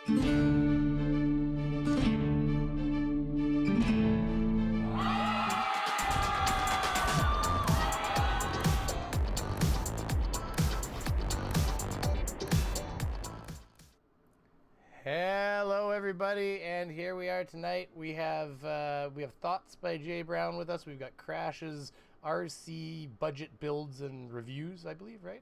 Hello, everybody, and here we are tonight. We have Thoughts by Jay Brown with us. We've got Crash's RC budget builds and reviews, I believe, right?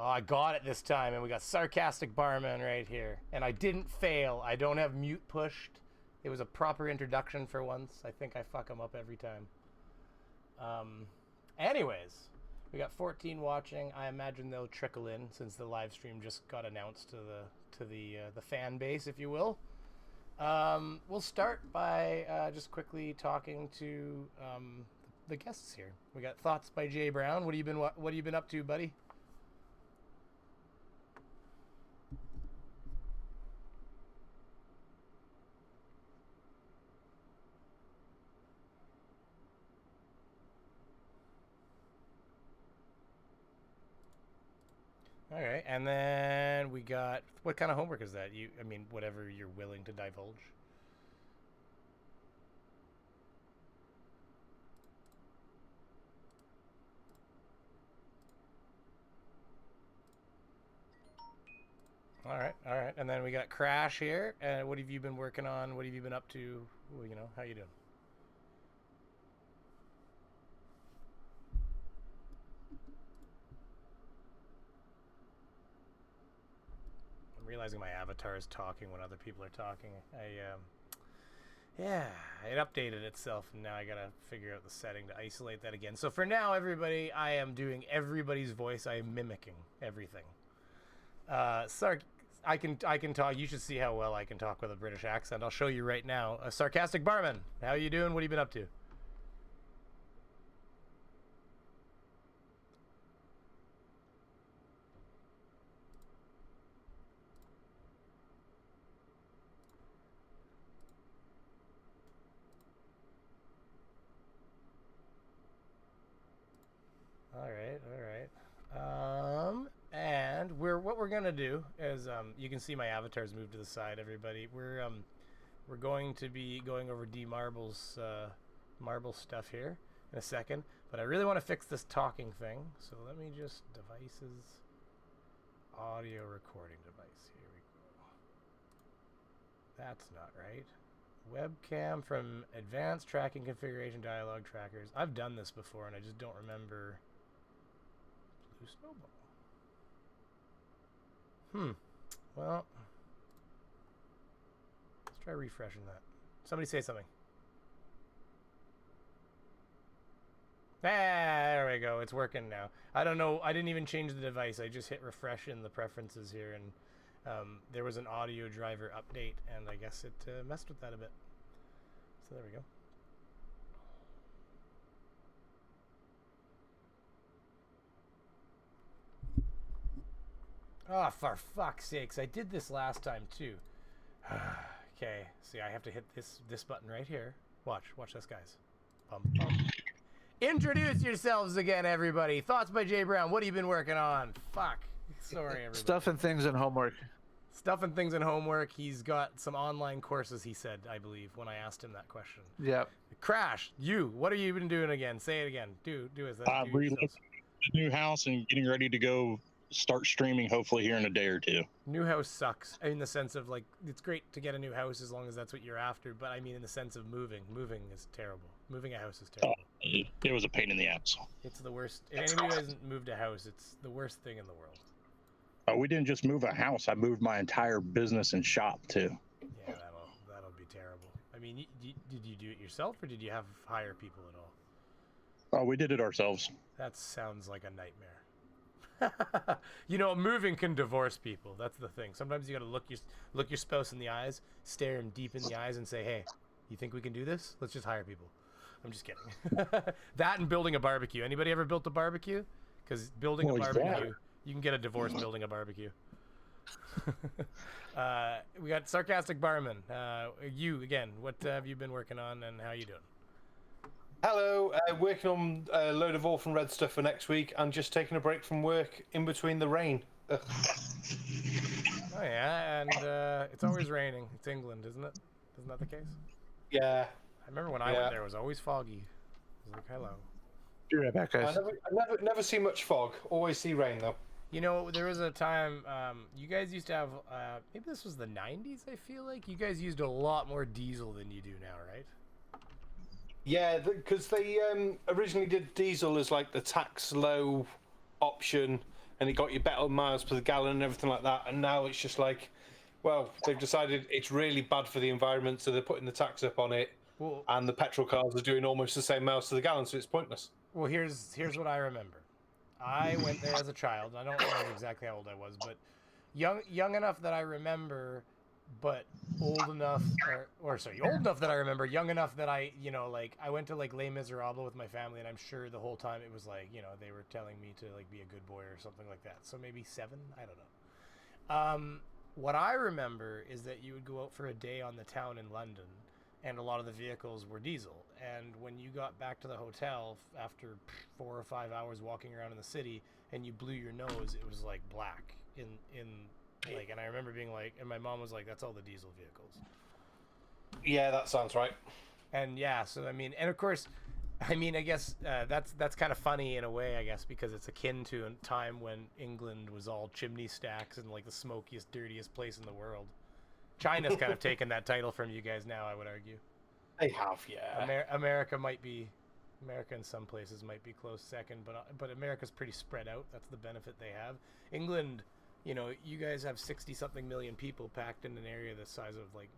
Oh, I got it this time, and we got Sarcastic Barman right here. And I didn't fail. I don't have mute pushed. It was a proper introduction for once. I think I fuck them up every time. Anyways, we got 14 watching. I imagine they'll trickle in since the live stream just got announced to the fan base, if you will. We'll start by just quickly talking to the guests here. We got Thoughts by Jay Brown. What have you been up to, buddy? All right, and then we got, what kind of homework is that? Whatever you're willing to divulge. All right, and then we got Crash here. And what have you been working on? What have you been up to? Well, how you doing? Realizing my avatar is talking when other people are talking. It updated itself, and now I gotta figure out the setting to isolate that again. So for now, everybody, I am doing everybody's voice. I am mimicking everything. I can talk. You should see how well I can talk with a British accent. I'll show you right now. A Sarcastic Barman, how you doing? What have you been up to? All right. And what we're gonna do is you can see my avatar's moved to the side. Everybody, we're going to be going over D-Marble's marble stuff here in a second, but I really want to fix this talking thing. So let me just devices, audio recording device. Here we go. That's not right. Webcam from advanced tracking configuration dialog trackers. I've done this before and I just don't remember. Blue Snowball. Well, let's try refreshing that. Somebody say something. There we go. It's working now. I don't know. I didn't even change the device. I just hit refresh in the preferences here, and there was an audio driver update, and I guess it messed with that a bit. So there we go. Oh, for fuck's sakes. I did this last time, too. Okay, see, I have to hit this button right here. Watch this, guys. Bum, bum. Introduce yourselves again, everybody. Thoughts by Jay Brown. What have you been working on? Fuck. Sorry, everybody. Stuff and things and homework. Stuff and things and homework. He's got some online courses, he said, I believe, when I asked him that question. Yep. Crash, what have you been doing again? Say it again. Do as that. Relocating the new house and getting ready to go start streaming hopefully here in a day or two. New house sucks in the sense of, like, it's great to get a new house as long as that's what you're after, but I mean in the sense of moving is terrible. Moving a house is terrible. It was a pain in the ass. It's the worst. If anybody hasn't moved a house, it's the worst thing in the world. We didn't just move a house, I moved my entire business and shop too. Yeah, that'll be terrible. I mean, did you do it yourself or did you hire people at all? Oh, we did it ourselves. That sounds like a nightmare. Moving can divorce people. That's the thing. Sometimes you gotta look your spouse in the eyes, stare him deep in the eyes, and say, "Hey, you think we can do this? Let's just hire people." I'm just kidding. That and building a barbecue. Anybody ever built a barbecue? Because building a barbecue, you can get a divorce building a barbecue. We got Sarcastic Barman. You again. What have you been working on, and how you doing? Hello, working on a load of Orphan Red stuff for next week and just taking a break from work in between the rain. Oh yeah, and It's always raining. It's England, isn't it? Isn't that the case? Yeah. I remember when I went there, it was always foggy. I was like, hello. Be right back, guys. I never see much fog. Always see rain though. You know, there was a time you guys used to have. Maybe this was the '90s. I feel like you guys used a lot more diesel than you do now, right? Yeah, because they originally did diesel as like the tax low option, and it got you better miles per gallon and everything like that. And now it's just like, well, they've decided it's really bad for the environment, so they're putting the tax up on it. Well, and the petrol cars are doing almost the same miles to the gallon, so it's pointless. well, here's what I remember. I went there as a child. I don't remember exactly how old I was, but young enough that I remember, but old enough, old enough that I remember, young enough that I, like I went to like Les Miserables with my family, and I'm sure the whole time it was like, they were telling me to like be a good boy or something like that. So maybe 7, I don't know. What I remember is that you would go out for a day on the town in London, and a lot of the vehicles were diesel. And when you got back to the hotel after 4 or 5 hours walking around in the city, and you blew your nose, it was like black in like. And I remember being like, and my mom was like, "That's all the diesel vehicles." Yeah, that sounds right. And yeah, so I mean, and of course, I guess that's kind of funny in a way, I guess, because it's akin to a time when England was all chimney stacks and like the smokiest, dirtiest place in the world. China's kind of taken that title from you guys now, I would argue. They have, yeah. America in some places might be close second, but America's pretty spread out. That's the benefit they have. England, you guys have 60-something million people packed in an area the size of like,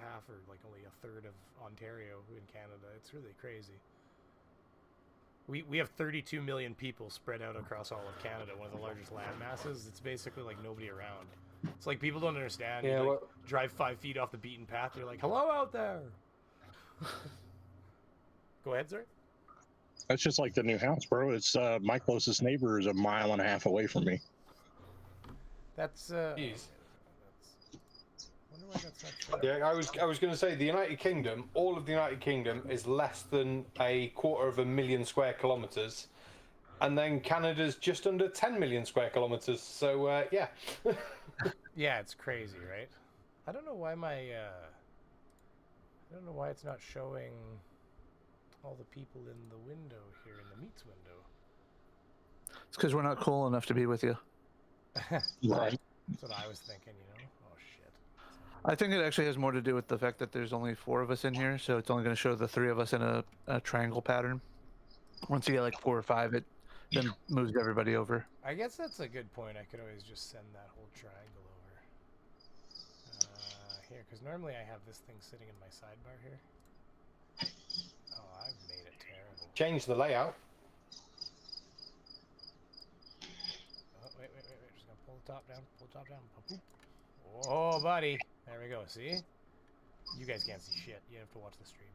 half or like only a third of Ontario in Canada. It's really crazy. We have 32 million people spread out across all of Canada, one of the largest land masses. It's basically like nobody around. It's like people don't understand. Yeah, you like, drive 5 feet off the beaten path. You're like, hello out there. Go ahead, sir. That's just like the new house, bro. It's my closest neighbor is 1.5 miles away from me. That's Jeez. Wonder why that's not true. Yeah, I was going to say the United Kingdom. All of the United Kingdom is less than 250,000 square kilometers, and then Canada's just under 10 million square kilometers. So yeah. Yeah, it's crazy, right? I don't know why it's not showing all the people in the window here, in the meats window. It's because we're not cool enough to be with you. Right. That's what I was thinking, Oh, shit. I think it actually has more to do with the fact that there's only 4 of us in here, so it's only going to show the 3 of us in a triangle pattern. Once you get like 4 or 5, it then moves everybody over. I guess that's a good point. I could always just send that whole triangle over. Here, because normally I have this thing sitting in my sidebar here. Oh, I've made it terrible. Change the layout. Oh, wait. Just gonna pull the top down. Boop. Oh, buddy. There we go. See? You guys can't see shit. You have to watch the stream.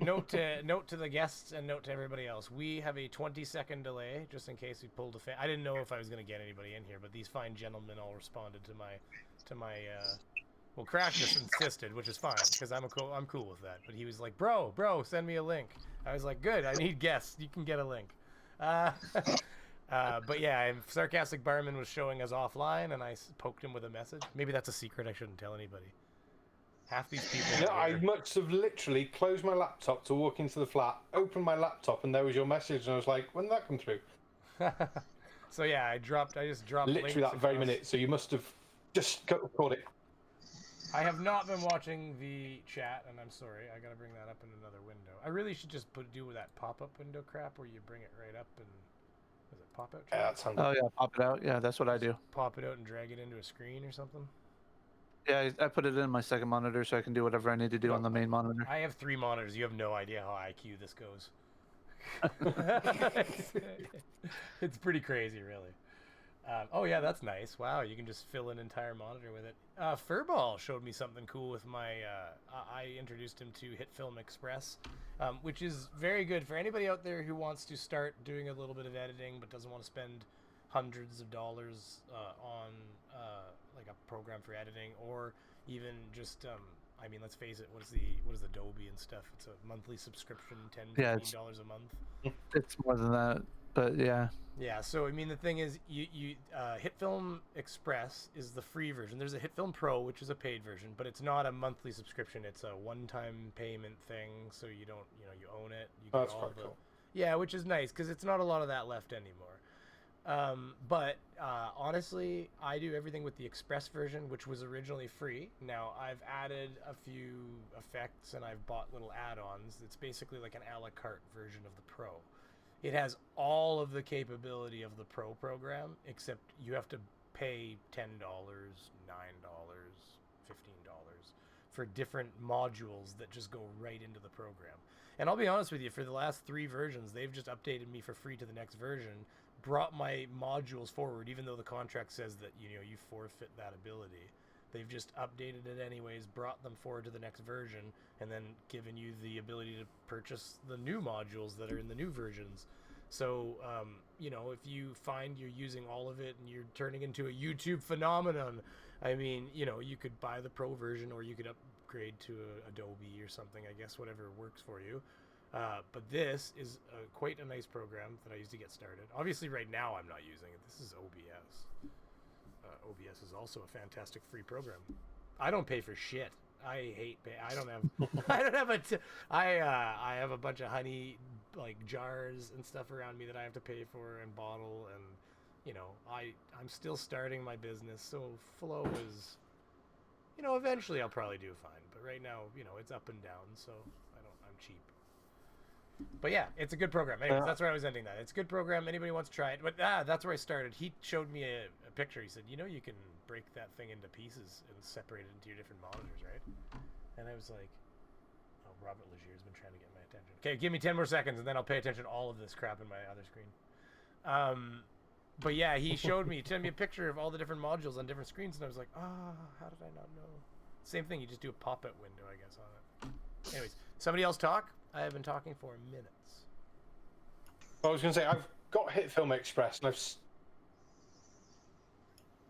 Note to the guests and note to everybody else. We have a 20-second delay just in case we pulled a fan. I didn't know if I was gonna get anybody in here, but these fine gentlemen all responded to my. Well, Crash just insisted, which is fine because I'm cool with that. But he was like, "Bro, send me a link." I was like, "Good. I need guests. You can get a link." But yeah, Sarcastic Barman was showing us offline, and I poked him with a message. Maybe that's a secret I shouldn't tell anybody. Half these people. No, I must have literally closed my laptop to walk into the flat, opened my laptop, and there was your message, and I was like, "When did that come through?" So yeah, I just dropped literally that very minute. So you must have just recorded it. I have not been watching the chat, and I'm sorry. I gotta bring that up in another window. I really should just do that pop-up window crap where you bring it right up and is it pop out? Yeah, that's handy. Oh yeah, pop it out. Yeah, that's what I do. Pop it out and drag it into a screen or something. Yeah, I put it in my second monitor so I can do whatever I need to do on the main monitor. I have 3 monitors. You have no idea how IQ this goes. It's pretty crazy, really. Oh yeah, that's nice. Wow, you can just fill an entire monitor with it. Furball showed me something cool with my. I introduced him to Hit Film Express, which is very good for anybody out there who wants to start doing a little bit of editing but doesn't want to spend hundreds of dollars on like a program for editing, or even just. I mean, let's face it. What is Adobe and stuff? It's a monthly subscription, $10, $15 a month. It's more than that. But yeah, Yeah, so I mean the thing is, you HitFilm Express is the free version. There's a HitFilm Pro, which is a paid version, but it's not a monthly subscription. It's a one-time payment thing, so you don't, you own it. You get That's all quite the, cool. yeah, which is nice because it's not a lot of that left anymore. But honestly, I do everything with the Express version, which was originally free. Now I've added a few effects and I've bought little add-ons. It's basically like an a la carte version of the Pro. It has all of the capability of the Pro program, except you have to pay $10, $9, $15 for different modules that just go right into the program. And I'll be honest with you, for the last 3 versions, they've just updated me for free to the next version, brought my modules forward, even though the contract says that you forfeit that ability. They've just updated it anyways, brought them forward to the next version, and then given you the ability to purchase the new modules that are in the new versions. So, if you find you're using all of it and you're turning into a YouTube phenomenon, I mean, you could buy the Pro version or you could upgrade to Adobe or something, I guess, whatever works for you. But this is quite a nice program that I used to get started. Obviously, right now I'm not using it. This is OBS. OBS is also a fantastic free program. I don't pay for shit. I hate pay. I don't have. I have a bunch of honey jars and stuff around me that I have to pay for and bottle, and I'm still starting my business, so flow is, eventually I'll probably do fine. But right now, it's up and down, so I'm cheap. But yeah, it's a good program. Anyways, that's where I was ending that. It's a good program. Anybody wants to try it. But that's where I started. He showed me a picture. He said, you can break that thing into pieces and separate it into your different monitors, right? And I was like, oh, Robert Legier's been trying to get my attention. Okay, give me 10 more seconds, and then I'll pay attention to all of this crap in my other screen. But yeah, he sent me a picture of all the different modules on different screens, and I was like, how did I not know? Same thing, you just do a pop-up window, I guess, on it. Anyways, somebody else talk? I have been talking for minutes. I was going to say, I've got HitFilm Express, and I've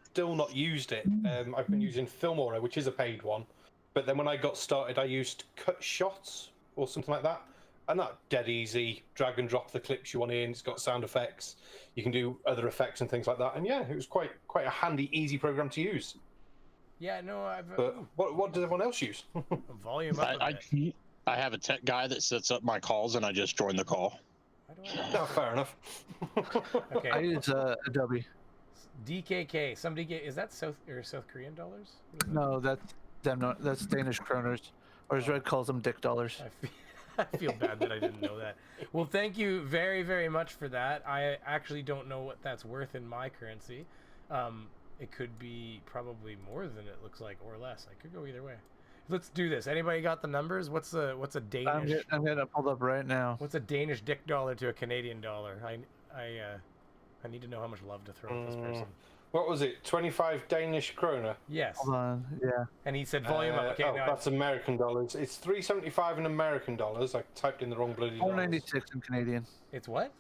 still not used it. I've been using Filmora, which is a paid one. But then when I got started, I used Cut Shots or something like that. And that's dead easy. Drag and drop the clips you want in. It's got sound effects. You can do other effects and things like that. And yeah, it was quite a handy, easy program to use. Yeah, no, But what does everyone else use? Volume up a bit. I have a tech guy that sets up my calls, and I just join the call. No, fair enough. Okay. I use Adobe. DKK. Somebody is that South Korean dollars? No, that's Danish kroners, or as Red calls them, dick dollars. I feel bad that I didn't know that. Well, thank you very, very much for that. I actually don't know what that's worth in my currency. It could be probably more than it looks like, or less. I could go either way. Let's do this. Anybody got the numbers? What's a Danish? I'm getting it pulled up right now. What's a Danish dick dollar to a Canadian dollar? I need to know how much love to throw at this person. What was it? 25 Danish kroner? Yes. Hold on. Yeah. And he said volume up. Okay, now that's American dollars. It's $3.75 in American dollars. I typed in the wrong bloody dollars. $4.96 in Canadian. It's what?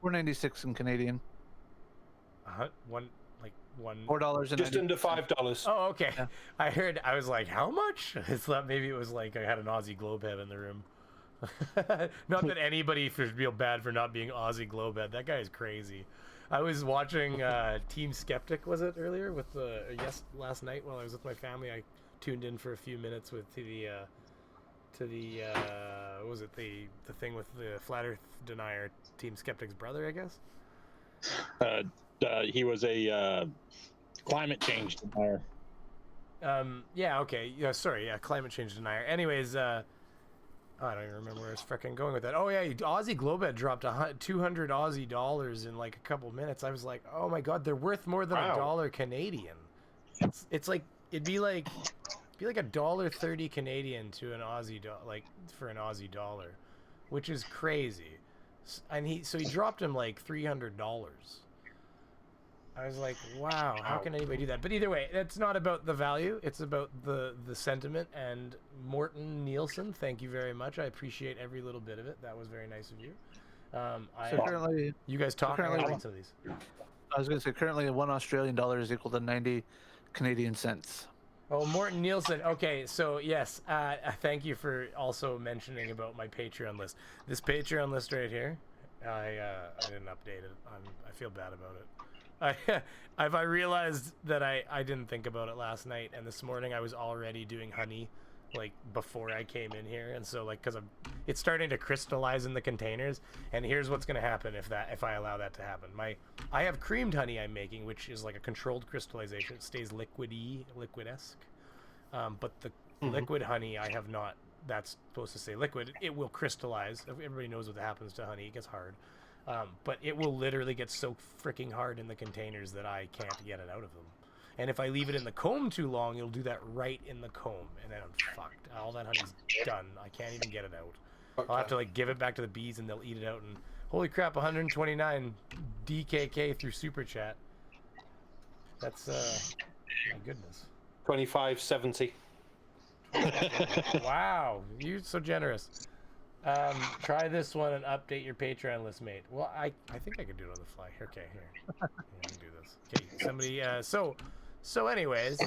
$4.96 in Canadian. One. $4 and just under $5. Oh, okay. Yeah. I was like, how much? I thought maybe it was like I had an Aussie Globehead in the room. Not that anybody should feel bad for not being Aussie Globehead. That guy is crazy. I was watching Team Skeptic, was it earlier last night while I was with my family. I tuned in for a few minutes to the what was it, the thing with the flat Earth denier, Team Skeptic's brother, I guess. He was a climate change denier. Yeah, okay. Yeah, sorry. Yeah, climate change denier. Anyways, I don't even remember where I was freaking going with that. Oh, yeah, Aussie Globehead dropped 200 Aussie dollars in like a couple minutes. I was like, oh my God, they're worth more than $1 Canadian. It's like, it'd be like $1.30 Canadian to an Aussie for an Aussie dollar, which is crazy. And he dropped him like $300. I was like, wow, how can anybody do that? But either way, it's not about the value. It's about the sentiment. And Morton Nielsen, thank you very much. I appreciate every little bit of it. That was very nice of you. Currently, you guys talk about some of these. I was going to say, currently $1 Australian is equal to 90 Canadian cents. Oh, Morton Nielsen. Okay, so yes, thank you for also mentioning about my Patreon list. This Patreon list right here, I didn't update it. I feel bad about it. I realized that I didn't think about it last night, and this morning I was already doing honey, like before I came in here, and so like because it's starting to crystallize in the containers, and here's what's gonna happen if I allow that to happen. I have creamed honey I'm making, which is like a controlled crystallization. It stays liquid-esque, but the liquid honey I have not. That's supposed to say liquid. It will crystallize. Everybody knows what happens to honey. It gets hard. But it will literally get so freaking hard in the containers that I can't get it out of them. And if I leave it in the comb too long, it'll do that right in the comb, and then I'm fucked. All that honey's done. I can't even get it out. Okay. I'll have to like give it back to the bees, and they'll eat it out. And holy crap, 129 DKK through Super Chat. That's my goodness. 25.70. Wow, you're so generous. Try this one and update your Patreon list, mate. Well, I think I can do it on the fly. Okay, here. I can do this. Okay, somebody. So anyways,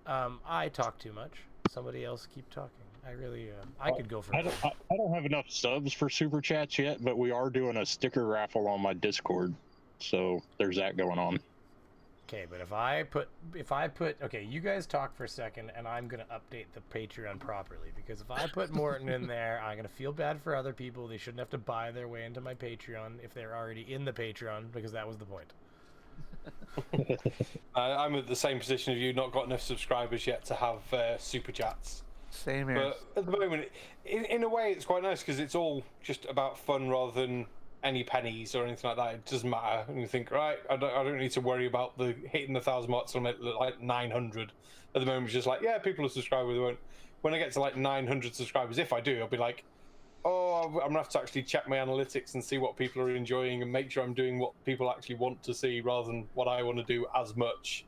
I talk too much. Somebody else keep talking. I really. I could go for. I don't have enough subs for super chats yet, but we are doing a sticker raffle on my Discord, so there's that going on. Okay, but if I put okay, you guys talk for a second, and I'm gonna update the Patreon properly, because if I put Morton in there, I'm gonna feel bad for other people. They shouldn't have to buy their way into my Patreon if they're already in the Patreon, because that was the point. I'm at the same position as you, not got enough subscribers yet to have super chats. Same here. But at the moment, in a way, it's quite nice because it's all just about fun rather than any pennies or anything like that. It doesn't matter. And you think, right, I don't need to worry about the hitting the 1,000 marks. I'm at like 900 at the moment. It's just like, yeah, people are subscribed. When I get to like 900 subscribers, if I do, I'll be like, oh, I'm gonna have to actually check my analytics and see what people are enjoying and make sure I'm doing what people actually want to see rather than what I want to do as much.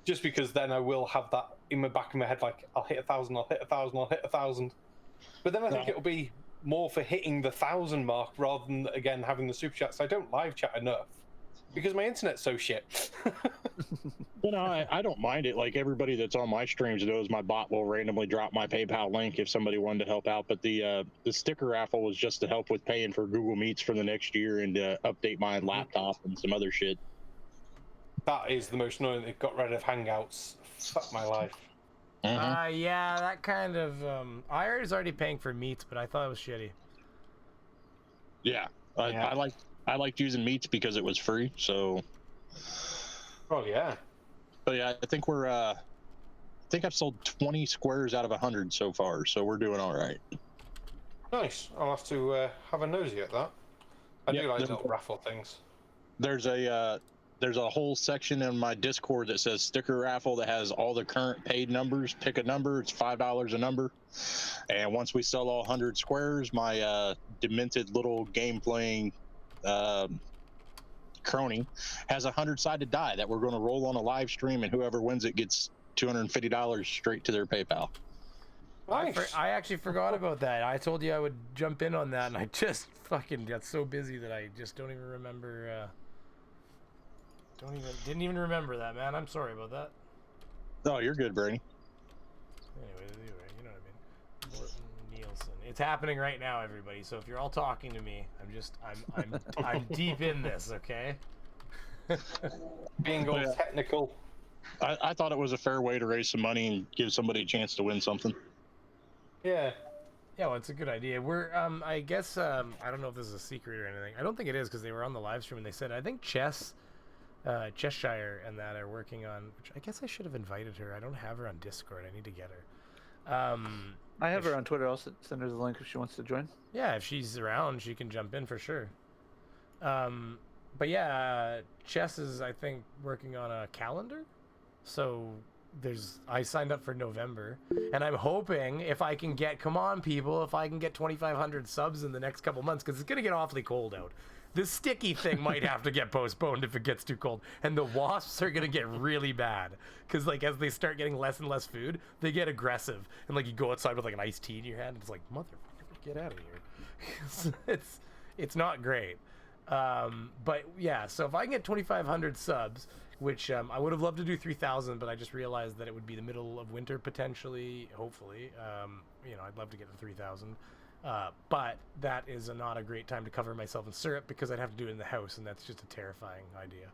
Just because then I will have that in the back of my head, like I'll hit 1,000, I'll hit 1,000, I'll hit 1,000. But then I think it'll be more for hitting the 1,000 mark rather than again having the super chats. I don't live chat enough because my internet's so shit. You know, I don't mind it. Like everybody that's on my streams knows, my bot will randomly drop my PayPal link if somebody wanted to help out. But the sticker raffle was just to help with paying for Google Meets for the next year and to update my laptop and some other shit. That is the most annoying. They've got rid of Hangouts. Fuck my life. Yeah, that kind of. I was already paying for Meets, but I thought it was shitty. Yeah, I liked using Meets because it was free. So. Oh yeah. But yeah, I think I've sold 20 squares out of 100 so far, so we're doing all right. Nice. I'll have to have a nosy at that. I do like little raffle things. There's a whole section in my Discord that says sticker raffle that has all the current paid numbers. Pick a number. It's $5 a number. And once we sell all 100 squares, my demented little game playing crony has a 100-sided die that we're going to roll on a live stream, and whoever wins it gets $250 straight to their PayPal. Nice. I actually forgot about that. I told you I would jump in on that, and I just fucking got so busy that I just don't even remember. Didn't even remember that, man. I'm sorry about that. Oh, you're good, Brady. Anyway, you know what I mean. Morton Nielsen. It's happening right now, everybody. So if you're all talking to me, I'm deep in this, okay? Being all technical. I thought it was a fair way to raise some money and give somebody a chance to win something. Yeah. Yeah, well, it's a good idea. We're, I guess, I don't know if this is a secret or anything. I don't think it is, because they were on the live stream and they said, I think Cheshire and that are working on, which I guess I should have invited her. I don't have her on Discord. I need to get her. I have her on Twitter. I'll send her the link if she wants to join. Yeah, if she's around, she can jump in for sure. But yeah, Chess is, I think, working on a calendar. So I signed up for November, and I'm hoping if I can get, come on people, if I can get 2,500 subs in the next couple months, because it's going to get awfully cold out. The sticky thing might have to get postponed if it gets too cold, and the wasps are going to get really bad, because like as they start getting less and less food, they get aggressive, and like you go outside with like an iced tea in your hand, and it's like, motherfucker, get out of here. It's not great. But yeah, so if I can get 2,500 subs, which I would have loved to do 3,000, but I just realized that it would be the middle of winter potentially, hopefully. I'd love to get to 3,000. But that is not a great time to cover myself in syrup because I'd have to do it in the house, and that's just a terrifying idea.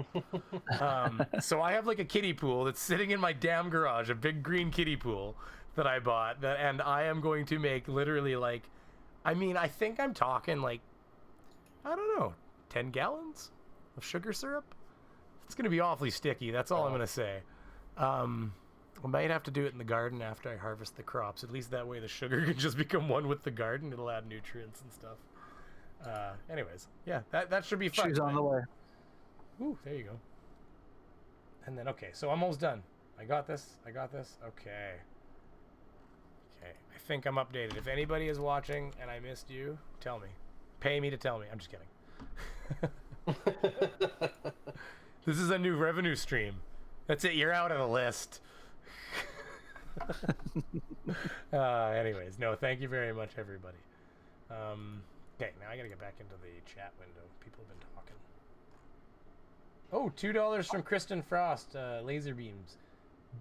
So I have like a kiddie pool that's sitting in my damn garage, a big green kiddie pool that I bought, and I am going to make literally like, I mean, I think I'm talking like, I don't know, 10 gallons of sugar syrup. It's going to be awfully sticky. That's all I'm going to say. I might have to do it in the garden after I harvest the crops. At least that way the sugar can just become one with the garden. It'll add nutrients and stuff. Anyways, yeah, that should be fun. She's on the way. Ooh, there you go. And then, okay, so I'm almost done. I got this. Okay. I think I'm updated. If anybody is watching and I missed you, tell me. Pay me to tell me. I'm just kidding. This is a new revenue stream. That's it. You're out of the list. Anyways, no, thank you very much, everybody. Okay, now I gotta get back into the chat window. People have been talking. Oh, $2 from Kristen Frost. Laser beams.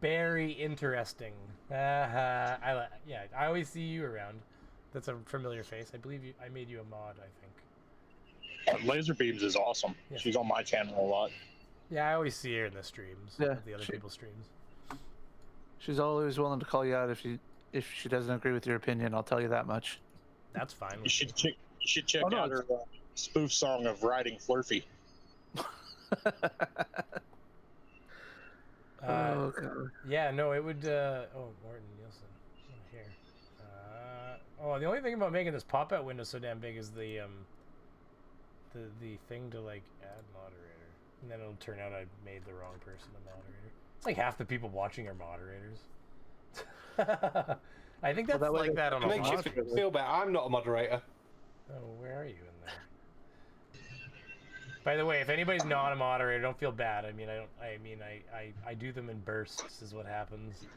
Very interesting. I always see you around. That's a familiar face. I believe I made you a mod, I think. Laser beams is awesome. Yes. She's on my channel a lot. Yeah, I always see her in the streams. Yeah, The other people's streams. She's always willing to call you out if she doesn't agree with your opinion. I'll tell you that much. That's fine. You should check out her spoof song of Riding Flurfy. Okay. Yeah, no, it would. Morton Nielsen. Here. The only thing about making this pop-out window so damn big is the thing to like add moderator, and then it'll turn out I made the wrong person a moderator. It's like half the people watching are moderators. I think that's like that on It a makes lot. you feel better. I'm not a moderator. Oh, where are you in there? By the way, if anybody's not a moderator, don't feel bad. I do them in bursts is what happens.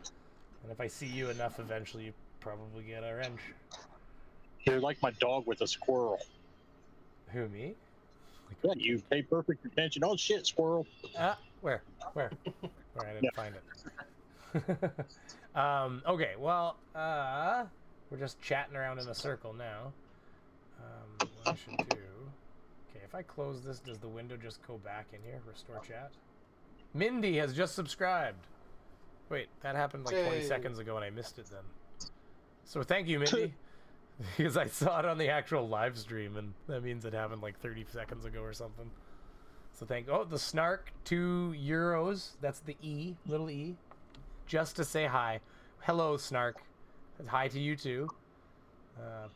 And if I see you enough, eventually you probably get a wrench. You're like my dog with a squirrel. Who, me? Yeah, you pay perfect attention. Oh shit, squirrel. Where? Where I didn't find it. Okay, well, we're just chatting around in a circle now. What I should do... Okay, if I close this, does the window just go back in here? Restore chat? Mindy has just subscribed. Wait, that happened like 20 seconds ago and I missed it then. So thank you, Mindy. Because I saw it on the actual live stream and that means it happened like 30 seconds ago or something. So the snark, €2. That's the E, little E. Just to say hi. Hello, snark. Hi to you too.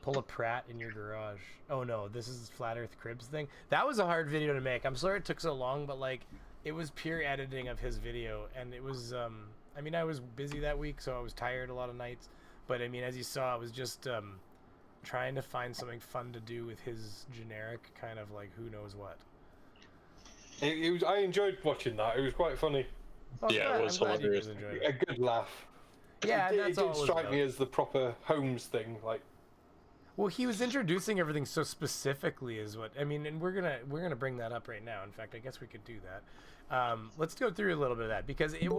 Pull a Pratt in your garage. Oh no, this is Flat Earth Cribs thing. That was a hard video to make. I'm sorry it took so long, but like, it was pure editing of his video, and it was, I was busy that week, so I was tired a lot of nights. But I mean, as you saw, I was just trying to find something fun to do with his generic kind of like who knows what. I enjoyed watching that. It was quite funny. Yeah, it was hilarious. A good laugh. Yeah, it that's all. It did strike me as the proper Holmes thing, like. Well, he was introducing everything so specifically, is what I mean, and we're gonna bring that up right now. In fact, I guess we could do that. Let's go through a little bit of that because here's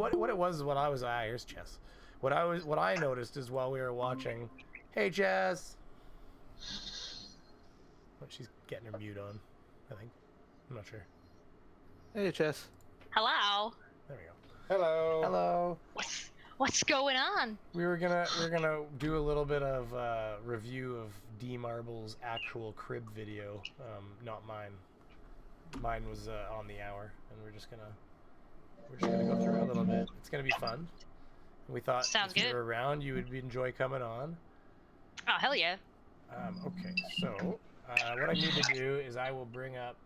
Chess. What I noticed is while we were watching, hey Chess. Oh, she's getting her mute on, I think. I'm not sure. Hey, Chess. Hello. There we go. Hello. Hello. What's going on? We're gonna do a little bit of review of D Marble's actual crib video, not mine. Mine was on the hour, and we're just gonna go through it a little bit. It's gonna be fun. We thought if you were around, you would enjoy coming on. Oh hell yeah. Okay, so what I need to do is I will bring up.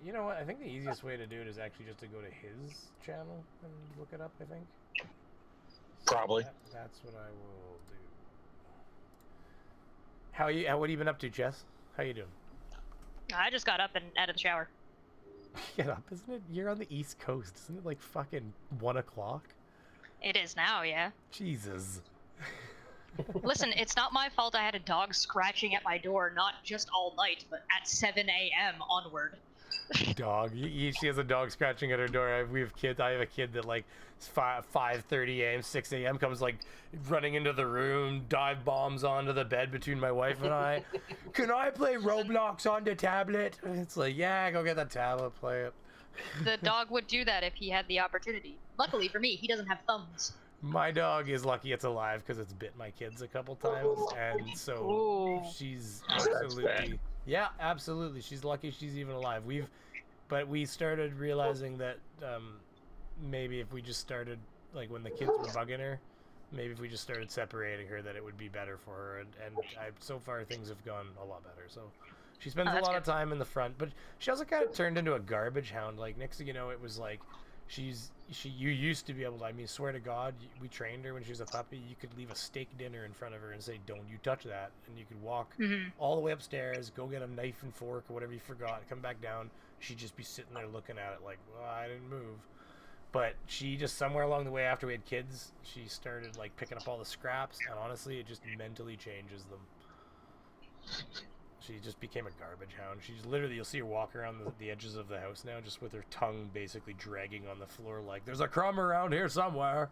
You know what? I think the easiest way to do it is actually just to go to his channel and look it up. I think. Probably. That's what I will do. What have you been up to, Jess? How you doing? I just got up and out of the shower. Get up, isn't it? You're on the East Coast, isn't it? Like fucking 1 o'clock. It is now, yeah. Jesus. Listen, it's not my fault. I had a dog scratching at my door, not just all night, but at 7 a.m. onward. Dog. She has a dog scratching at her door. We have kids. I have a kid that like 5:30 a.m., 6 a.m. comes like running into the room, dive bombs onto the bed between my wife and I. Can I play Roblox on the tablet? It's like, yeah, go get the tablet, play it. The dog would do that if he had the opportunity. Luckily for me, he doesn't have thumbs. My dog is lucky it's alive because it's bit my kids a couple times, and so Ooh. she's absolutely, yeah, absolutely. She's lucky she's even alive. But we started realizing that maybe if we just started, like when the kids were bugging her, maybe if we just started separating her, that it would be better for her. And so far things have gone a lot better. So she spends a lot of time in the front, but she also kind of turned into a garbage hound. Like next thing you know, it was like you used to be able to, I mean, swear to God, we trained her when she was a puppy. You could leave a steak dinner in front of her and say, don't you touch that. And you could walk all the way upstairs, go get a knife and fork or whatever you forgot, come back down. She'd just be sitting there looking at it like, well, I didn't move. But she just, somewhere along the way after we had kids, she started like picking up all the scraps, and honestly, it just mentally changes them. She just became a garbage hound. She's literally, you'll see her walk around the edges of the house now, just with her tongue basically dragging on the floor like, there's a crumb around here somewhere.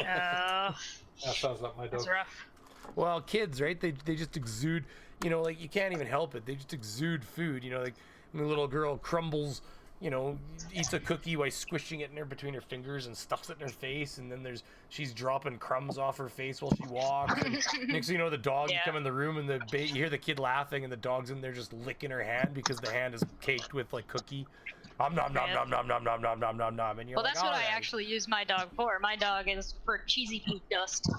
That sounds like my dog. That's rough. Well, kids, right? They just exude, you know, like you can't even help it. They just exude food, you know, like when the little girl crumbles, you know, eats a cookie while squishing it in her between her fingers and stuffs it in her face, and then she's dropping crumbs off her face while she walks. And next thing you know, the dog, you come in the room and you hear the kid laughing, and the dog's in there just licking her hand because the hand is caked with like cookie. Nom nom nom nom nom nom nom nom nom nom nom. And you're Well, like, that's what I "Alright." actually use my dog for. My dog is for cheesy poop dust.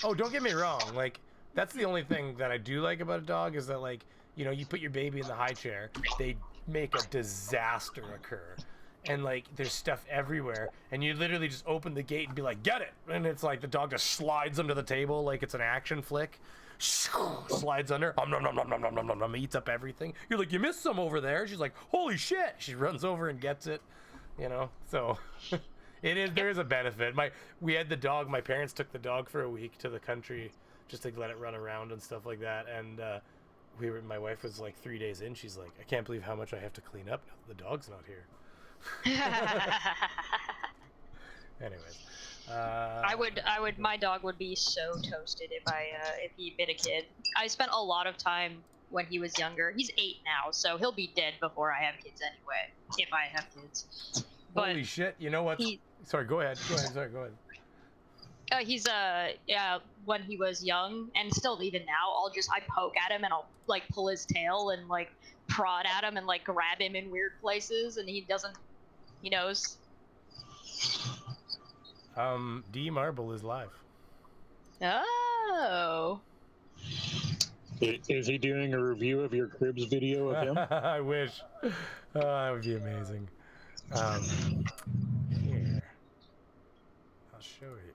Oh, don't get me wrong. Like, that's the only thing that I do like about a dog is that, like, you know, you put your baby in the high chair, they make a disaster occur. And, like, there's stuff everywhere. And you literally just open the gate and be like, get it! And it's like the dog just slides under the table like it's an action flick. Slides under, nom nom nom nom nom nom nom nom, eats up everything. You're like, you missed some over there. She's like, holy shit! She runs over and gets it. You know, so... there is a benefit. We had the dog. My parents took the dog for a week to the country just to let it run around and stuff like that. And my wife was like 3 days in. She's like, I can't believe how much I have to clean up now that the dog's not here. Anyways, my dog would be so toasted if he bit a kid. I spent a lot of time when he was younger. He's 8 now, so he'll be dead before I have kids anyway, if I have kids. But holy shit! You know what? Sorry, go ahead. Sorry, go ahead. He's when he was young, and still even now, I poke at him and I'll like pull his tail and like prod at him and like grab him in weird places, and he knows. D Marble is live. Oh. Is he doing a review of your Cribs video of him? I wish. That would be amazing. Here. I'll show you.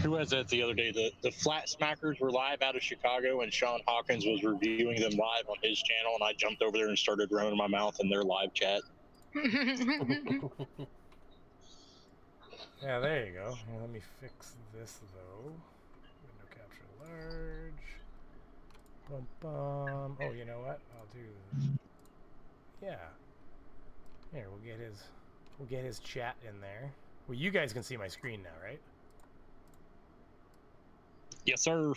Who was that the other day? The Flat Smackers were live out of Chicago, and Sean Hawkins was reviewing them live on his channel, and I jumped over there and started running my mouth in their live chat. Yeah, there you go. Well, let me fix this though. Window capture large. Bum bum. Oh, you know what? I'll do. Yeah. Here, we'll get his chat in there. Well, you guys can see my screen now, right? Yes, sir.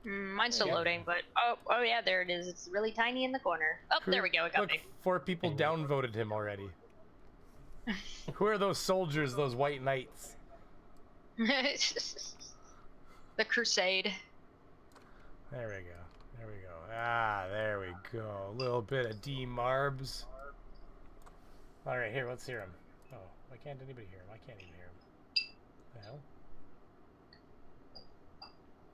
Mine's still loading, but oh yeah, there it is. It's really tiny in the corner. Oh, there we go. It got Look, me. 4 people downvoted him already. Who are those soldiers, those white knights? The Crusade. There we go. Ah, there we go. A little bit of D-Marbs. All right, here, let's hear him. Oh, why can't anybody hear him? I can't even hear him. The hell?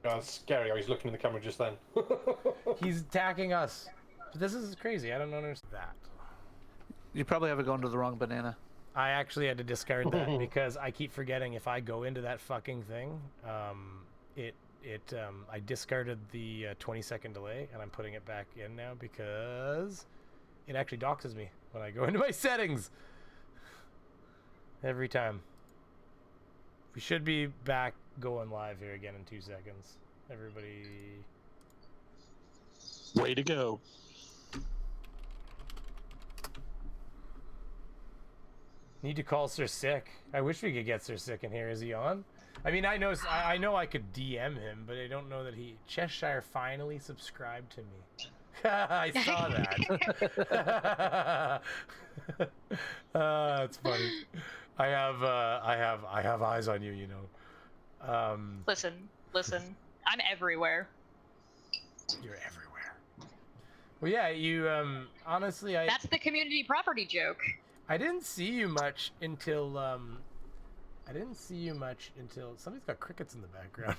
Oh, it's scary. I was looking in the camera just then. He's attacking us. This is crazy. I don't understand that. You probably haven't gone to the wrong banana. I actually had to discard that because I keep forgetting if I go into that fucking thing, I discarded the 20-second delay, and I'm putting it back in now because it actually doxes me when I go into my settings every time. We should be back going live here again in 2 seconds. Everybody. Way to go. Need to call Sir Sick. I wish we could get Sir Sick in here. Is he on? I mean, I know I could DM him, but I don't know that he... Cheshire finally subscribed to me. I saw that. It's funny. I have eyes on you, you know. Listen. I'm everywhere. You're everywhere. Well, yeah, you honestly, That's the community property joke. I didn't see you much until somebody's got crickets in the background.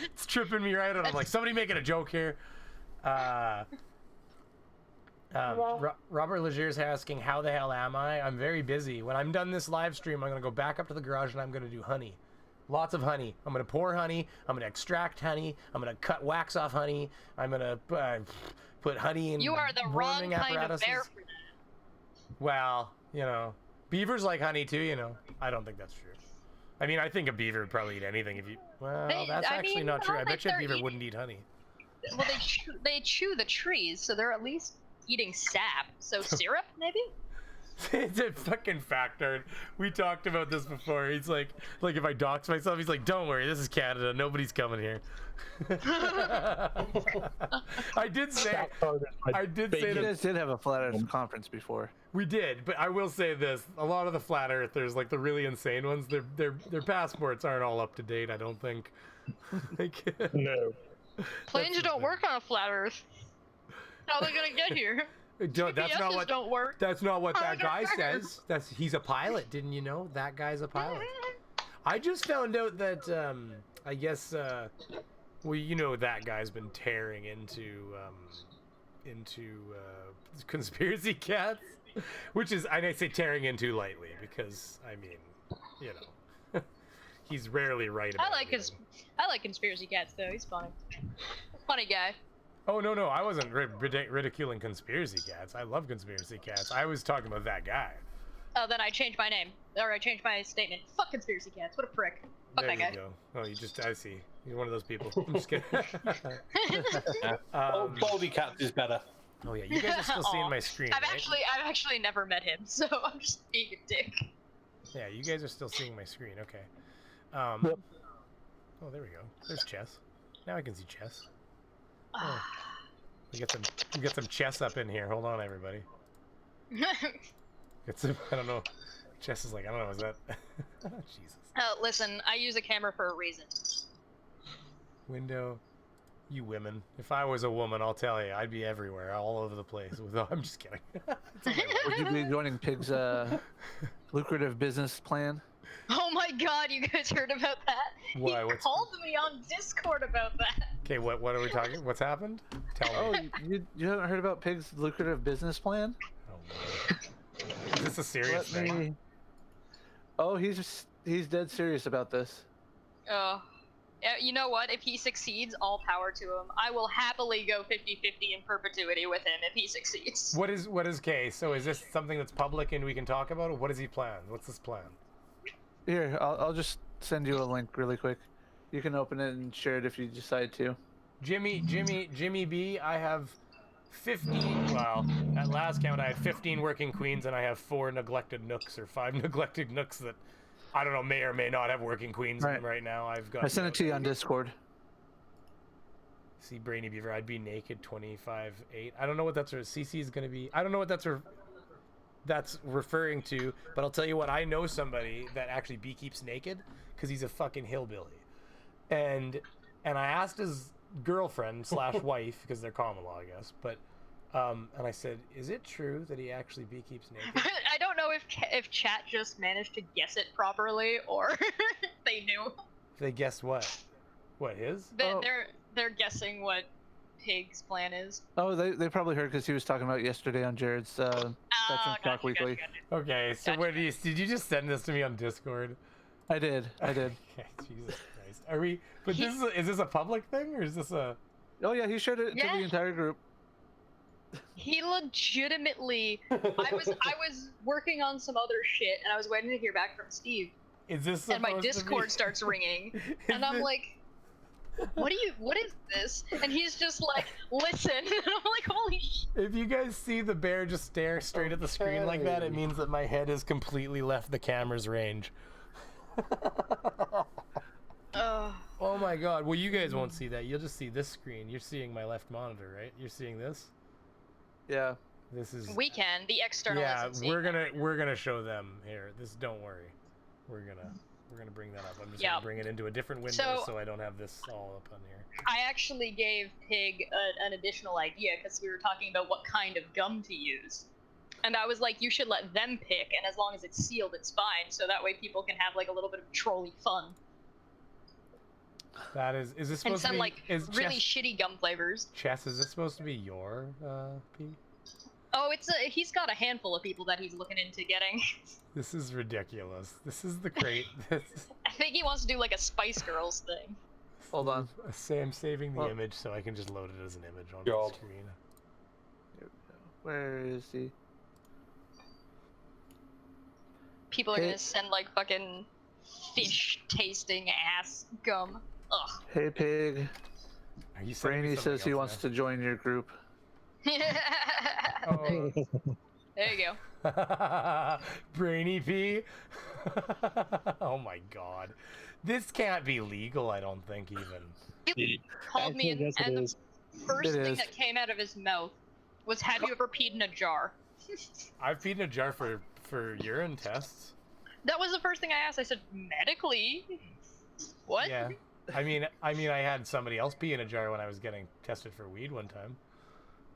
It's tripping me right out. I'm like, somebody making a joke here. Robert Legier's asking, how the hell am I? I'm very busy. When I'm done this live stream, I'm going to go back up to the garage and I'm going to do honey. Lots of honey. I'm going to pour honey. I'm going to extract honey. I'm going to cut wax off honey. I'm going to put honey in. You are the wrong kind of bear for that. Well, you know, beavers like honey too, you know. I don't think that's true. I mean, I think a beaver would probably eat anything if you... Well, that's actually not true. I bet you a beaver wouldn't eat honey. Well, they chew the trees, so they're at least eating sap. So syrup, maybe? It's a fucking factor. We talked about this before. He's like if I dox myself, he's like, don't worry, this is Canada. Nobody's coming here. I did say You guys did have a flat Earth conference before. we did, but I will say this: a lot of the flat earthers, like the really insane ones, their passports aren't all up to date. I don't think. No. Planes don't work on a flat Earth. How are they gonna get here? That's not what. Don't work. That's not what that guy says. He's a pilot. Didn't you know that guy's a pilot? I just found out that I guess well, you know, that guy's been tearing into conspiracy cats, which is, and I say tearing into lightly because I mean, you know, he's rarely right about everything. I like conspiracy cats though. He's funny. Funny guy. Oh no, I wasn't ridiculing conspiracy cats. I love conspiracy cats. I was talking about that guy. Oh, then I changed my name, or I changed my statement. Fuck conspiracy cats. What a prick. Fuck There that you guy. go. Oh, I see. You're one of those people. I'm just kidding. Baldy Cat is better. Oh yeah, you guys are still seeing Aw. my screen, I've right? actually never met him, so I'm just being a dick. Yeah, you guys are still seeing my screen. Okay. Yep. Oh, there we go. There's Chess. Now I can see Chess. Oh. We get some Chess up in here. Hold on, everybody. Get some. I don't know. Chess is like, I don't know. Is that? Jesus. Listen, I use a camera for a reason. Window. You women. If I was a woman, I'll tell you, I'd be everywhere, all over the place. I'm just kidding. Would you be joining Pig's lucrative business plan? Oh my god, you guys heard about that? Why, He called me on Discord about that. Okay, what are we talking? What's happened? Tell Oh, me. you haven't heard about Pig's lucrative business plan? Oh, Lord. Is this a serious thing? Oh, he's dead serious about this. Oh. You know what? If he succeeds, all power to him. I will happily go 50-50 in perpetuity with him if he succeeds. What is Kay? So is this something that's public and we can talk about it? What does he plan? What's his plan? Here, I'll just send you a link really quick. You can open it and share it if you decide to. Jimmy B, I have 15, well, at last count I had 15 working queens and I have 4 neglected nooks or 5 neglected nooks that I don't know, may or may not have working queens in them right now. I sent it to you on Discord. See, Brainy Beaver, I'd be naked 25/8. I don't know what that's CC is going to be. I don't know what that's referring to, but I'll tell you what, I know somebody that actually beekeeps naked because he's a fucking hillbilly. And I asked his girlfriend / wife, because they're common law, I guess, but and I said, is it true that he actually beekeeps naked? I don't know if chat just managed to guess it properly or they knew. They guessed what? What, his? They're guessing what Pig's plan is. Oh, they probably heard because he was talking about yesterday on Jared's Veterans Talk Weekly. Gotcha. Okay, so Gotcha. did you just send this to me on Discord? I did. Okay, Jesus Christ. Are we? But is this a public thing or is this a? Oh yeah, he shared it to the entire group. He legitimately. I was working on some other shit and I was waiting to hear back from Steve. Is this? And my Discord starts ringing, and I'm like, What is this? And he's just like, listen. And I'm like, holy shit. If you guys see the bear just stare straight at the screen like that, it means that my head has completely left the camera's range. Oh my god. Well, you guys won't see that. You'll just see this screen. You're seeing my left monitor, right? You're seeing this? Yeah. This is... We can. The external isn't seeing that. we're gonna show them here. This, don't worry. We're gonna bring that up. I'm just gonna bring it into a different window so I don't have this all up on here. I actually gave Pig an additional idea because we were talking about what kind of gum to use. And I was like, you should let them pick, and as long as it's sealed, it's fine. So that way people can have like a little bit of trolley fun. That is this supposed to be... like really shitty gum flavors. Chess, is this supposed to be your P? Oh, he's got a handful of people that he's looking into getting. This is ridiculous. This is the great... I think he wants to do like a Spice Girls thing. Hold on. I'm saving the image so I can just load it as an image on the screen. Where is he? People are gonna send like fucking fish tasting ass gum. Ugh. Hey Pig. Are you sending me Brainy something says he else wants to join your group. Oh. There you go. Brainy P. Oh my god. This can't be legal, I don't think, even. He called me and the first thing that came out of his mouth was, have you ever peed in a jar? I've peed in a jar for urine tests. That was the first thing I asked. I said, medically? What? Yeah. I mean, I had somebody else pee in a jar when I was getting tested for weed one time.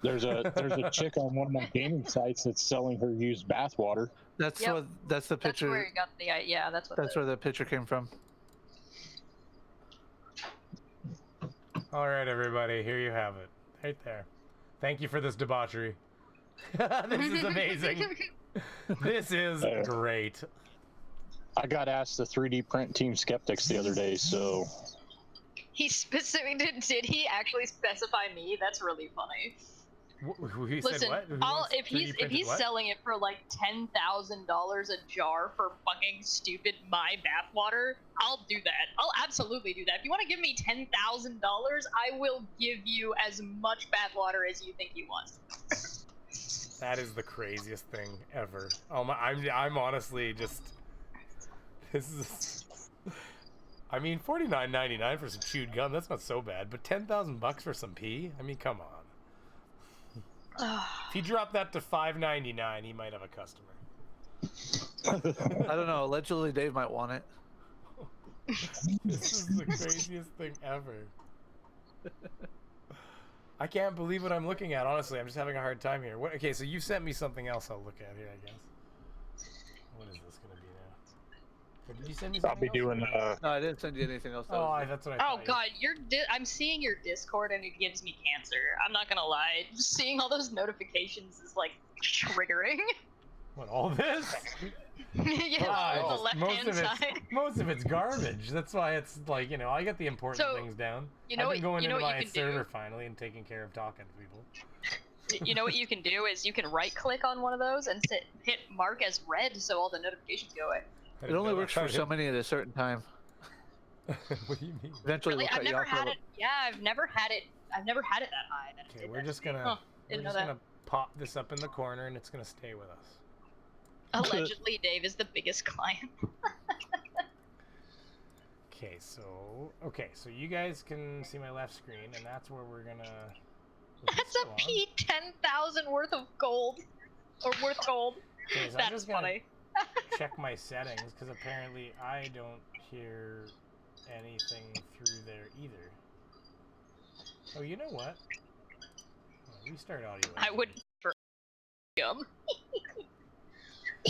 There's a chick on one of my gaming sites that's selling her used bath water. That's the picture. That's where he got the That's where the picture came from. All right, everybody, here you have it, right there. Thank you for this debauchery. This is amazing. This is great. I got asked the 3D print Team Skeptics the other day, so... He did he actually specify me? That's really funny. Listen, if he's selling it for like $10,000 a jar for fucking stupid my bathwater, I'll do that. I'll absolutely do that. If you want to give me $10,000, I will give you as much bathwater as you think you want. That is the craziest thing ever. Oh my! I'm honestly just... This is... I mean, $49.99 for some chewed gum, that's not so bad, but $10,000 for some pee? I mean, come on. If he dropped that to $5.99, he might have a customer. I don't know, allegedly Dave might want it. This is the craziest thing ever. I can't believe what I'm looking at, honestly. I'm just having a hard time here. Okay, so you sent me something else I'll look at here, I guess. What is this going to be now? Did you send me something I'll be doing... No, I didn't send you anything else. That's what I thought. Oh god, I'm seeing your Discord and it gives me cancer. I'm not gonna lie. Just seeing all those notifications is like triggering. What, all this? Yeah, on the left-hand side. Most of it's garbage. That's why it's like, you know, I get the important things down. You know I've been going into my you server finally and taking care of talking to people. You know what you can do is you can right-click on one of those and hit mark as red so all the notifications go away. It only works for so many at a certain time. What do you mean? Eventually, really? I've never had it. Yeah, I've never had it that high. Okay, we're just gonna pop this up in the corner and it's gonna stay with us. Allegedly, Dave is the biggest client. Okay, so you guys can see my left screen, and that's where we're gonna. That's a P10,000 worth of gold, or worth gold. Okay, so that's funny. Check my settings because apparently I don't hear anything through there either. Oh, you know what? Restart audio. I would for gum.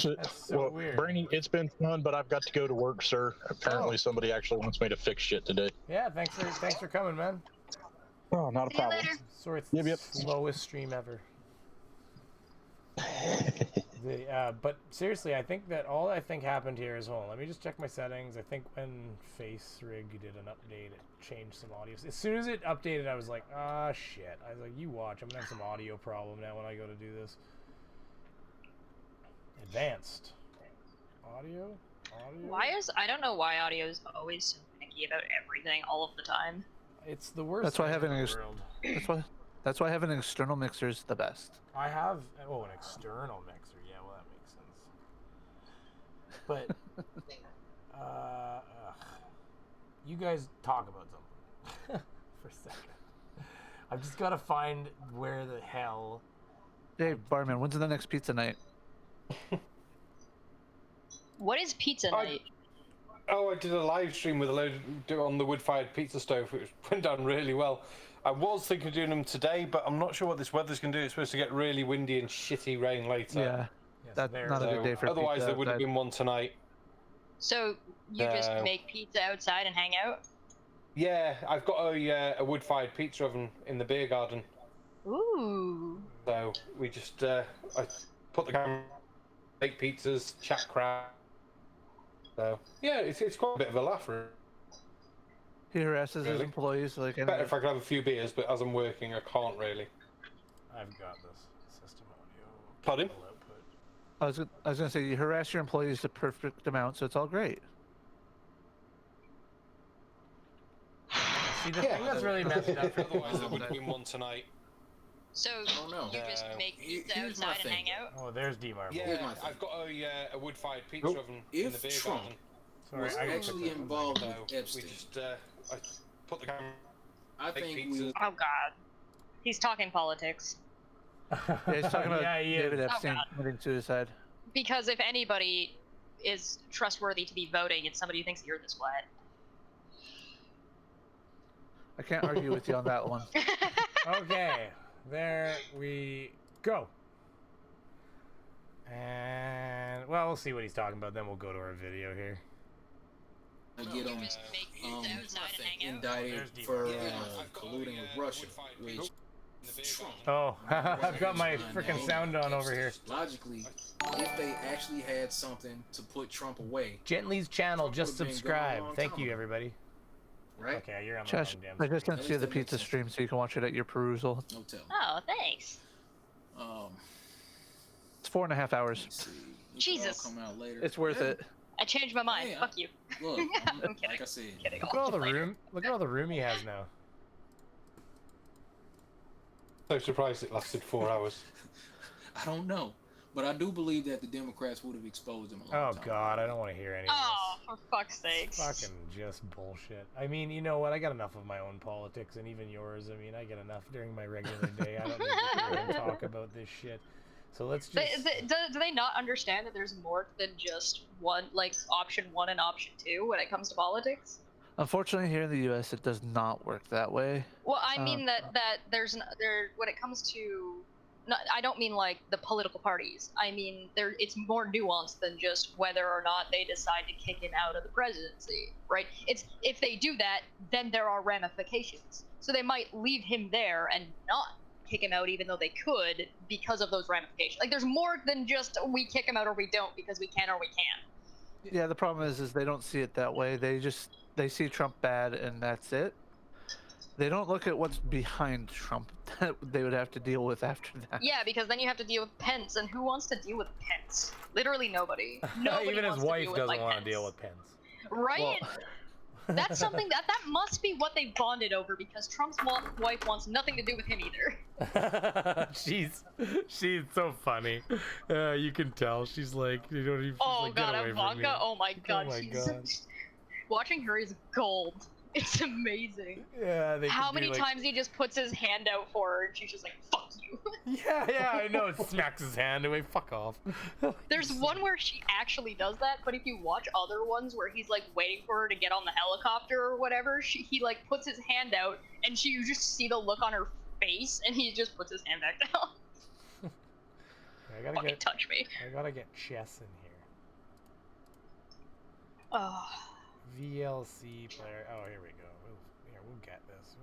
That's so weird. Brainy, it's been fun, but I've got to go to work, sir. Apparently, somebody actually wants me to fix shit today. Yeah, thanks for coming, man. Oh, not a problem. Sorry, it's the slowest stream ever. But seriously, I think that all happened here is, hold on, let me just check my settings. I think when FaceRig did an update, it changed some audio. As soon as it updated, I was like, ah, shit. I was like, you watch, I'm gonna have some audio problem now when I go to do this. Advanced audio. I don't know why audio is always so picky about everything all of the time. It's the worst. That's why thing having in the ex- world. That's why having an external mixer is the best. I have an external mixer. Yeah, well that makes sense. But you guys talk about something for a second. I've just got to find where the hell. Hey, barman, when's the next pizza night? What is pizza night? Oh, I did a live stream with a load on the wood-fired pizza stove, which went down really well. I was thinking of doing them today, but I'm not sure what this weather's going to do. It's supposed to get really windy and shitty rain later. Yeah, that's not a good day for otherwise, pizza there would have outside. been one tonight. So you just make pizza outside and hang out? Yeah, I've got a wood-fired pizza oven in the beer garden. Ooh. So we just I put the camera, make pizzas, chat crap. So yeah, it's quite a bit of a laugh. He harasses his Really? employees like Better if I could have a few beers, but as I'm working, I can't really. I've got this system audio. Pardon? Cable output. I was gonna say you harass your employees the perfect amount, so it's all great. See, the thing that's really messed up. Otherwise, there would have been one tonight. So don't know. you just make pizza Here's my outside and thing. hang out? Oh, there's D-Marble. Here's my Yeah, thing. I've got a wood-fired pizza oven in the If beer Trump garden. Sorry, was I gotta actually fix that. involved So with we Epstein, just I put the camera. I make think pizzas. we Oh god. He's talking politics. Yeah, he's talking about Yeah, he is. David Epstein God. committing suicide. Because if anybody is trustworthy to be voting, it's somebody who thinks the earth is flat. I can't argue with you on that one. Okay, there we go. And well, we'll see what he's talking about. Then we'll go to our video here. get him Just make pizza outside and hang out? indicted There's for I've got colluding with Russia, which Trump. Oh, I've got my freaking sound on over here. logically, if they actually had something to put Trump away, Gently's channel, just Would've been gone a subscribe. long Thank time you, ago. everybody. right? Okay, you're on my Josh, own I damn. just sent At you least the that makes pizza sense. stream so you can watch it at your perusal. No telling. Oh, thanks. It's 4.5 hours. Let's see. It could all Jesus. come out later. It's worth Yeah. it. I changed my mind. Hey, Fuck you. Look, I'm kidding. like I said, Kidding. Look at all the room. Look at all the room he has now. So surprised it lasted 4 hours. I don't know, but I do believe that the Democrats would have exposed him a long Oh time God, I don't want to hear any of Oh, this. for fuck's sakes. Fucking just bullshit. I mean, you know what? I got enough of my own politics, and even yours. I mean, I get enough during my regular day. I don't need to hear and talk about this shit. So let's just. Do they not understand that there's more than just one, like option 1 and option 2 when it comes to politics? Unfortunately, here in the U.S., it does not work that way. Well, I mean that when it comes to, I don't mean like the political parties. I mean it's more nuanced than just whether or not they decide to kick him out of the presidency, right? It's if they do that, then there are ramifications. So they might leave him there and not kick him out, even though they could, because of those ramifications. Like there's more than just we kick him out or we don't because we can or we can't. Yeah, the problem is they don't see it that way. They see Trump bad and that's it. They don't look at what's behind Trump that they would have to deal with after that. Yeah, because then you have to deal with Pence, and who wants to deal with Pence? Literally nobody. Nobody Even his wants to wife deal with doesn't Mike want to Pence. deal with Pence. Right? That's something that must be what they bonded over, because Trump's wife wants nothing to do with him either. she's so funny. You can tell. She's like, you don't even. Oh like, god, get away from me. Ivanka! Oh my god, my she's God. watching her is gold. It's amazing. Yeah. They How could be many like, times he just puts his hand out for her, and she's just like, "Fuck you." Yeah, I know. It smacks his hand away. Fuck off. There's one where she actually does that, but if you watch other ones where he's like waiting for her to get on the helicopter or whatever, he like puts his hand out, and you just see the look on her face, and he just puts his hand back down. I gotta Fucking get. touch me. I gotta get chess in here. Oh. VLC player. Oh, here we go. We'll get this.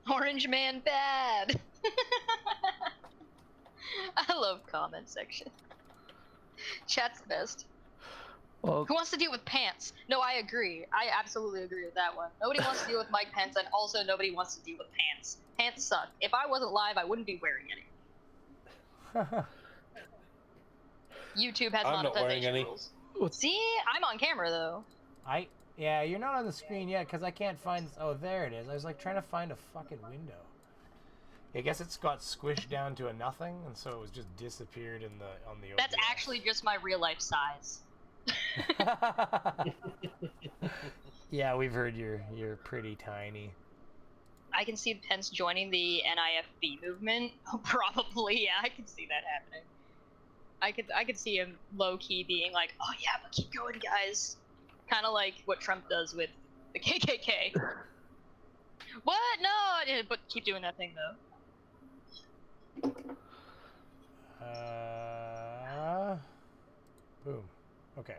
Orange man bad. I love comment section. Chat's the best. Well, Who wants to deal with pants? No, I agree. I absolutely agree with that one. Nobody wants to deal with Mike Pence, and also nobody wants to deal with pants. Pants suck. If I wasn't live, I wouldn't be wearing any. YouTube has I'm not wearing monetization any. rules. See, I'm on camera though. Yeah, you're not on the screen yet because I can't find. Oh, there it is. I was like trying to find a fucking window. I guess it's got squished down to a nothing, and so it was just disappeared on the. That's OBS. actually just my real life size. Yeah, we've heard you're pretty tiny. I can see Pence joining the NIFB movement. Probably, yeah, I can see that happening. I could see him low key being like, "Oh yeah, but keep going, guys." Kind of like what Trump does with the KKK. What? No, but keep doing that thing though. Boom. Okay.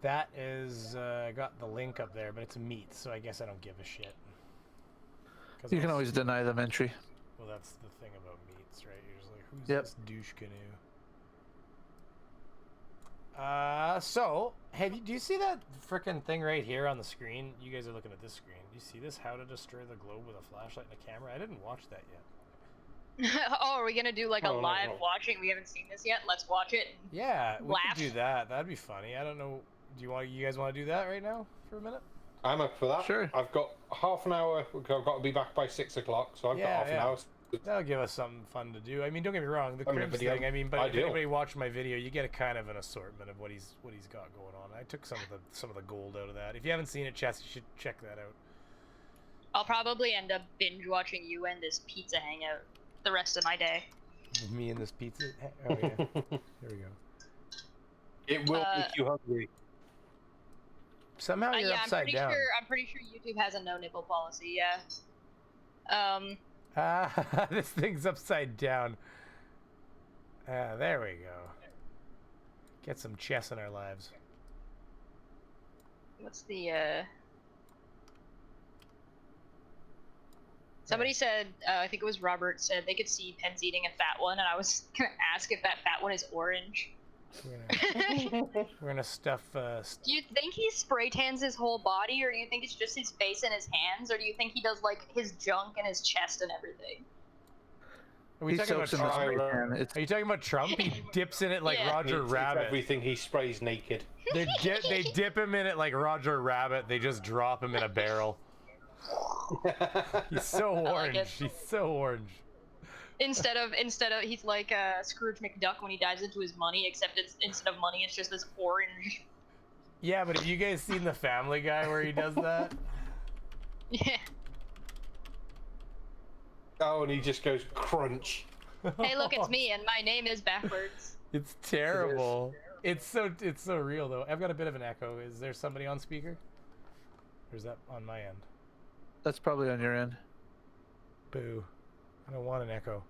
That is got the link up there, but it's meat, so I guess I don't give a shit. You can always deny them entry. Well, that's the thing about meats, right? You're just like, who's Yep. this douche canoe? So, do you see that frickin' thing right here on the screen? You guys are looking at this screen. Do you see this? How to destroy the globe with a flashlight and a camera? I didn't watch that yet. Oh, are we gonna do like a live watching? We haven't seen this yet. Let's watch it. Yeah, we Laugh. could do that. That'd be funny. I don't know. You guys want to do that right now for a minute? I'm up for that. Sure. I've got half an hour. I've got to be back by 6 o'clock, so I've got half an hour. That'll give us something fun to do. I mean, don't get me wrong, the I mean, cribs video. thing. I mean, but if Ideal. anybody watched my video, you get a kind of an assortment of what he's got going on. I took some of the gold out of that. If you haven't seen it, Chess, you should check that out. I'll probably end up binge watching you and this pizza hangout the rest of my day. Me and this pizza. Oh yeah, there we go. It will make you hungry. Somehow you're Yeah, upside down. I'm pretty sure YouTube has a no nipple policy. Yeah. This thing's upside down. There we go. Get some chess in our lives. What's the Somebody said, I think it was Robert, said they could see Pence eating a fat one, and I was gonna ask if that fat one is orange. We're gonna stuff. Do you think he spray tans his whole body, or do you think it's just his face and his hands, or do you think he does like his junk and his chest and everything? Are we He talking about soaks in the Trump? spray tan. It's Are you talking about Trump? He dips in it like Yeah. Roger It's Rabbit. everything he sprays naked. They dip him in it like Roger Rabbit. They just drop him in a barrel. He's so like orange. it. He's so orange. Instead of he's like Scrooge McDuck when he dives into his money, except it's instead of money, it's just this orange. Yeah, but have you guys seen the Family Guy where he does that? Yeah. Oh, and he just goes crunch. Hey, look, it's me, and my name is backwards. It's terrible. It's so real though. I've got a bit of an echo. Is there somebody on speaker? Or is that on my end? That's probably on your end. Boo. I don't want an echo.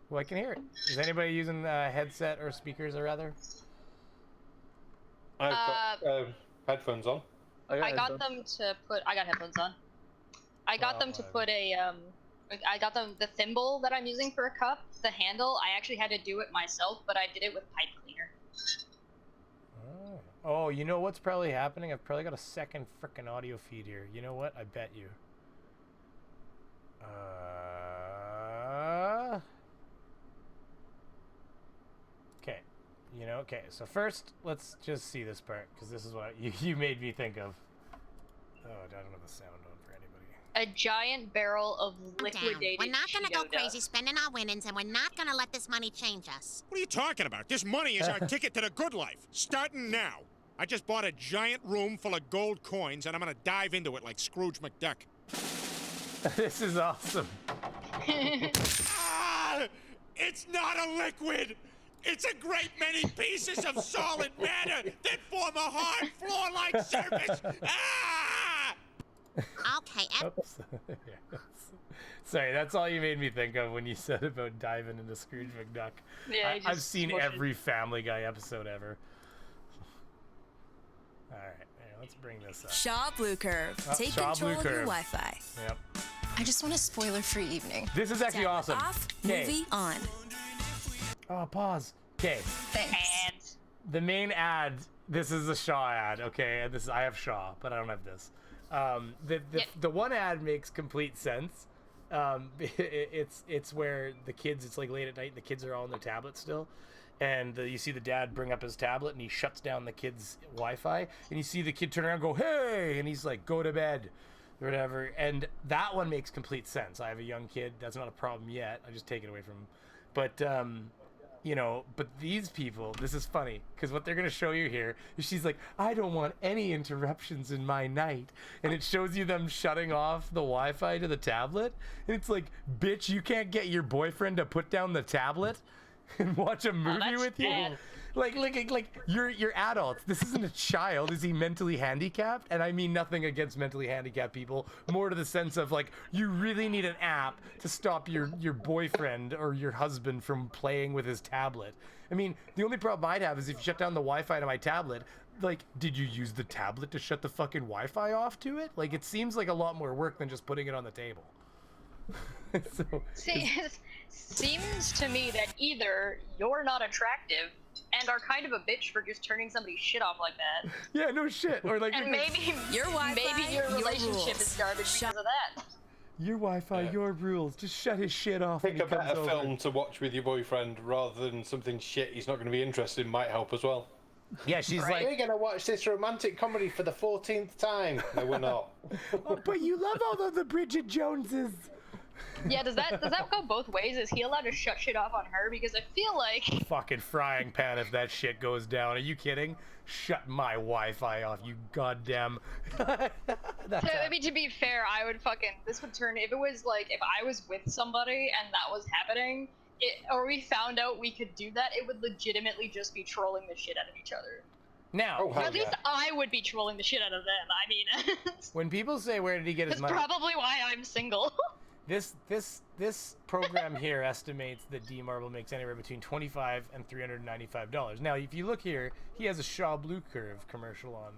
Well, I can hear it. Is anybody using a headset or speakers or other? I've got headphones on. I got them to put. I got headphones on. I got them to put a I got them the thimble that I'm using for a cup. The handle. I actually had to do it myself, but I did it with pipe cleaner. Oh, you know what's probably happening? I've probably got a second frickin' audio feed here. You know what? I bet you. Okay. You know, okay. So first, let's just see this part, because this is what you made me think of. Oh, I don't have the sound on for anybody. A giant barrel of liquidated We're not gonna Cheeto go crazy dust. spending our winnings, and we're not gonna let this money change us. What are you talking about? This money is our ticket to the good life. Starting now. I just bought a giant room full of gold coins, and I'm gonna dive into it like Scrooge McDuck. This is awesome. Ah! It's not a liquid! It's a great many pieces of solid matter that form a hard floor-like surface! Ah! Okay, Oops. Yes. Sorry, that's all you made me think of when you said about diving into Scrooge McDuck. Yeah, I've seen every Family Guy episode ever. All right, here, let's bring this up. Shaw Blue Curve. Take Shaw control Blue of your Curve. Wi-Fi. Yep. I just want a spoiler-free evening. This is actually Tablet awesome. Off, 'Kay. movie on. Oh, pause. Okay. Thanks. And The main ad. This is a Shaw ad. Okay, this is I have Shaw, but I don't have this. The one ad makes complete sense. it's where the kids, it's like late at night and the kids are all on their tablets still, and you see the dad bring up his tablet and he shuts down the kid's Wi-Fi, and you see the kid turn around and go, hey, and he's like, go to bed or whatever. And that one makes complete sense. I have a young kid, that's not a problem yet, I just take it away from him. But you know, but these people, this is funny because what they're going to show you here is she's like, I don't want any interruptions in my night. And it shows you them shutting off the Wi-Fi to the tablet. And it's like, bitch, you can't get your boyfriend to put down the tablet and watch a movie with you? bad. Like you're adults. This isn't a child. Is he mentally handicapped? And I mean nothing against mentally handicapped people. More to the sense of like, you really need an app to stop your boyfriend or your husband from playing with his tablet. I mean, the only problem I'd have is if you shut down the Wi-Fi to my tablet, like, did you use the tablet to shut the fucking Wi-Fi off to it? Like, it seems like a lot more work than just putting it on the table. So, See, it seems to me that either you're not attractive and are kind of a bitch for just turning somebody's shit off like that, yeah, no shit. Or like, and maybe Your Wi-Fi, maybe your your relationship rules. is garbage because of that. your Wi-Fi, your rules. Just shut his shit off. Pick when a he comes better over. film to watch with your boyfriend rather than something shit he's not going to be interested in might help as well. Yeah, she's Right. like, We're going to watch this romantic comedy for the 14th time. No, we're not. oh, but you love all of the Bridget Joneses. Yeah, does that go both ways? Is he allowed to shut shit off on her? Because I feel like Fucking frying pan if that shit goes down. Are you kidding? Shut my Wi-Fi off, you goddamn. That's I mean, to be fair, I would this would turn, if it was like, if I was with somebody and that was happening, or we found out we could do that, it would legitimately just be trolling the shit out of each other. now, Oh, hell At least I would be trolling the shit out of them. I mean, when people say where did he get his that's money, probably why I'm single. this program here estimates that D Marble makes anywhere between $25 and $395. Now, if you look here, he has a Shaw Blue Curve commercial on,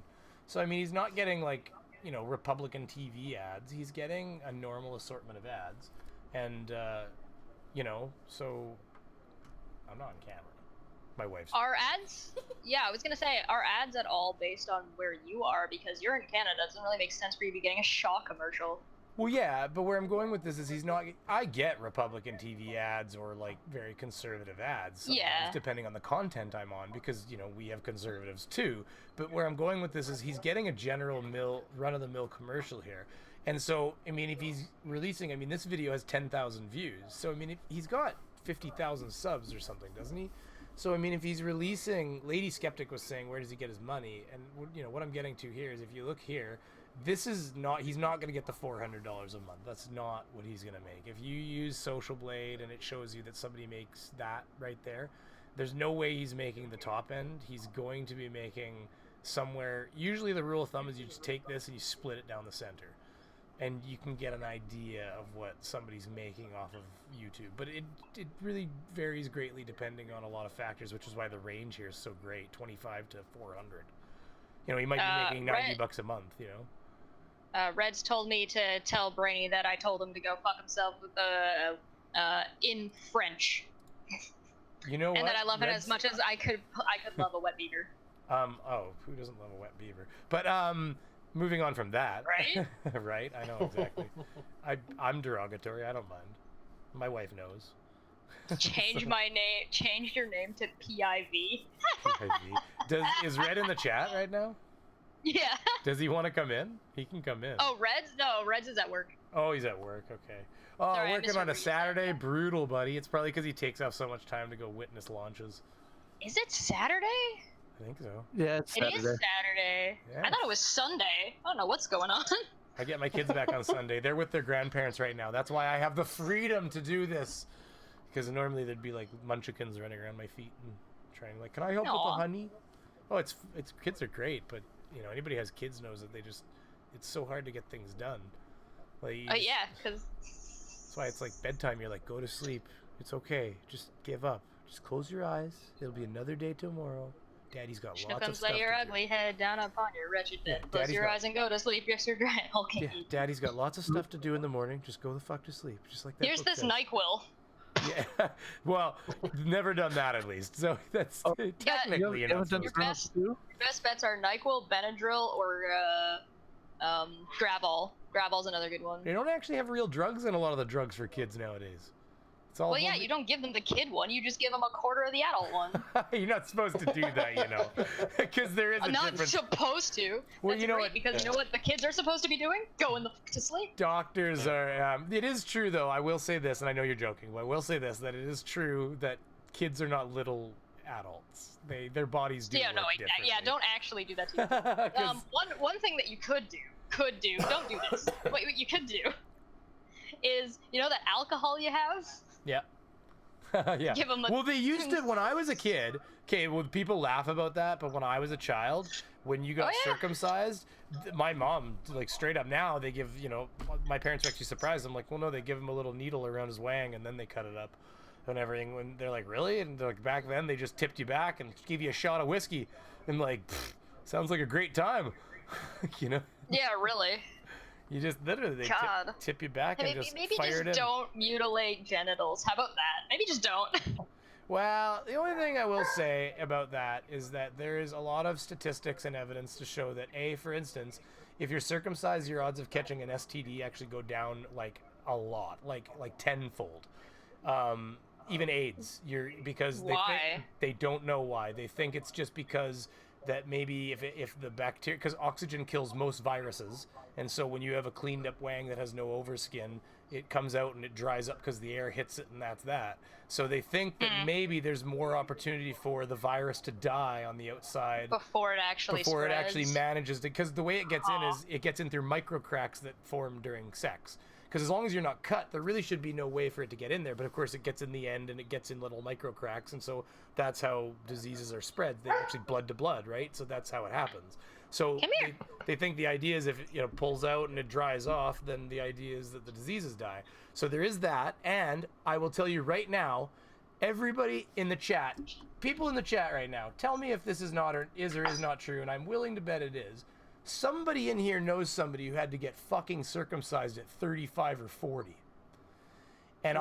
so I mean, he's not getting like, you know, Republican TV ads. He's getting a normal assortment of ads, and you know, so I'm not on camera. My wife's. Are ads? Yeah, I was gonna say, are ads at all based on where you are? Because you're in Canada, it doesn't really make sense for you to be getting a Shaw commercial. Well, yeah, but where I'm going with this is he's not. I get Republican TV ads or like very conservative ads. Sometimes, Yeah. depending on the content I'm on, because you know we have conservatives too. But where I'm going with this is he's getting a general run-of-the-mill commercial here, and so I mean, if he's releasing, I mean, this video has 10,000 views, so I mean, if he's got 50,000 subs or something, doesn't he? So I mean, if he's releasing, Lady Skeptic was saying, where does he get his money? And you know what I'm getting to here is if you look here. This is not, he's not going to get the $400 a month. That's not what he's going to make. If you use Social Blade and it shows you that somebody makes that right there, there's no way he's making the top end. He's going to be making somewhere, usually the rule of thumb is you just take this and you split it down the center. And you can get an idea of what somebody's making off of YouTube. But it really varies greatly depending on a lot of factors, which is why the range here is so great, 25 to 400. You know, he might be making $90 a month, you know. Reds told me to tell Brainy that I told him to go fuck himself with in French, You know what? and that I love it Reds- as much as I could love a wet beaver. Oh, who doesn't love a wet beaver? But moving on from that, Right? right? I know exactly. I'm derogatory. I don't mind. My wife knows. Change your name to PIV. Is Red in the chat right now? Yeah. Does he want to come in? He can come in. Oh, Reds? No, Reds is at work. Oh, he's at work. Okay. Oh, Sorry, I working misheard on a what you said. Saturday, brutal, buddy. It's probably because he takes off so much time to go witness launches. Is it Saturday? I think so. Yeah, it's It Saturday. is Saturday. Yeah. I thought it was Sunday. I don't know what's going on. I get my kids back on Sunday. They're with their grandparents right now. That's why I have the freedom to do this. Because normally there'd be like munchkins running around my feet and trying like, can I help with the Aw. honey? Oh, it's kids are great, but you know anybody who has kids knows that it's so hard to get things done. Like you just- Yeah, because that's why it's like bedtime. You're like, go to sleep. It's okay. Just give up. Just close your eyes. It'll be another day tomorrow. Daddy's got lots of Schnookums, stuff lay your to do. ugly head down upon your wretched bed. Yeah, Close Daddy's your got- eyes and go to sleep. Yes, you're dry. Okay. Yeah, Daddy's got lots of stuff to do in the morning. Just go the fuck to sleep. Just like that. Here's book this says. NyQuil. Yeah. Well, never done that at least. So that's technically You enough. haven't done Your Grown-Ups best- too? Best bets are NyQuil, Benadryl, or Gravol. Gravell's another good one. They don't actually have real drugs in a lot of the drugs for kids nowadays. It's all Well, yeah, you don't give them the kid one. You just give them a quarter of the adult one. You're not supposed to do that, you know, because there is a I'm not difference. supposed to. Well, That's you know great, what? because you know what the kids are supposed to be doing? Going to sleep. Doctors are. It is true, though. I will say this, and I know you're joking, but I will say this: that it is true that kids are not little adults. Their bodies do. Yeah, work no, differently. yeah, don't actually do that to your kids. One thing that you could do, don't do this. What you could do is, you know that alcohol you have? Yeah. Yeah. Give 'em a- Well, they used to when I was a kid. Okay, well, people laugh about that, but when I was a child, when you got circumcised, my mom, like straight up now, they give, you know, my parents were actually surprised. I'm like, well, no, they give him a little needle around his wang and then they cut it up and everything. When they're like, really? And they're like, back then they just tipped you back and gave you a shot of whiskey. And like, sounds like a great time, you know? Yeah, really. You just literally they tip you back and just maybe fire it in. just don't mutilate genitals. How about that? Maybe just don't. Well, the only thing I will say about that is that there is a lot of statistics and evidence to show that, for instance, if you're circumcised, your odds of catching an STD actually go down like a lot, like tenfold. Even AIDS, because they don't know why. They think it's just because that maybe if the bacteria, because oxygen kills most viruses, and so when you have a cleaned up wang that has no overskin, it comes out and it dries up because the air hits it, and that's that. So they think that maybe there's more opportunity for the virus to die on the outside before it actually manages to, because the way it gets in is it gets in through micro cracks that form during sex. Because as long as you're not cut, there really should be no way for it to get in there. But of course, it gets in the end, and it gets in little micro cracks, and so that's how diseases are spread. They're actually blood to blood, right? So that's how it happens. So they think the idea is if it pulls out and it dries off, then the idea is that the diseases die. So there is that, and I will tell you right now, everybody in the chat, people in the chat right now, tell me if this is not or is not true, and I'm willing to bet it is. Somebody in here knows somebody who had to get fucking circumcised at 35 or 40. And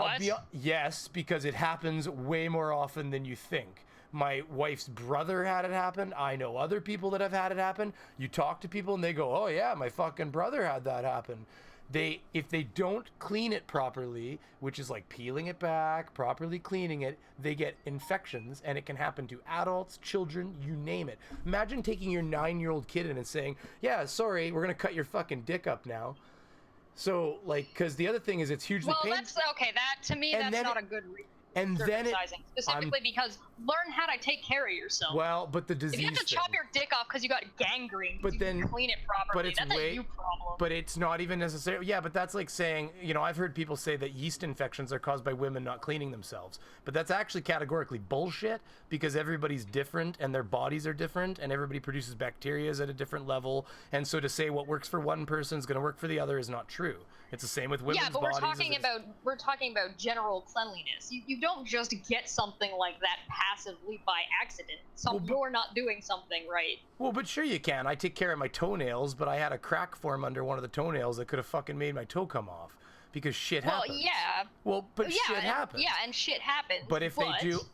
yes, because it happens way more often than you think. My wife's brother had it happen. I know other people that have had it happen. You talk to people and they go, oh yeah, my fucking brother had that happen. If they don't clean it properly, which is like peeling it back, properly cleaning it, they get infections, and it can happen to adults, children, you name it. Imagine taking your 9-year-old kid in and saying, yeah, sorry, we're going to cut your fucking dick up now. So, like, because the other thing is it's hugely painful. Well, that's okay. That, to me, that's not a good reason. And then specifically because learn how to take care of yourself. Well, but the disease. If you have to chop your dick off because you got gangrene, but then you clean it properly. That's a you problem. But it's not even necessary. Yeah, but that's like saying, I've heard people say that yeast infections are caused by women not cleaning themselves. But that's actually categorically bullshit because everybody's different and their bodies are different and everybody produces bacteria at a different level. And so to say what works for one person is going to work for the other is not true. It's the same with women's bodies. Yeah, but we're talking about general cleanliness. You don't just get something like that passively by accident. You're not doing something right. Well, but sure you can. I take care of my toenails, but I had a crack form under one of the toenails that could have fucking made my toe come off because shit happens. Well, yeah. Well, but shit happens. Yeah, and shit happens. But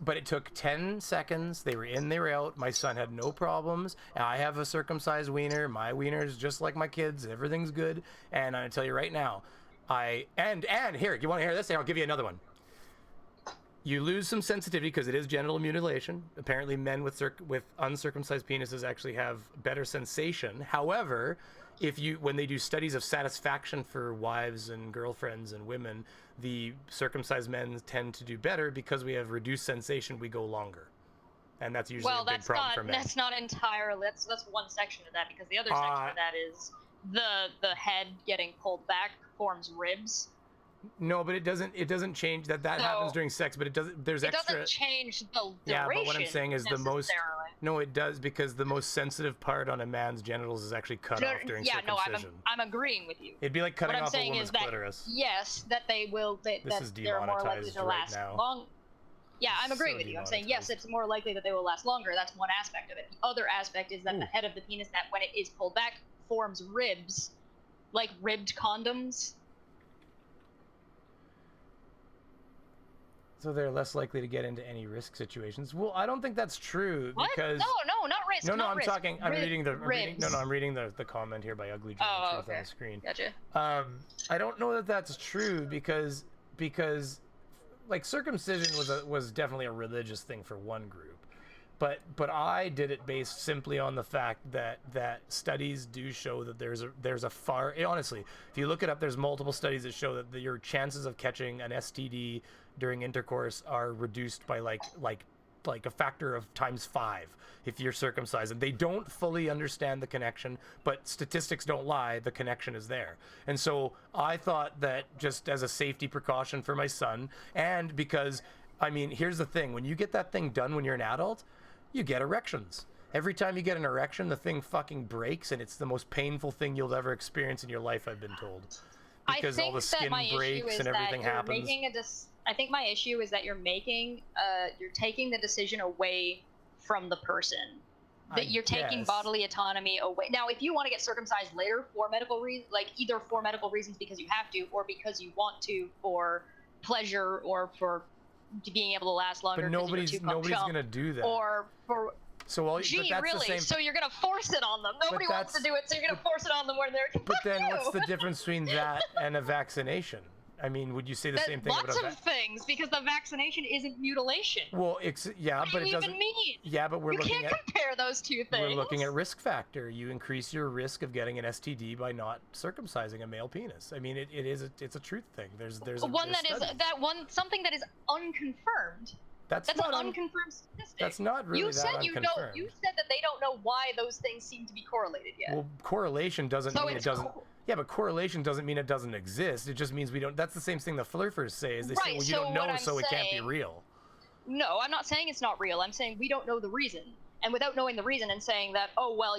but it took 10 seconds. They were in, they were out. My son had no problems. I have a circumcised wiener. My wiener is just like my kids. Everything's good. And I'm gonna tell you right now, and here, you want to hear this? I'll give you another one. You lose some sensitivity because it is genital mutilation. Apparently, men with uncircumcised penises actually have better sensation. However, when they do studies of satisfaction for wives and girlfriends and women, the circumcised men tend to do better because we have reduced sensation. We go longer, and that's usually a big problem for men. That's not entirely. That's one section of that because the other section of that is the head getting pulled back forms ribs. No, but it doesn't change that happens during sex, but it doesn't. It doesn't change the duration. Yeah, but what I'm saying is No, it does because the most sensitive part on a man's genitals is actually cut off during circumcision. I'm agreeing with you. It'd be like cutting off a woman's clitoris. Yes, that they will. This is demonetized more likely to last long. Yeah, I'm agreeing with you. I'm saying yes, it's more likely that they will last longer. That's one aspect of it. The other aspect is that the head of the penis, that when it is pulled back, forms ribs, like ribbed condoms. So they're less likely to get into any risk situations. Well, I don't think that's true What? because No, not risk. no, not I'm risk. talking. I'm reading the. I'm reading the comment here by Ugly German Oh, Truth okay. on the screen. Gotcha. I don't know that that's true because like circumcision was definitely a religious thing for one group, but I did it based simply on the fact that studies do show that there's a far honestly, if you look it up, there's multiple studies that show that your chances of catching an STD during intercourse are reduced by like a factor of ×5 if you're circumcised. And they don't fully understand the connection, but statistics don't lie, the connection is there. And so I thought that just as a safety precaution for my son, and because I mean, here's the thing, when you get that thing done when you're an adult, you get erections. Every time you get an erection, the thing fucking breaks, and it's the most painful thing you'll ever experience in your life, I've been told. Because all the skin breaks and everything happens. I think my issue is that you're taking the decision away from the person. That you're taking bodily autonomy away. Now, if you want to get circumcised later for medical reasons, like either for medical reasons because you have to, or because you want to for pleasure or for being able to last longer. But nobody's gonna do that. Or for. So all, Gee, but that's really? The same... So you're gonna force it on them? Nobody wants to do it, so you're gonna force it on them when they're. But then, what's the difference between that and a vaccination? I mean, would you say the same thing about lots of things, because the vaccination isn't mutilation. Well, yeah, what but do it you doesn't. Even mean? Yeah, but we're looking at. You can't compare those two things. We're looking at risk factor. You increase your risk of getting an STD by not circumcising a male penis. I mean, it's a truth thing. There's something that is unconfirmed. That's an unconfirmed statistic. That's not really unconfirmed. You said that they don't know why those things seem to be correlated yet. Well, correlation doesn't mean it doesn't. Yeah, but correlation doesn't mean it doesn't exist. It just means we don't. That's the same thing the flurfers say. Is they say, well, you don't know, so it can't be real. No, I'm not saying it's not real. I'm saying we don't know the reason. And without knowing the reason and saying that, oh, well,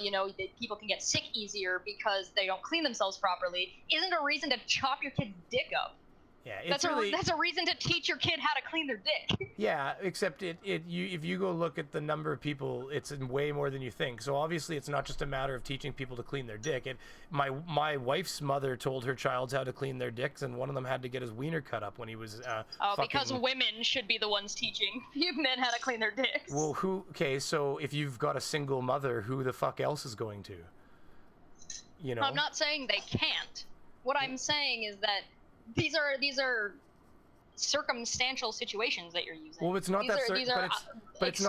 people can get sick easier because they don't clean themselves properly, isn't a reason to chop your kid's dick up. Yeah, that's a reason to teach your kid how to clean their dick. Yeah, except if you go look at the number of people, it's way more than you think. So obviously, it's not just a matter of teaching people to clean their dick. My wife's mother told her child how to clean their dicks, and one of them had to get his wiener cut up when he was. Because women should be the ones teaching men how to clean their dicks. Well, okay, so if you've got a single mother, who the fuck else is going to? I'm not saying they can't. What I'm saying is that. These are circumstantial situations that you're using. Well, it's not it's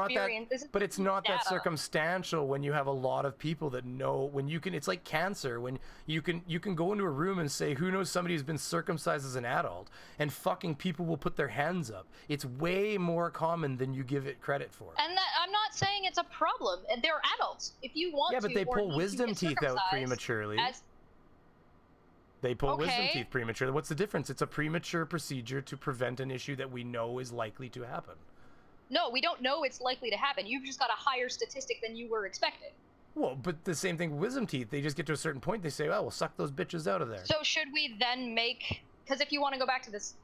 not that circumstantial when you have a lot of people that know. When you can, it's like cancer. When you can go into a room and say, who knows somebody who's been circumcised as an adult, and fucking people will put their hands up. It's way more common than you give it credit for. And I'm not saying it's a problem. They're adults. If you want to, but they pull wisdom teeth out prematurely. They pull wisdom teeth prematurely. What's the difference? It's a premature procedure to prevent an issue that we know is likely to happen. No, we don't know it's likely to happen. You've just got a higher statistic than you were expecting. Well, but the same thing with wisdom teeth. They just get to a certain point. They say, "Oh, we'll suck those bitches out of there." So should we then make? Because if you want to go back to this,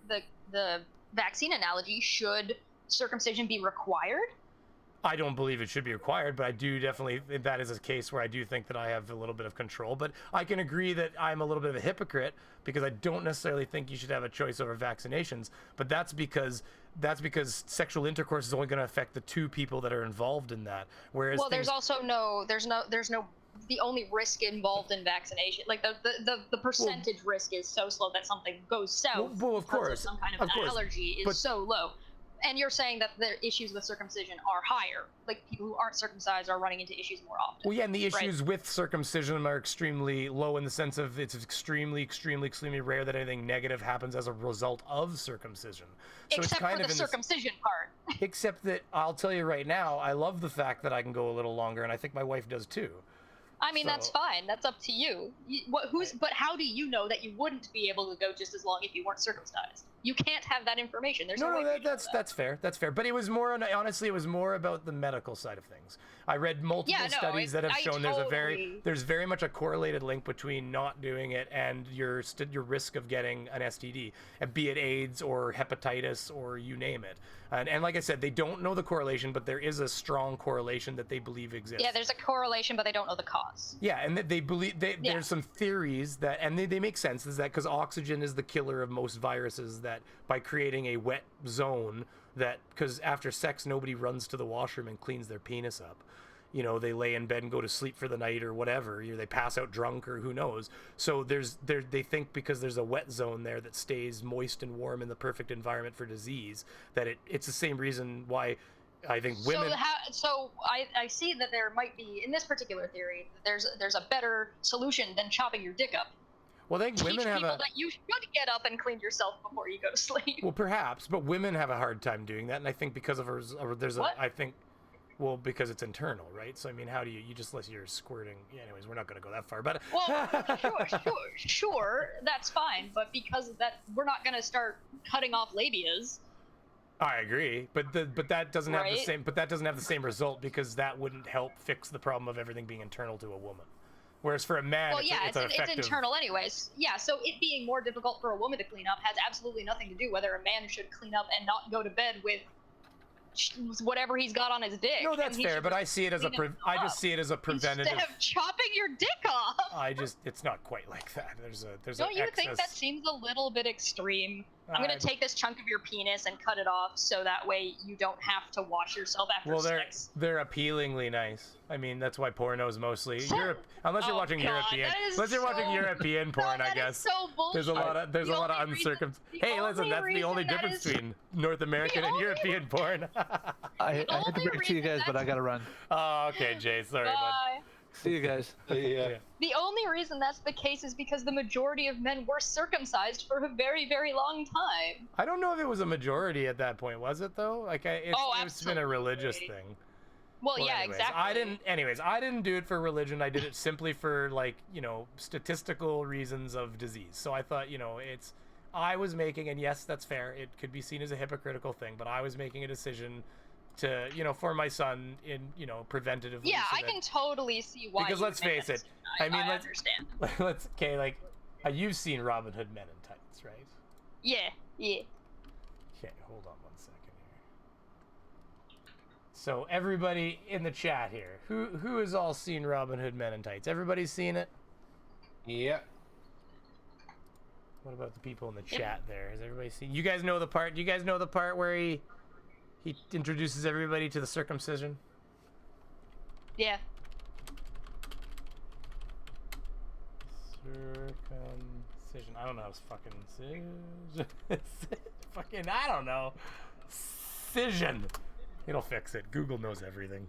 the vaccine analogy, should circumcision be required? I don't believe it should be required, but I do definitely, that is a case where I do think that I have a little bit of control. But I can agree that I'm a little bit of a hypocrite because I don't necessarily think you should have a choice over vaccinations. But that's because sexual intercourse is only going to affect the two people that are involved in that. Whereas there's no the only risk involved in vaccination, like the percentage risk is so slow that something goes south. Well, of course, some kind of allergy is so low. And you're saying that the issues with circumcision are higher. Like, people who aren't circumcised are running into issues more often. Well, yeah, and the issues with circumcision are extremely low in the sense of it's extremely rare that anything negative happens as a result of circumcision. So except it's kind for of the circumcision part. Except that, I'll tell you right now, I love the fact that I can go a little longer, and I think my wife does too. I mean, that's fine. That's up to you. But how do you know that you wouldn't be able to go just as long if you weren't circumcised? You can't have that information. There's that's fair. That's fair. But it was more, honestly, it was more about the medical side of things. I read multiple studies that have shown there's very much a correlated link between not doing it and your risk of getting an STD, be it AIDS or hepatitis or you name it. And like I said, they don't know the correlation, but there is a strong correlation that they believe exists. Yeah, there's a correlation, but they don't know the cause. Yeah, and they believe there's some theories that, and they make sense, is that because oxygen is the killer of most viruses, that by creating a wet zone, that because after sex nobody runs to the washroom and cleans their penis up. You know, they lay in bed and go to sleep for the night or whatever. They pass out drunk or who knows. So they think because there's a wet zone there that stays moist and warm in the perfect environment for disease, that it's the same reason why I think women. So I see that there might be, in this particular theory, there's a better solution than chopping your dick up. Well, I think women have that you should get up and clean yourself before you go to sleep. Well, perhaps, but women have a hard time doing that, and I think because of well, because it's internal, right? So I mean, how do you just unless you're squirting? Yeah, anyways, we're not going to go that far, but sure, that's fine. But because of that, we're not going to start cutting off labias. I agree, but that doesn't have the Right? same. But that doesn't have the same result because that wouldn't help fix the problem of everything being internal to a woman. Whereas for a man, Well, yeah, it's an effective. it's internal anyways. Yeah, so it being more difficult for a woman to clean up has absolutely nothing to do whether a man should clean up and not go to bed with whatever he's got on his dick. No, that's fair, but I see it as I just see it as a preventative. Instead of chopping your dick off. It's not quite like that. There's Don't an you excess. think that seems a little bit extreme? I'm gonna take this chunk of your penis and cut it off so that way you don't have to wash yourself after sex. They're appealingly nice. I mean, that's why porno's mostly unless you're watching European. Unless you're watching European porn, I guess. So there's a lot of uncircumcised. Hey, listen, that's the only difference between North American and European porn. I had to bring it to you guys, but I gotta run. Oh, okay, Jay. Sorry, bud. See you guys. Yeah. The only reason that's the case is because the majority of men were circumcised for a very, very long time. I don't know if it was a majority at that point, was it though? Like, it's been a religious thing. Well, yeah, anyways, exactly. I didn't do it for religion. I did it simply for statistical reasons of disease. So I thought, I was making, and yes, that's fair. It could be seen as a hypocritical thing, but I was making a decision to, for my son in, preventatively. Yeah, so I can totally see why. Because let's face it. I mean, let's understand. You've seen Robin Hood Men in Tights, right? Yeah. Okay, hold on one second here. So everybody in the chat here, who has all seen Robin Hood Men in Tights? Everybody's seen it? Yeah. What about the people in the chat there? Has everybody seen? You guys know the part? Do you guys know the part where he introduces everybody to the circumcision? Yeah. Circumcision. I don't know. It's fucking fucking. I don't know. Cision. It'll fix it. Google knows everything.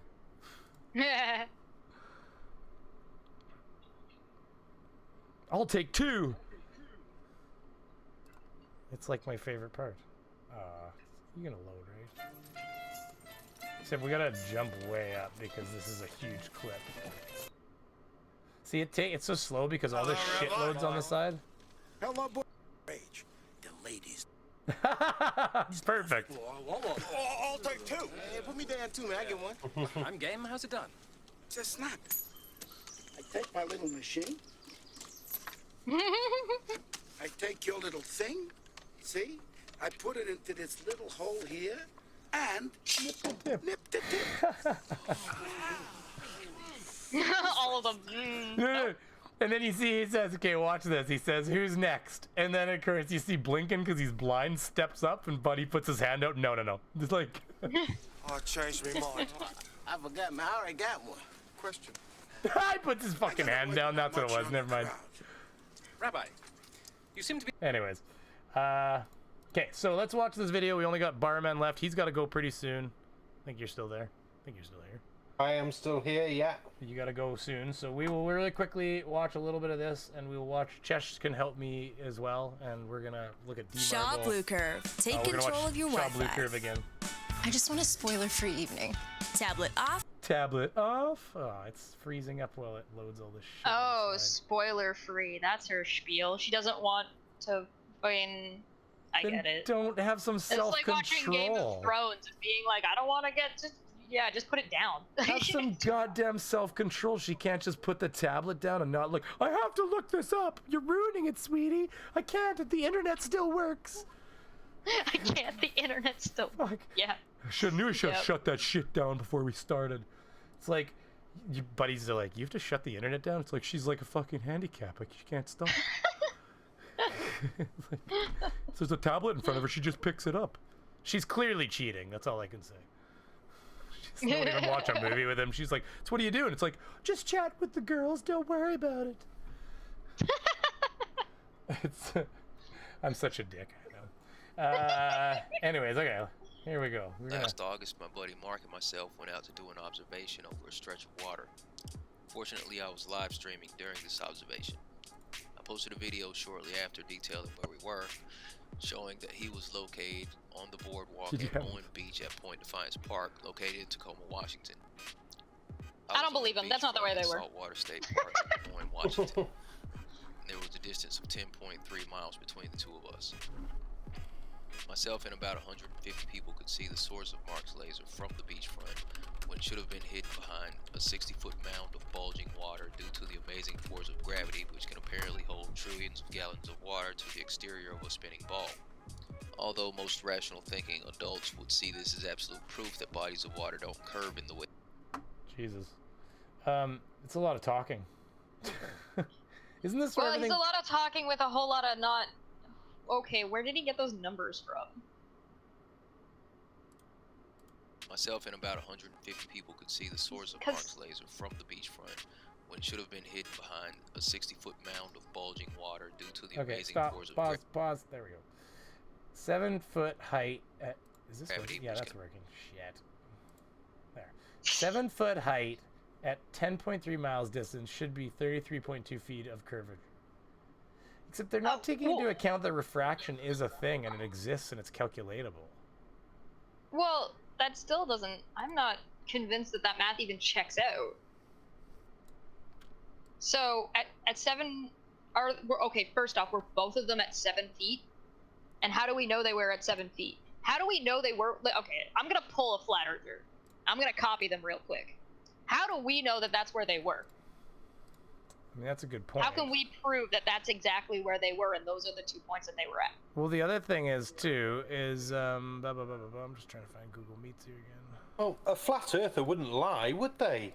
I'll take 2. It's like my favorite part. You're gonna load, right? Except we gotta jump way up because this is a huge clip. See, it's so slow because all this shit loads on the side. Hello, boy. Rage. The ladies. Perfect. I'll take 2. Hey, put me down too, man. I get one. I'm game. How's it done? Just snap. I take my little machine. I take your little thing. See? I put it into this little hole here and nip the tip. All of them. And then he says, okay, watch this. He says, who's next? And then, of course, you see Blinken, because he's blind, steps up, and Buddy puts his hand out. No. It's like... Oh, changed me mind. I forgot, man. I already got one. Question. He puts his fucking hand down. That's what it was. Never mind. Rabbi, you seem to be... Anyways. Okay, so let's watch this video. We only got Barman left. He's got to go pretty soon. I think you're still there. I am still here, yeah. You got to go soon. So we will really quickly watch a little bit of this, and we will watch... Chesh can help me as well, and we're going to look at Shaw Blue Curve. Take control of your Shaw Wi-Fi. Blue Curve again. I just want a spoiler-free evening. Tablet off. Tablet off. Oh, it's freezing up while it loads all this shit. Oh, inside. spoiler free. That's her spiel. She doesn't want to fucking... I Then get it. Don't have some self-control. It's like watching Game of Thrones and being like, I don't want to get just put it down. Have some goddamn self-control. She can't just put the tablet down and not look. I have to look this up. You're ruining it, sweetie. I can't. The internet still works. I can't. The internet's still. Fuck. Yeah. Knew I should have Yep. shut that shit down before we started. It's like, your buddies are like, you have to shut the internet down? It's like, she's like a fucking handicap. Like, she can't stop. It's like, there's a tablet in front of her. She just picks it up. She's clearly cheating. That's all I can say. She won't even watch a movie with him. She's like, so what are you doing? It's like, just chat with the girls. Don't worry about it. I'm such a dick. I know. Anyways, okay. Here we go. Last August, my buddy Mark and myself went out to do an observation over a stretch of water. Fortunately, I was live streaming during this observation. I posted a video shortly after detailing where we were, showing that he was located on the boardwalk at Owen Beach at Point Defiance Park, located in Tacoma, Washington. I don't believe him. That's not the way they were. Saltwater State Park in Owen, Washington. There was a distance of 10.3 miles between the two of us. Myself and about 150 people could see the source of Mark's laser from the beachfront, when it should have been hidden behind a 60-foot mound of bulging water due to the amazing force of gravity, which can apparently hold trillions of gallons of water to the exterior of a spinning ball. Although most rational thinking adults would see this as absolute proof that bodies of water don't curve in the way. Jesus. It's a lot of talking. Isn't this Well, he's a lot of talking with a whole lot of not... Okay, where did he get those numbers from? Myself and about 150 people could see the source of Mark's laser from the beachfront, when it should have been hidden behind a 60-foot mound of bulging water due to the amazing force of gravity. Pause. There we go. 7-foot height at... Is this working? Yeah, that's working. Shit. There. 7-foot height at 10.3 miles distance should be 33.2 feet of curvature. Except they're not taking into account that refraction is a thing and it exists and it's calculatable. Well, that still doesn't... I'm not convinced that that math even checks out. So, at 7... Okay, first off, were both of them at 7 feet? And how do we know they were at 7 feet? How do we know they were... Okay, I'm gonna pull a flat earther. I'm gonna copy them real quick. How do we know that that's where they were? I mean, that's a good point. How can we prove that that's exactly where they were and those are the 2 points that they were at? Well, the other thing is, too, is... I'm just trying to find Google Meets here again. Oh, a flat earther wouldn't lie, would they?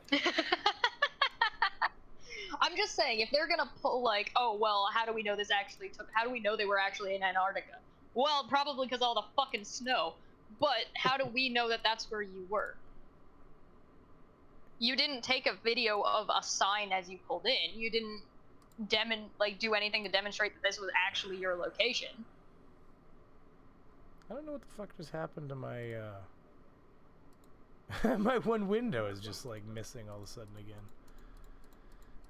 I'm just saying, if they're gonna pull like, oh, well, how do we know this actually took... How do we know they were actually in Antarctica? Well, probably because all the fucking snow. But how do we know that that's where you were? You didn't take a video of a sign as you pulled in. You didn't do anything to demonstrate that this was actually your location. I don't know what the fuck just happened to my my one window is just like missing all of a sudden again.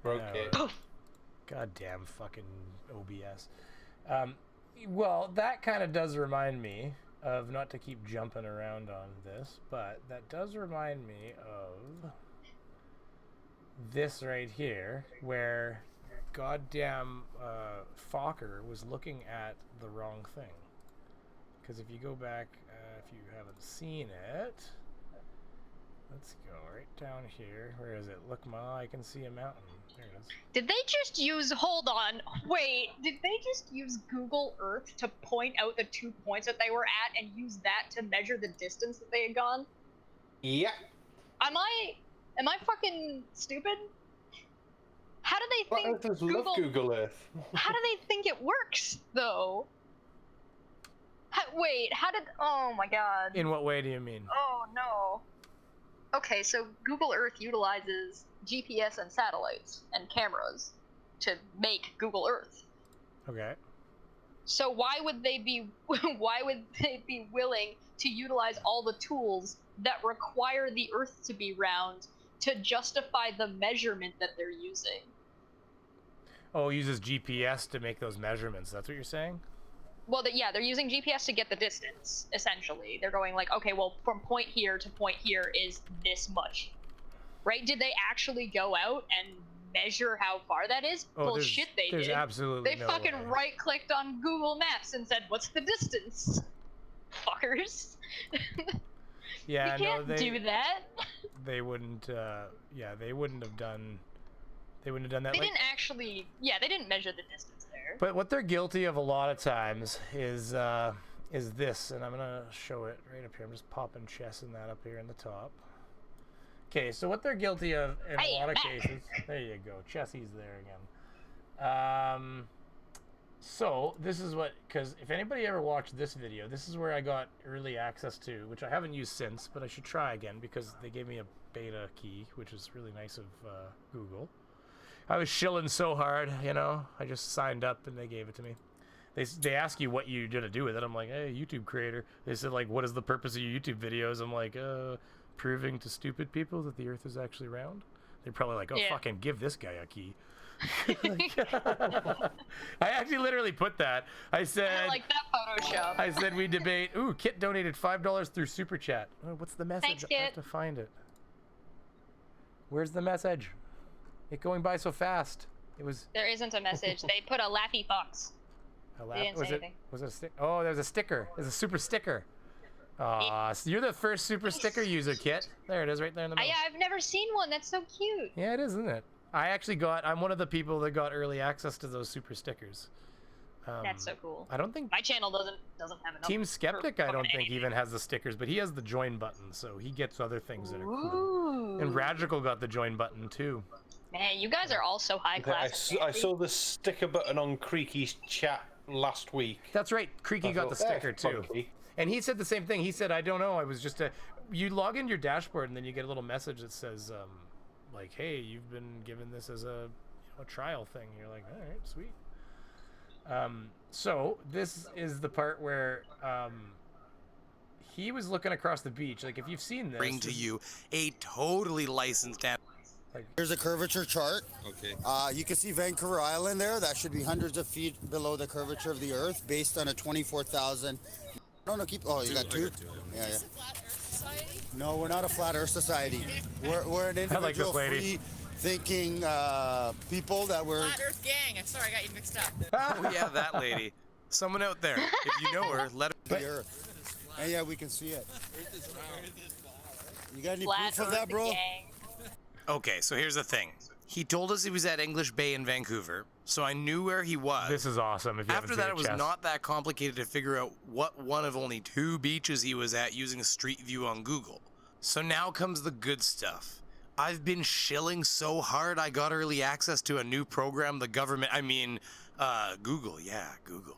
Okay. Goddamn fucking OBS. Well, that kind of does remind me of, not to keep jumping around on this, but that does remind me of this right here, where goddamn Fokker was looking at the wrong thing. Because if you go back, if you haven't seen it, let's go right down here. Where is it? Look, Ma, I can see a mountain. There it is. Did they just use... Hold on. Wait. Did they just use Google Earth to point out the 2 points that they were at and use that to measure the distance that they had gone? Yeah. Am I fucking stupid? How do they think Google Earth? How do they think it works, though? Wait, how did... Oh my god. In what way do you mean? Oh no. Okay, so Google Earth utilizes GPS and satellites and cameras to make Google Earth. Okay. So why would they be willing to utilize all the tools that require the Earth to be round to justify the measurement that they're using? Oh, it uses GPS to make those measurements. That's what you're saying? Well, they're using GPS to get the distance, essentially. They're going like, okay, well, from point here to point here is this much. Right? Did they actually go out and measure how far that is? Oh, Bullshit, they did. There's absolutely They no fucking way. right-clicked on Google Maps and said, what's the distance? Fuckers. Yeah, you can't do that. They wouldn't, they wouldn't have done... They wouldn't have done that. They didn't actually... Yeah, they didn't measure the distance there. But what they're guilty of a lot of times is is this, and I'm gonna show it right up here. I'm just popping chess in that up here in the top. Okay, so what they're guilty of in a lot of cases. There you go, Chessie's there again. So this is what, because if anybody ever watched this video, this is where I got early access to, which I haven't used since, but I should try again because they gave me a beta key, which is really nice of Google. I was shilling so hard, you know. I just signed up and they gave it to me. They ask you what you're gonna do with it. I'm like, hey, YouTube creator. They said, like, what is the purpose of your YouTube videos? I'm like, proving to stupid people that the Earth is actually round. They're probably like, oh, fucking give this guy a key. I actually literally put that. I said, I like that Photoshop. I said we debate. Ooh, Kit donated $5 through Super Chat. Oh, what's the message? Thanks, I have Kit. to find it. Where's the message? It going by so fast. It was. There isn't a message. They put a laughy fox. They didn't say anything. Was it a stick? Oh, there's a sticker. There's a super sticker. Aw, so you're the first super sticker user, Kit. There it is, right there in the middle. Yeah, I've never seen one. That's so cute. Yeah, it is, isn't it? I'm one of the people that got early access to those super stickers. That's so cool. I don't think my channel doesn't have enough. Team Skeptic, I don't think even has the stickers, but he has the join button, so he gets other things that are cool. And Radical got the join button too. Man, you guys are all so high class. I saw the sticker button on Creaky's chat last week. That's right. Creaky got the sticker too. And he said the same thing. He said, I don't know. I was just you log into your dashboard and then you get a little message that says, like, hey, you've been given this as a trial thing. You're like, all right, sweet. So this is the part where he was looking across the beach. Like, if you've seen this, bring to you a totally licensed app. Here's a curvature chart. Okay. You can see Vancouver Island there. That should be hundreds of feet below the curvature of the Earth, based on a 24,000. No, keep. Oh, you got two. Yeah. No, we're not a flat Earth society. We're an individual, free-thinking people that were. Flat Earth gang. I'm sorry, I got you mixed up. Oh yeah, that lady. Someone out there. If you know her, let her. The Earth. And yeah, we can see it. You got any proof of that, bro? Okay, so here's the thing. He told us he was at English Bay in Vancouver, so I knew where he was. This is awesome. If you After that, it was not that complicated to figure out what one of only 2 beaches he was at using a Street View on Google. So now comes the good stuff. I've been shilling so hard I got early access to a new program the government, Google, Google,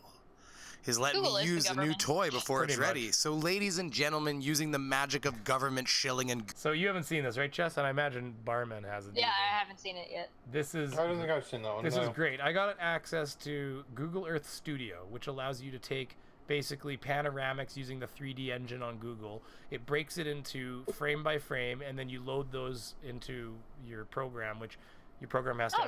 is letting me use a new toy before it's ready. So ladies and gentlemen, using the magic of government shilling and... So you haven't seen this, right, Chess? And I imagine Barman hasn't. Yeah, I haven't seen it yet. This is... I don't think I've seen that one. This is great. I got access to Google Earth Studio, which allows you to take basically panoramics using the 3D engine on Google. It breaks it into frame by frame, and then you load those into your program, which... Your program has to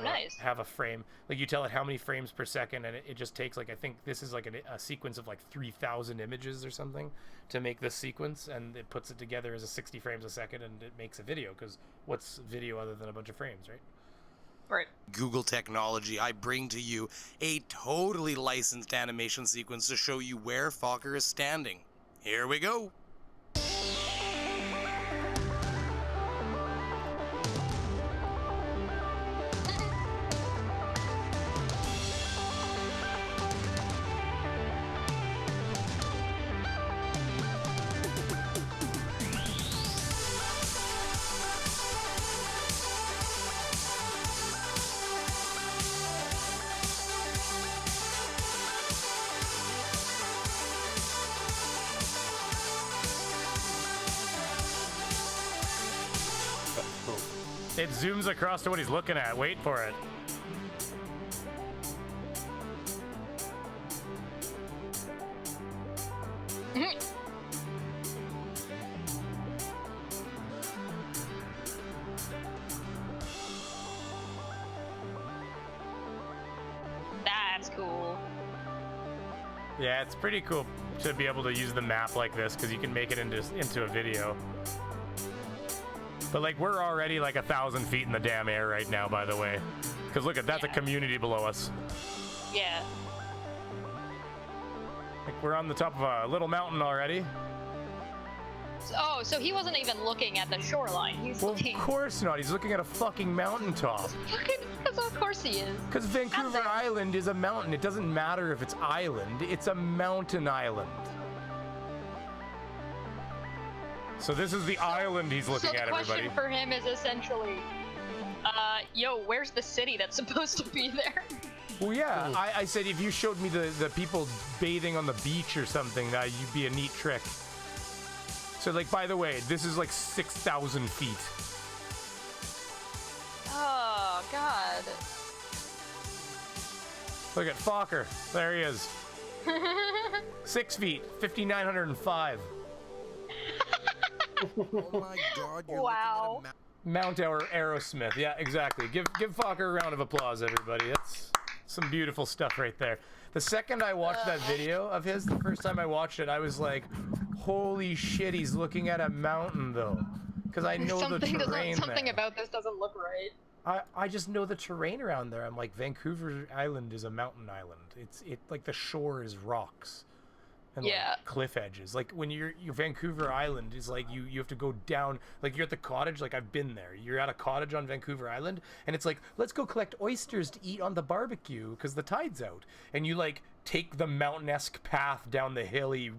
have a frame. Like, you tell it how many frames per second, and it just takes, like, I think this is like a sequence of like 3,000 images or something to make this sequence, and it puts it together as a 60 frames a second, and it makes a video, because what's video other than a bunch of frames, right? Right. Google technology, I bring to you a totally licensed animation sequence to show you where Fokker is standing. Here we go. It zooms across to what he's looking at. Wait for it. That's cool. Yeah, it's pretty cool to be able to use the map like this, because you can make it into a video. But like, we're already like 1,000 feet in the damn air right now, by the way. Because look at that's a community below us. Yeah. Like, we're on the top of a little mountain already. Oh, so he wasn't even looking at the shoreline. He's looking. Of course not. He's looking at a fucking mountaintop. Of course he is. Because Vancouver Island is a mountain. It doesn't matter if it's island. It's a mountain island. So this is the island he's looking so at, the question everybody. for him is essentially, yo, where's the city that's supposed to be there? Well, yeah, I said if you showed me the people bathing on the beach or something, that you'd be a neat trick. So, like, by the way, this is like 6,000 feet. Oh, God. Look at Fokker. There he is. 6 feet, 5,905. Oh my God! You're wow. looking at Mount Aerosmith. Yeah, exactly. Give Fokker a round of applause, everybody. That's some beautiful stuff right there. The second I watched that video of his, the first time I watched it, I was like, holy shit, he's looking at a mountain, though. Because I know the terrain Something there. about this doesn't look right. I just know the terrain around there. I'm like, Vancouver Island is a mountain island. It like the shore is rocks. And Yeah. like cliff edges. Like when you're Vancouver Island is like you have to go down, like you're at the cottage, like I've been there. You're at a cottage on Vancouver Island and it's like, let's go collect oysters to eat on the barbecue because the tide's out. And you like take the mountain-esque path down the hilly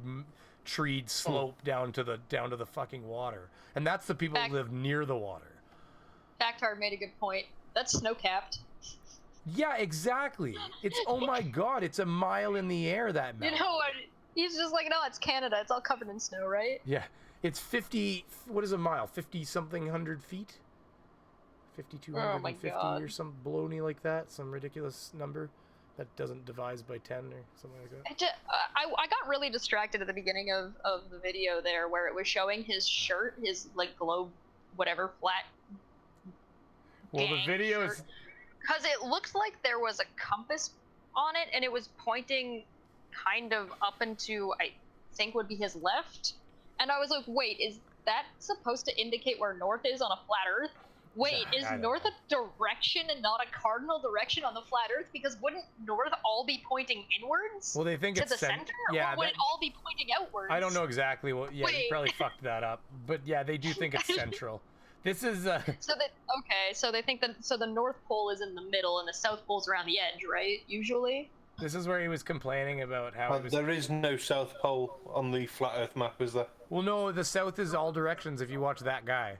treed slope down to the fucking water. And that's the people who live near the water. Backtard made a good point. That's snow-capped. Yeah, exactly. It's oh my God, it's a mile in the air, that mountain. You know what? He's just like, no, it's Canada. It's all covered in snow, right? Yeah, it's 50. What is a mile? 50-something hundred feet. 5,250 or some baloney like that. Some ridiculous number that doesn't divide by 10 or something like that. I got really distracted at the beginning of the video there, where it was showing his shirt, his like globe, whatever flat. Well, the video is because it looked like there was a compass on it, and it was pointing kind of up into, I think would be his left, and I was like, wait, is that supposed to indicate where north is on a flat earth? Wait, is north a direction and not a cardinal direction on the flat earth? Because wouldn't north all be pointing inwards? Well, they think to it's the center, yeah, or would it all be pointing outwards? I don't know exactly what. Yeah, you Wait. probably fucked that up. But yeah, they do think it's central. This is So that okay, so they think that the North Pole is in the middle and the South Pole's around the edge, right? Usually. This is where he was complaining about how it was... There is no South Pole on the flat Earth map, is there? Well, no, the south is all directions. If you watch that guy.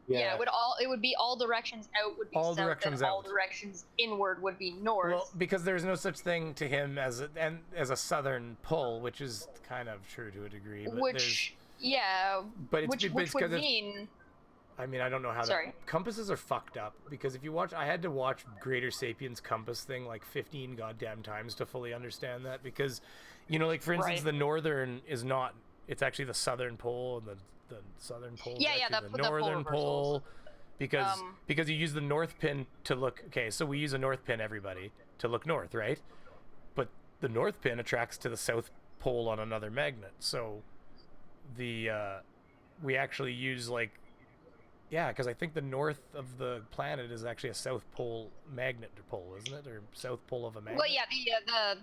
Yeah, it would be all directions out would be All south, directions and all out. directions inward would be north. Well, because there's no such thing to him as a southern pole, which is kind of true to a degree. But which, yeah, but it's, which it's would 'cause it's- mean. I mean, I don't know how Sorry. compasses are fucked up, because if you watch, I had to watch Greater Sapiens compass thing like 15 goddamn times to fully understand that, because, you know, like for instance, Right. the northern is not, it's actually the southern pole, and the southern pole is Yeah, yeah, actually the the pole northern reversals. pole, because you use the north pin to look, okay, so we use a north pin, everybody, to look north, right? But the north pin attracts to the south pole on another magnet, so the, we actually use like, yeah, because I think the north of the planet is actually a south pole magnet pole, isn't it? Or south pole of a magnet? Well, yeah,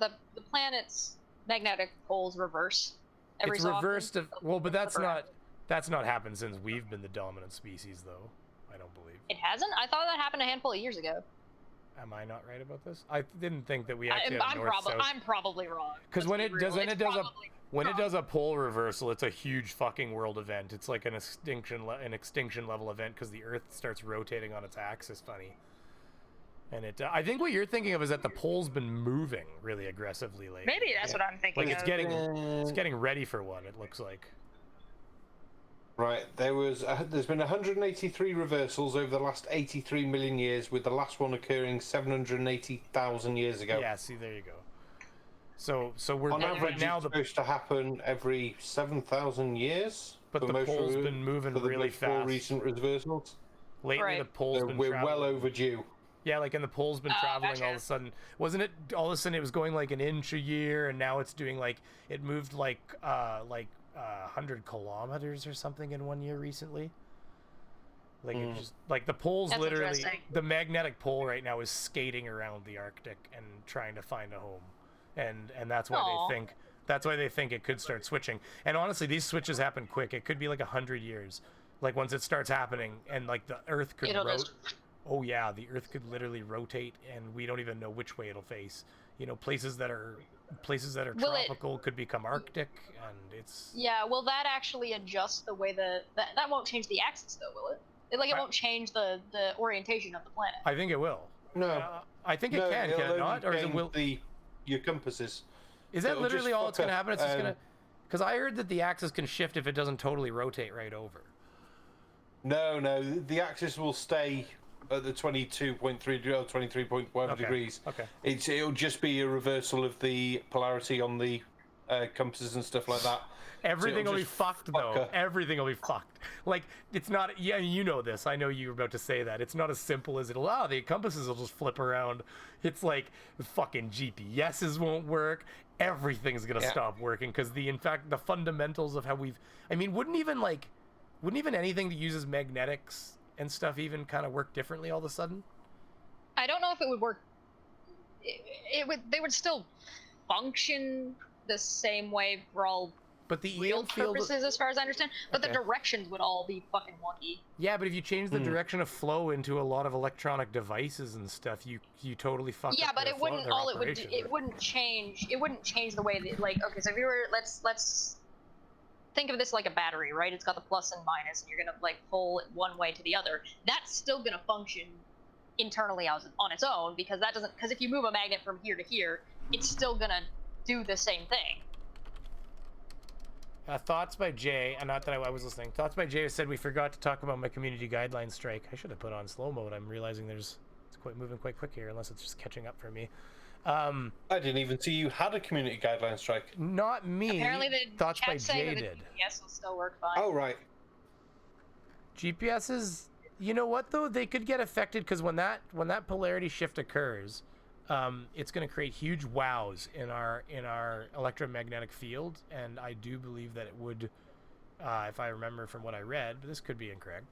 the planet's magnetic poles reverse. Every It's so often. reversed. Well, but that's not happened since we've been the dominant species, though. I don't believe. It hasn't? I thought that happened a handful of years ago. Am I not right about this? I didn't think that we actually had a north-south. I'm probably wrong. Because when it Let's be does, real. when it does a pole reversal, it's a huge fucking world event. It's like an extinction level event because the Earth starts rotating on its axis. Funny. And it, I think what you're thinking of is that the pole's been moving really aggressively lately. Maybe that's what I'm thinking Like it's of. getting ready for one. It looks like. Right, there's been 183 reversals over the last 83 million years, with the last one occurring 780,000 years ago. Yeah, see, there you go. So we're on average now it's supposed to happen every 7,000 years. But for the most pole's been moving for the really four fast. recent reversals. Lately, the pole's So been we're traveling. well overdue. Yeah, like, and the pole's been traveling all of a sudden. Wasn't it all of a sudden it was going like an inch a year, and now it's doing like, it moved like 100 kilometers or something in 1 year recently. Like it just like the pole's That's literally interesting. the magnetic pole right now is skating around the Arctic and trying to find a home, and that's why Aw. they think it could start switching. And honestly, these switches happen quick. It could be like 100 years. Like once it starts happening, and like the Earth could It'll rotate. just- Oh yeah, the Earth could literally rotate, and we don't even know which way it'll face. You know, places that are places that are Will it- tropical could become Arctic, and it's Yeah, will that actually adjust the way that won't change the axis though, will it? It won't change the orientation of the planet. I think it will. No, I think it no, can it'll it only not? Or is it change will? your compasses. Is that It'll literally just all that's fuck going to up, happen? It's just going to... Because I heard that the axis can shift if it doesn't totally rotate right over. No, the axis will stay at the 22.3 or 23.1 degrees. Okay. It'll just be a reversal of the polarity on the compasses and stuff like that. Everything So will be it'll just fucked, fuck though. up. Everything will be fucked. Like, it's not... Yeah, you know this. I know you were about to say that. It's not as simple as it'll... the compasses will just flip around. It's like, fucking GPSs won't work. Everything's going to stop working. Because, in fact, the fundamentals of how we've... I mean, wouldn't even anything that uses magnetics and stuff even kind of work differently all of a sudden? I don't know if it would work. They would still function the same way for all but the real EM field... purposes, as far as I understand. But Okay. the directions would all be fucking wonky. Yeah, but if you change the direction of flow into a lot of electronic devices and stuff, you totally fuck Yeah, up but their it wouldn't. their All it would do, operation. it wouldn't change. It wouldn't change the way that, like, okay, so if you were, let's think of this like a battery, right? It's got the plus and minus, and you're gonna like pull it one way to the other. That's still gonna function internally on its own, because that doesn't. Because if you move a magnet from here to here, it's still gonna do the same thing. Thoughts by Jay, not that I was listening. Thoughts by Jay said we forgot to talk about my community guideline strike. I should have put on slow mode. I'm realizing it's moving quite quick here, unless it's just catching up for me. I didn't even see you had a community guideline strike. Not me. Apparently, the Thoughts by chat's saying Jay that the did. GPS will still work fine. Oh, right. GPSs, you know what though? They could get affected because when that polarity shift occurs, it's going to create huge wows in our electromagnetic field, and I do believe that it would, if I remember from what I read, but this could be incorrect,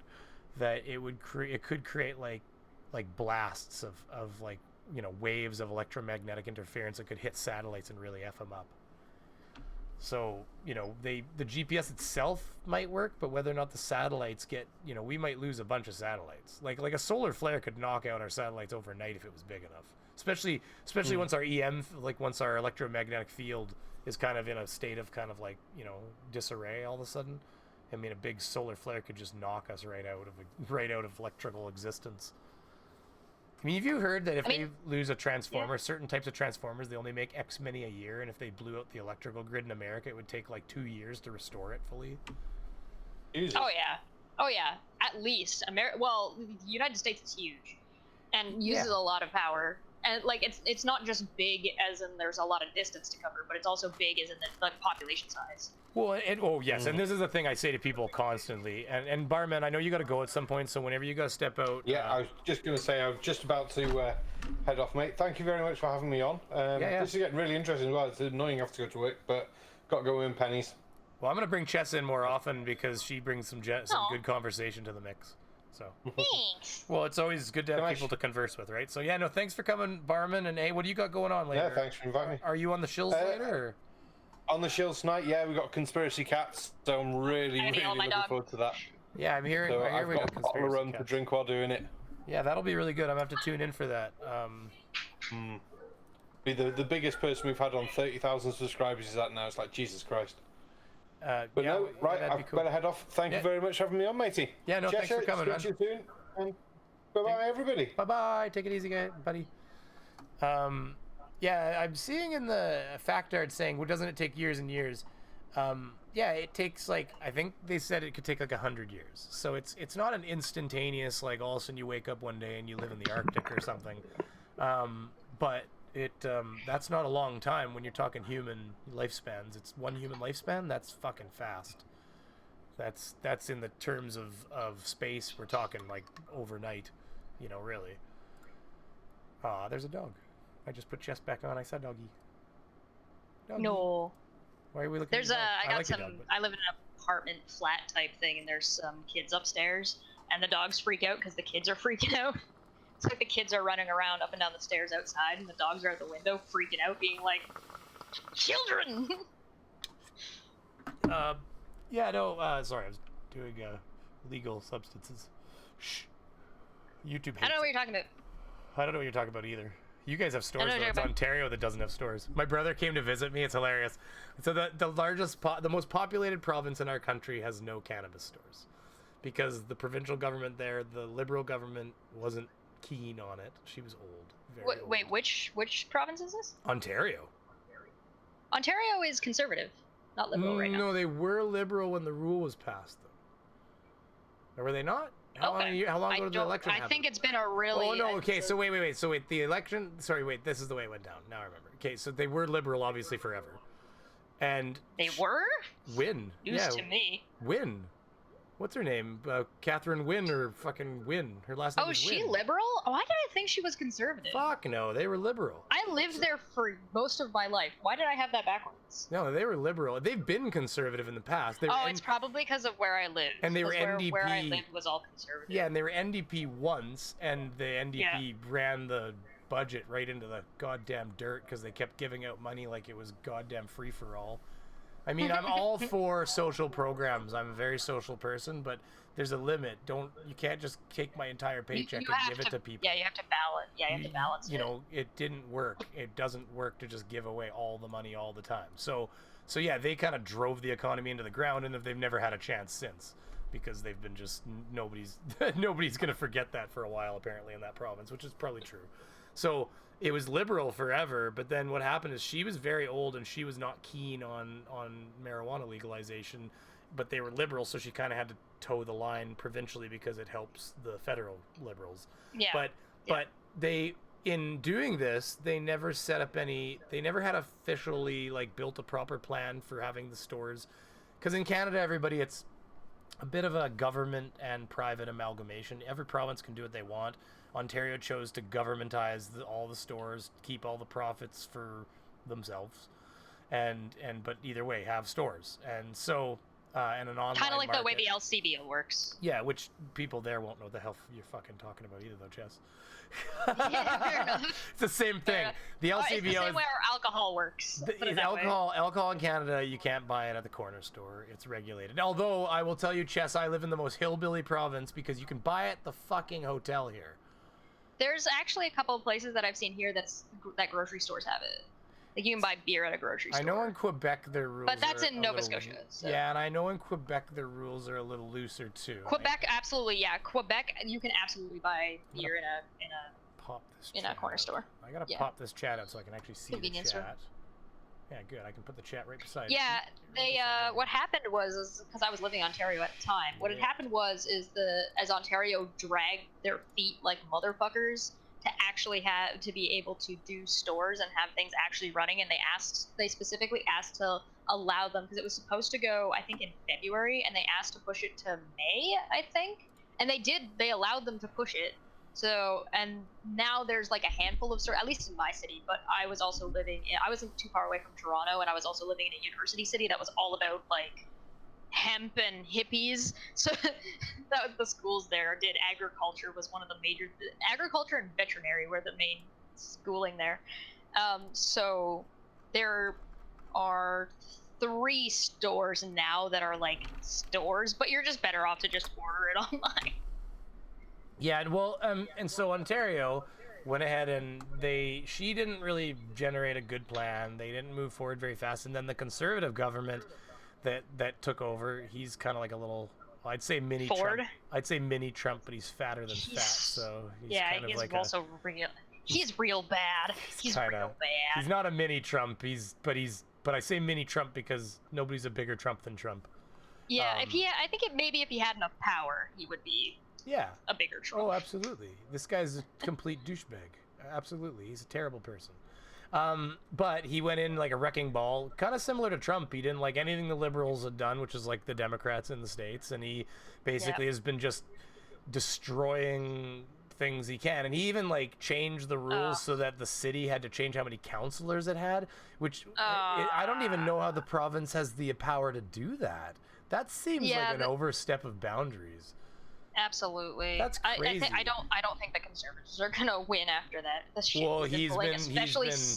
that it could create like blasts of like, you know, waves of electromagnetic interference that could hit satellites and really F them up. So, you know, the GPS itself might work, but whether or not the satellites get, you know, we might lose a bunch of satellites. Like a solar flare could knock out our satellites overnight if it was big enough. Especially once our once our electromagnetic field is kind of in a state of kind of like, you know, disarray all of a sudden. I mean, a big solar flare could just knock us right out of electrical existence. I mean, have you heard that if they lose a transformer, certain types of transformers, they only make X many a year, and if they blew out the electrical grid in America, it would take like 2 years to restore it fully? Jesus. Oh yeah, at least. Well, the United States is huge, and uses a lot of power. And like it's not just big as in there's a lot of distance to cover, but it's also big as in the population size. Well, and this is the thing I say to people constantly. And Barman, I know you got to go at some point, so whenever you got to step out. Yeah, I was just going to say I was just about to head off, mate. Thank you very much for having me on. This is getting really interesting as well. It's annoying I have to go to work, but got to go in pennies. Well, I'm going to bring Chess in more often because she brings some good conversation to the mix. So. Thanks. Well, it's always good to have people to converse with, right? So yeah, no, thanks for coming, Barman. And hey, what do you got going on later? Yeah, thanks for inviting me. Are you on the shills later? Or? On the shills tonight, yeah, we got Conspiracy Cats, so I'm really looking forward to that. Yeah, I'm hearing. So I've got a bottle of rum to drink while doing it. Yeah, that'll be really good. I'm gonna have to tune in for that. Be the biggest person we've had on 30,000 subscribers is that now. It's like Jesus Christ. But no, right, I've better head off. Thank you very much for having me on, matey. Yeah, no, thanks for coming, man. Speak to you soon, and bye-bye, everybody. Bye-bye. Take it easy, guy, buddy. Yeah, I'm seeing in the fact art saying, well, doesn't it take years and years? Yeah, it takes like, I think they said it could take like 100 years. So it's not an instantaneous, like all of a sudden you wake up one day and you live in the Arctic or something. But that's not a long time when you're talking human lifespans. It's one human lifespan. That's fucking fast. That's in the terms of space. We're talking like overnight, you know, really. Ah, there's a dog. I just put Chest back on. I said doggy. No. Why are we looking? There's at the dog? I got some. I live in an apartment flat type thing, and there's some kids upstairs, and the dogs freak out because the kids are freaking out. It's like the kids are running around up and down the stairs outside, and the dogs are at the window freaking out, being like, "Children!" Yeah, no, sorry, I was doing legal substances. Shh. YouTube hates I don't know what you're talking about. I don't know what you're talking about either. You guys have stores, know though. you're It's about- Ontario that doesn't have stores. My brother came to visit me. It's hilarious. So the most populated province in our country has no cannabis stores because the provincial government there, the Liberal government, wasn't keen on it. She was old. Very old. Wait, which province is this? Ontario. Ontario is conservative, not liberal right now. No, they were Liberal when the rule was passed, though. Or were they not? How long ago did the election happen? I think it's been a really. Oh no. Okay. So wait. So wait. The election. Sorry. Wait. This is the way it went down. Now I remember. Okay. So they were Liberal, obviously, forever. And they were. Wynne. News to me. Wynne. What's her name? Catherine Wynne or fucking Wynne. Her last name. Oh, is is she Wynne. liberal? Why did I think she was conservative? Fuck no. They were Liberal. I lived there for most of my life. Why did I have that backwards? No, they were Liberal. They've been conservative in the past. They were it's probably because of where I lived. And they were 'cause NDP. Where I lived was all conservative. Yeah, and they were NDP once, and the NDP ran the budget right into the goddamn dirt because they kept giving out money like it was goddamn free for all. I mean, I'm all for social programs. I'm a very social person, but there's a limit. You can't just take my entire paycheck and give it to people. Yeah, you have to balance. Yeah, you have to balance. You know, it didn't work. It doesn't work to just give away all the money all the time. So yeah, they kind of drove the economy into the ground, and they've never had a chance since because they've been just nobody's gonna forget that for a while apparently in that province, which is probably true. So it was Liberal forever, but then what happened is she was very old and she was not keen on marijuana legalization, but they were Liberal, so she kind of had to toe the line provincially because it helps the federal Liberals. Yeah. But they, in doing this, they never set up they never had officially like built a proper plan for having the stores, because in Canada, everybody, it's a bit of a government and private amalgamation. Every province can do what they want. Ontario chose to governmentize all the stores, keep all the profits for themselves, but either way, have stores. And so, and an online kind of like market. the way the LCBO works. Yeah, which people there won't know what the hell you're fucking talking about either, though, Jess. Yeah, fair enough. It's the same thing. The LCBO it's the same way our alcohol works. Put it that way. Alcohol in Canada, you can't buy it at the corner store. It's regulated. Although I will tell you, Chess, I live in the most hillbilly province because you can buy it at the fucking hotel here. There's actually a couple of places that I've seen here that grocery stores have it. Like you can buy beer at a grocery store. I know in Quebec their rules. But that's are in a Nova little- Scotia. So. Yeah, and I know in Quebec their rules are a little looser too. Quebec, absolutely, yeah. Quebec, you can absolutely buy beer in a corner store. I gotta pop this chat out so I can actually see the Convenience chat. store. Yeah, good. I can put the chat right beside. Yeah, they. What happened was because I was living in Ontario at the time. What had happened was as Ontario dragged their feet like motherfuckers to actually have to be able to do stores and have things actually running, and they specifically asked to allow them because it was supposed to go I think in February, and they asked to push it to May I think, and they did. They allowed them to push it. So, and now there's like a handful of stores, at least in my city, but I was also I wasn't too far away from Toronto, and I was also living in a university city that was all about like hemp and hippies. So the schools there did agriculture was one of the major, agriculture and veterinary were the main schooling there. So there are 3 stores now that are like stores, but you're just better off to just order it online. Yeah, well, and so Ontario went ahead and she didn't really generate a good plan. They didn't move forward very fast, and then the Conservative government that took over, he's kind of like a little, I'd say mini Ford? Trump. I'd say mini Trump, but he's fatter than fat, so he's kind of he's like also real. He's real bad. He's real bad. He's not a mini Trump. But I say mini Trump because nobody's a bigger Trump than Trump. Yeah, if he had enough power, he would be. Yeah. A bigger Trump. Oh, absolutely. This guy's a complete douchebag. Absolutely. He's a terrible person. But he went in like a wrecking ball, kind of similar to Trump. He didn't like anything the liberals had done, which is like the Democrats in the States. And he basically has been just destroying things he can. And he even like changed the rules so that the city had to change how many councillors it had, which I don't even know how the province has the power to do that. That seems like an overstep of boundaries. Absolutely. That's crazy. I don't think the Conservatives are gonna win after that. The shit Well, he's been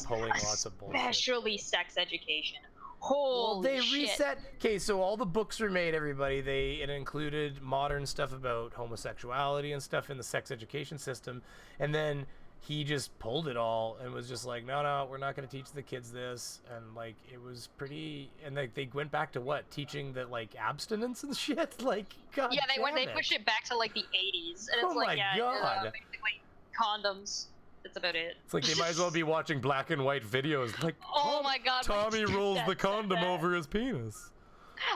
pulling lots of bullshit. Especially sex education. Holy shit. Reset. Okay, so all the books were made, everybody. It included modern stuff about homosexuality and stuff in the sex education system, and then he just pulled it all and was just like, no, we're not going to teach the kids this. And like, it was pretty, and they went back to what? Teaching that like abstinence and shit? Like, God Yeah, they damn pushed it back to like the 80s. And Oh it's like, my yeah, God. basically condoms. That's about it. It's like they might as well be watching black and white videos. Like, Oh my God, my Tommy rolls the stepdad condom said that. over his penis.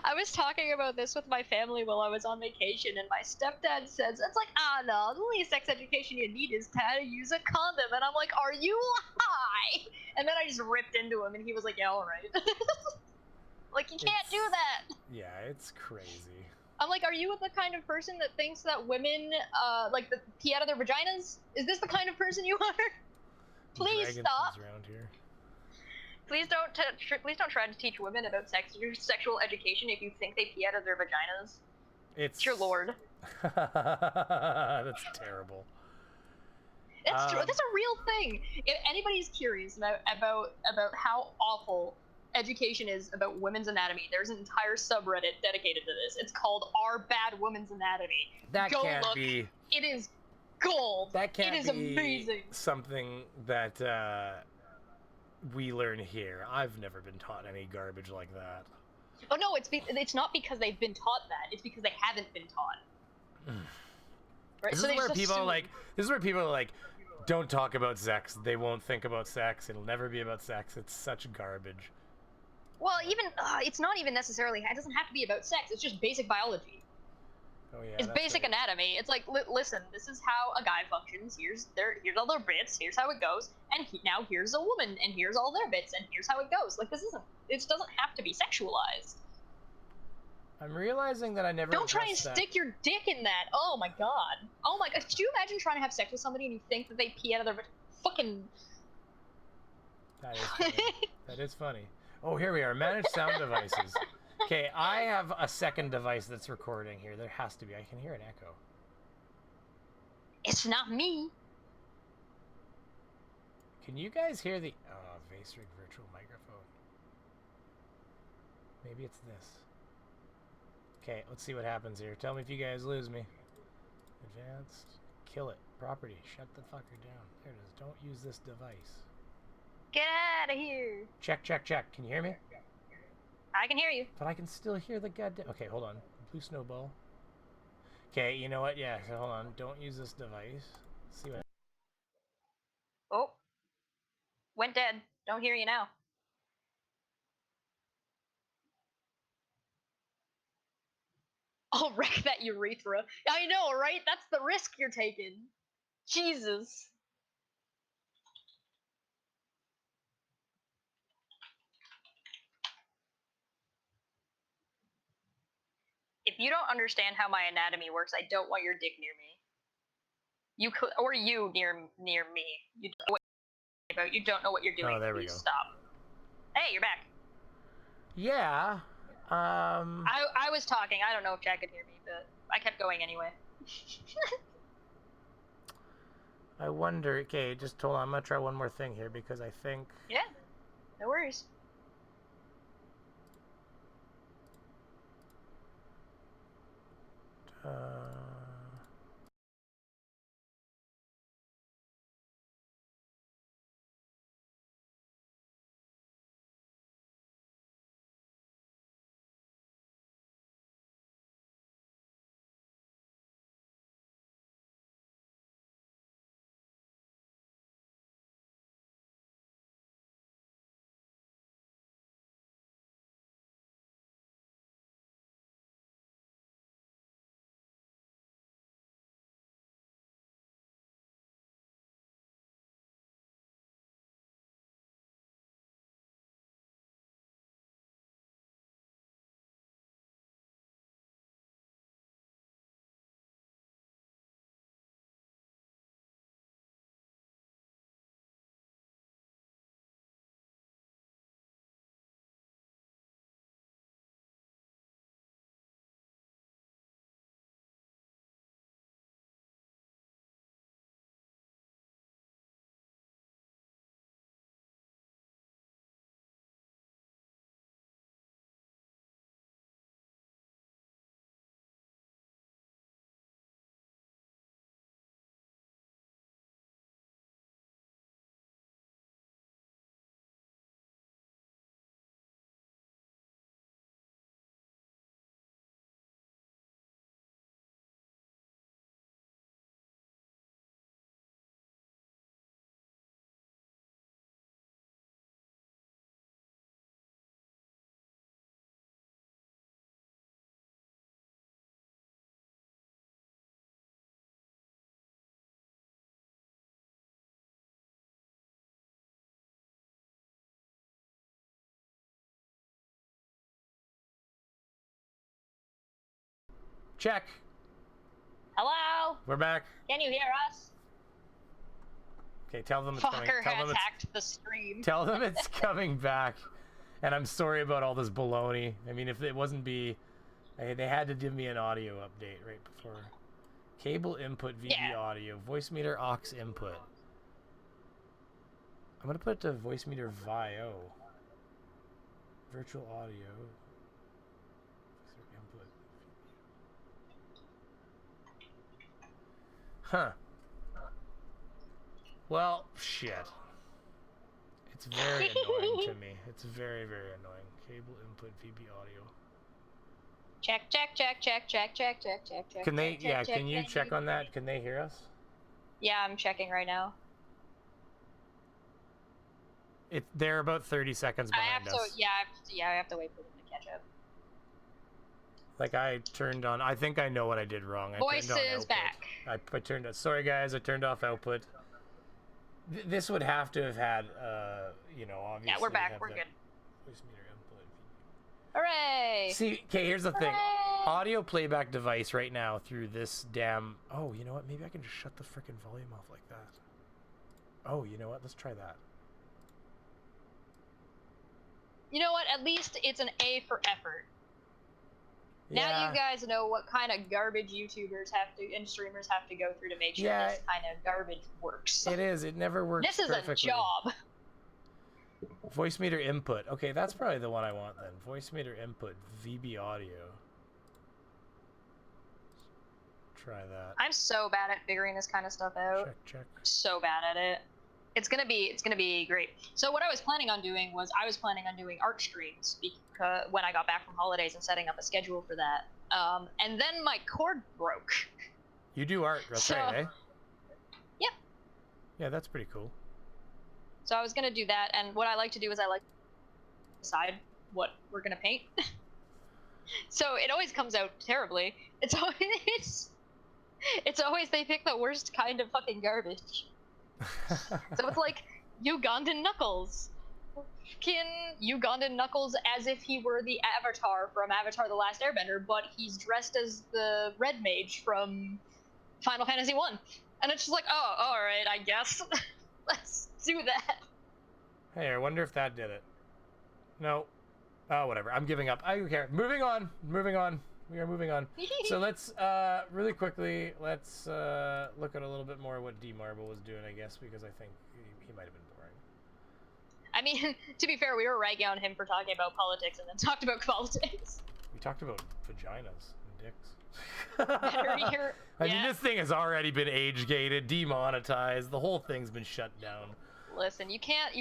I was talking about this with my family while I was on vacation, and my stepdad says, it's like, no, the only sex education you need is how to use a condom. And I'm like, are you high? And then I just ripped into him, and he was like, yeah, all right. Like, you can't do that. Yeah, it's crazy. I'm like, are you the kind of person that thinks that women, like, pee out of their vaginas? Is this the kind of person you are? Please stop. Around here. Please don't try to teach women about sexual education if you think they pee out of their vaginas. It's your lord. That's terrible. That's true. That's a real thing. If anybody's curious about how awful education is about women's anatomy, there's an entire subreddit dedicated to this. It's called "Our Bad Women's Anatomy." That Go can't look. be. It is gold. That can't It is be amazing. something that we learn here. I've never been taught any garbage like that. Oh no, it's not because they've been taught that. It's because they haven't been taught. Right? This So is they where just people assume. This is where people are like, don't talk about sex. They won't think about sex. It'll never be about sex. It's such garbage. Well, even it's not even necessarily. It doesn't have to be about sex. It's just basic biology. Oh yeah. It's basic anatomy. It's like, listen, this is how a guy functions. Here's all their bits. Here's how it goes. And now here's a woman, and here's all their bits, and here's how it goes. Like, this isn't. It doesn't have to be sexualized. I'm realizing that I never. Don't try and addressed that. stick your dick in that. Oh my god. Oh my god. Could you imagine trying to have sex with somebody and you think that they pee out of their fucking? That is funny. That is funny. Oh, here we are. Manage sound devices. Okay, I have a second device that's recording here. There has to be. I can hear an echo. It's not me. Can you guys hear the Vacerig virtual microphone? Maybe it's this. Okay, let's see what happens here. Tell me if you guys lose me. Advanced. Kill it. Property. Shut the fucker down. There it is. Don't use this device. Get out of here. Check, check, check. Can you hear me? I can hear you. But I can still hear the goddamn... Okay, hold on. Blue snowball. Okay, you know what? Yeah, so hold on. Don't use this device. See what... Oh. Went dead. Don't hear you now. I'll wreck that urethra. I know, right? That's the risk you're taking. Jesus. If you don't understand how my anatomy works, I don't want your dick near me. You could, or you near me. You don't know what you're about. You don't know what you're doing. Oh, there we Please go. Stop. Hey, you're back. Yeah. I was talking. I don't know if Jack could hear me, but I kept going anyway. I wonder... Okay, just hold on. I'm gonna try one more thing here because I think... Yeah. No worries. Check. Hello? We're back. Can you hear us? Okay, tell them it's coming. Fucker Tell them attacked the stream. Tell them it's coming back. And I'm sorry about all this baloney. I mean, if it wasn't they had to give me an audio update right before. Cable input, VB audio, voice meter aux input. I'm gonna put it to voice meter VIO. Virtual audio. Input. Huh. Well, shit. It's very annoying to me. It's very, very annoying. Cable input, VB audio. Check. Can they? Yeah. Can you check on that? Can they hear us? Yeah, I'm checking right now. They're about 30 seconds behind us. I have to wait for them to catch up. Like I turned on. I think I know what I did wrong. Voice is back. I turned. Sorry guys, I turned off output. This would have to have had, you know, obviously. Yeah, we're back. We're good. Voice meter input. Hooray! See, okay, here's the thing. Audio playback device right now through this damn. Oh, you know what? Maybe I can just shut the frickin' volume off like that. Oh, you know what? Let's try that. You know what? At least it's an A for effort. Yeah. Now you guys know what kind of garbage YouTubers have to and streamers have to go through to make sure this kind of garbage works. It is. It never works. This is perfectly. a job. Voice meter input. Okay, that's probably the one I want then. Voice meter input, VB audio. Try that. I'm so bad at figuring this kind of stuff out. Check. So bad at it. It's gonna be great. So what I was planning on doing was doing art streams because when I got back from holidays and setting up a schedule for that. And then my cord broke. You do art, that's right, eh? Yep. Yeah, that's pretty cool. So I was gonna do that, and what I like to do is I like to decide what we're gonna paint. So it always comes out terribly. It's always they pick the worst kind of fucking garbage. So it's like Ugandan Knuckles. Ugandan Knuckles as if he were the Avatar from Avatar The Last Airbender, but he's dressed as the Red Mage from Final Fantasy 1. And it's just like, oh, alright, I guess. Let's do that. Hey, I wonder if that did it. No. Oh, whatever. I'm giving up. I don't care. Moving on. We are moving on. So let's, really quickly, let's look at a little bit more what D Marble was doing, I guess, because I think he might have been boring. I mean, to be fair, we were ragging on him for talking about politics and then talked about politics. We talked about vaginas and dicks. I mean, this thing has already been age-gated, demonetized. The whole thing's been shut down. Listen, you can't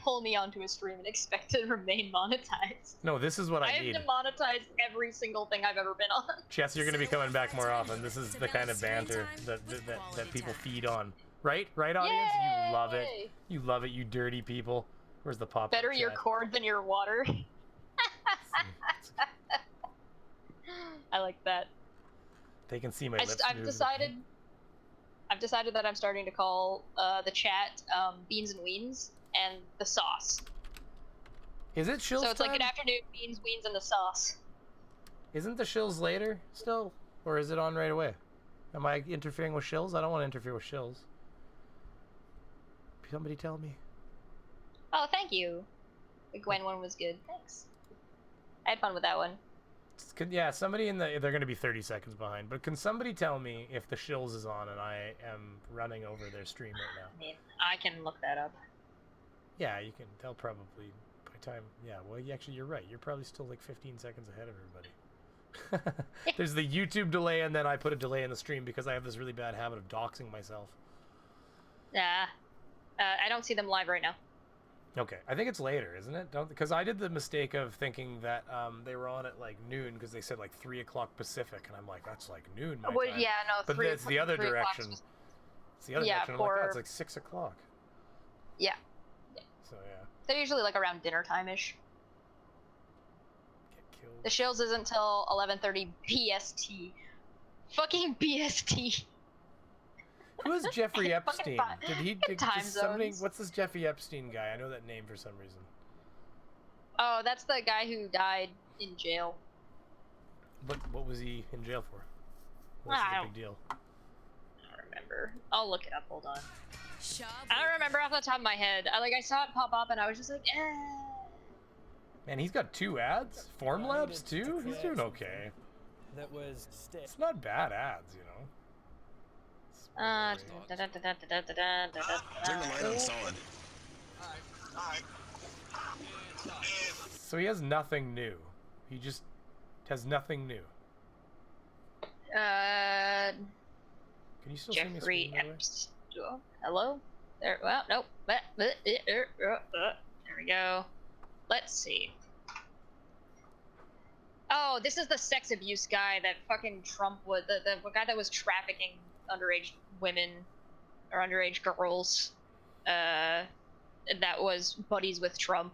pull me onto a stream and expect to remain monetized. No, this is what I need. I have demonetized every single thing I've ever been on. Chess, you're going to be coming back more often. This is the kind of banter that people feed on. Right? Right, audience? Yay! You love it. You love it, you dirty people. Where's the pop? Better your cord than your water. I like that. They can see my lips I've decided that I'm starting to call the chat Beans and Weens and the sauce. Is it shills So it's time? like good afternoon, beans, weens, and the sauce. Isn't the shills later still? Or is it on right away? Am I interfering with shills? I don't want to interfere with shills. Somebody tell me. Oh, thank you. The Gwen one was good. Thanks. I had fun with that one. Yeah, somebody they're going to be 30 seconds behind, but can somebody tell me if the shills is on and I am running over their stream right now? I mean, I can look that up. Yeah, you can. They'll probably, by time, yeah, well, actually, you're right. You're probably still like 15 seconds ahead of everybody. There's the YouTube delay, and then I put a delay in the stream because I have this really bad habit of doxing myself. Yeah. I don't see them live right now. Okay, I think it's later, isn't it? Because I did the mistake of thinking that they were on at like noon because they said like 3 o'clock Pacific, and I'm like, that's like noon my time. Yeah, no, but it's the other direction. It's the other direction. I'm like, oh, it's like 6 o'clock. Yeah. So yeah. They're usually like around dinner time-ish. Get killed. The shills isn't until 11:30 BST. Fucking BST. Who is Jeffrey Epstein? Did time somebody? zones. What's this Jeffrey Epstein guy? I know that name for some reason. Oh, that's the guy who died in jail. What was he in jail for? What's the big deal? I don't remember. I'll look it up. Hold on. I don't remember off the top of my head. I saw it pop up and I was just like, eh. Man, he's got 2 ads. Formlabs too. He's doing okay. That was It's not bad ads, you know. Turn the light on solid. So he has nothing new. He just has nothing new. Can you still see me Jeffrey screen, by the way? Epstein. Hello? There. Well, nope. There we go. Let's see. Oh, this is the sex abuse guy that fucking Trump was. The guy that was trafficking underage women or underage girls. That was buddies with Trump.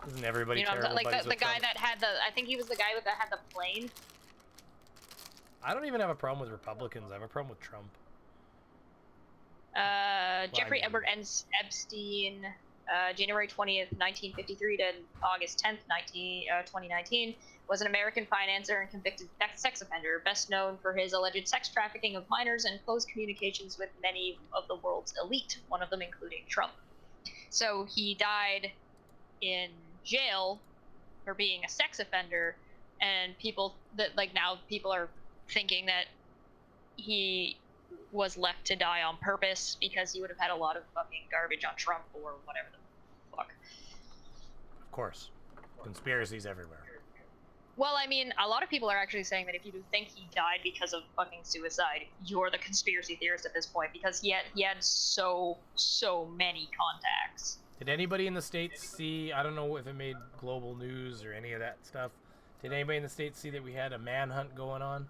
Isn't everybody You know, terrible like buddies the with guy Trump? that had the. I think he was the guy that had the plane. I don't even have a problem with Republicans. I have a problem with Trump. Jeffrey Edward Epstein, January 20th, 1953 to August 10th, 2019, was an American financier and convicted sex offender, best known for his alleged sex trafficking of minors and close communications with many of the world's elite, one of them including Trump. So he died in jail for being a sex offender, and people that now people are thinking that he was left to die on purpose because he would have had a lot of fucking garbage on Trump or whatever the fuck. Of course. Conspiracies everywhere. Well, I mean, a lot of people are actually saying that if you think he died because of fucking suicide, you're the conspiracy theorist at this point, because he had so many contacts. Did anybody in the States see, I don't know if it made global news or any of that stuff, did anybody in the States see that we had a manhunt going on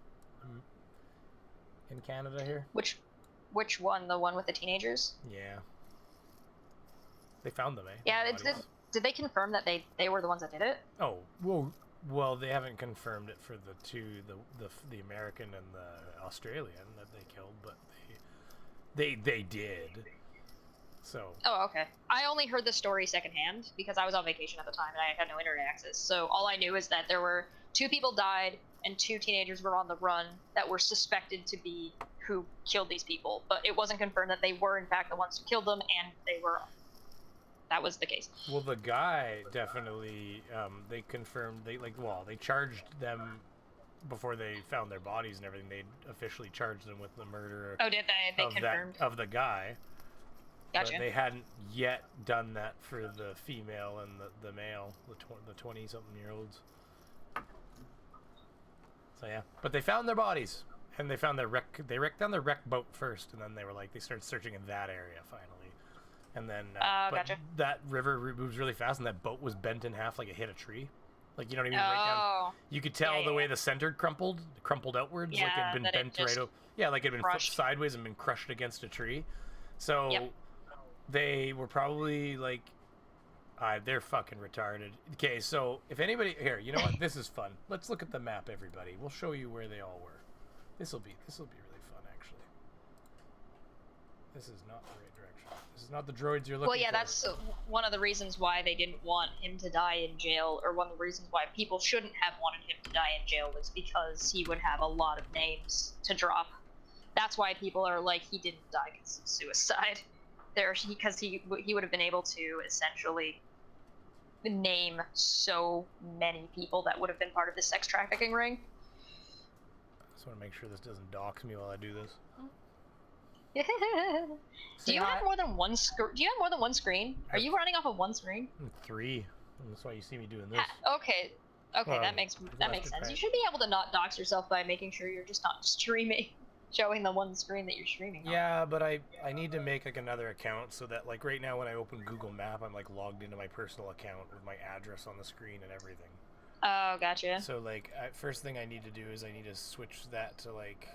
in Canada here? Which one? The one with the teenagers? Yeah. They found them, eh? Yeah, did they confirm that they were the ones that did it? Oh, well, they haven't confirmed it for the two, the American and the Australian that they killed, but they did. So. Oh, okay. I only heard the story secondhand because I was on vacation at the time and I had no internet access. So all I knew is that there were 2 people died and 2 teenagers were on the run that were suspected to be who killed these people, but it wasn't confirmed that they were in fact the ones who killed them, and that was the case. Well, the guy definitely, they confirmed, they charged them before they found their bodies and everything. They officially charged them with the murder. Oh, did they? They confirmed? Of the guy. Gotcha. But they hadn't yet done that for the female and the male, the 20-something-year-olds. So yeah, but they found their bodies, and they found their wreck. They down their wreck boat first, and then they started searching in that area finally, and then but gotcha. that river moves really fast, and that boat was bent in half like it hit a tree. Like, you know what I mean? Right down. You could tell the way the center crumpled outwards, like it had been bent right over. Yeah, like it had been flipped sideways and been crushed against a tree. So they were probably like, they're fucking retarded. Okay, so if anybody here, you know what? This is fun. Let's look at the map, everybody. We'll show you where they all were. This will be really fun, actually. This is not the right direction. This is not the droids you're looking for. Well, yeah, that's one of the reasons why they didn't want him to die in jail, or one of the reasons why people shouldn't have wanted him to die in jail, was because he would have a lot of names to drop. That's why people are like, he didn't die because of suicide. Because he would have been able to essentially name so many people that would have been part of the sex trafficking ring. I just want to make sure this doesn't dox me while I do this. Do you have more than one screen? Are you running off of one screen? 3. That's why you see me doing this. Okay, that makes sense. You should be able to not dox yourself by making sure you're just not streaming, showing the one screen that you're streaming on. Yeah, but I need to make like another account so that like right now when I open Google Map, I'm like logged into my personal account with my address on the screen and everything. Oh, gotcha. So like first thing I need to do is I need to switch that to like.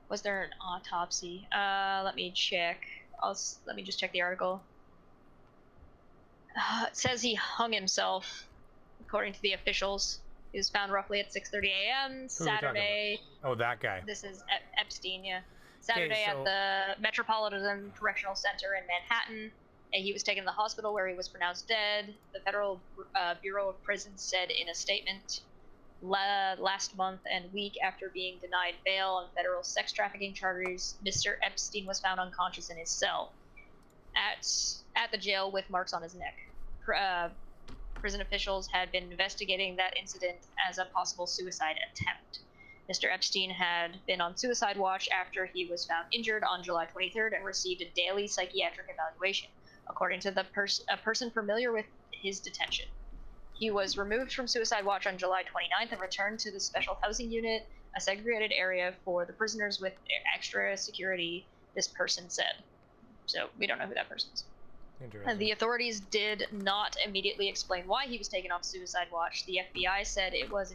Was there an autopsy? Let me check. Let me just check the article. It says he hung himself, according to the officials. He was found roughly at 6:30 a.m. Saturday. Oh, that guy. This is Epstein, yeah. Saturday at the Metropolitan Correctional Center in Manhattan. And he was taken to the hospital where he was pronounced dead. The Federal Bureau of Prisons said in a statement, Last month and week after being denied bail on federal sex trafficking charges, Mr. Epstein was found unconscious in his cell at the jail with marks on his neck. Prison officials had been investigating that incident as a possible suicide attempt. Mr. Epstein had been on suicide watch after he was found injured on July 23rd and received a daily psychiatric evaluation, according to a person familiar with his detention. He was removed from suicide watch on July 29th and returned to the special housing unit, a segregated area for the prisoners with extra security, this person said. So we don't know who that person is. The authorities did not immediately explain why he was taken off suicide watch. The FBI said it was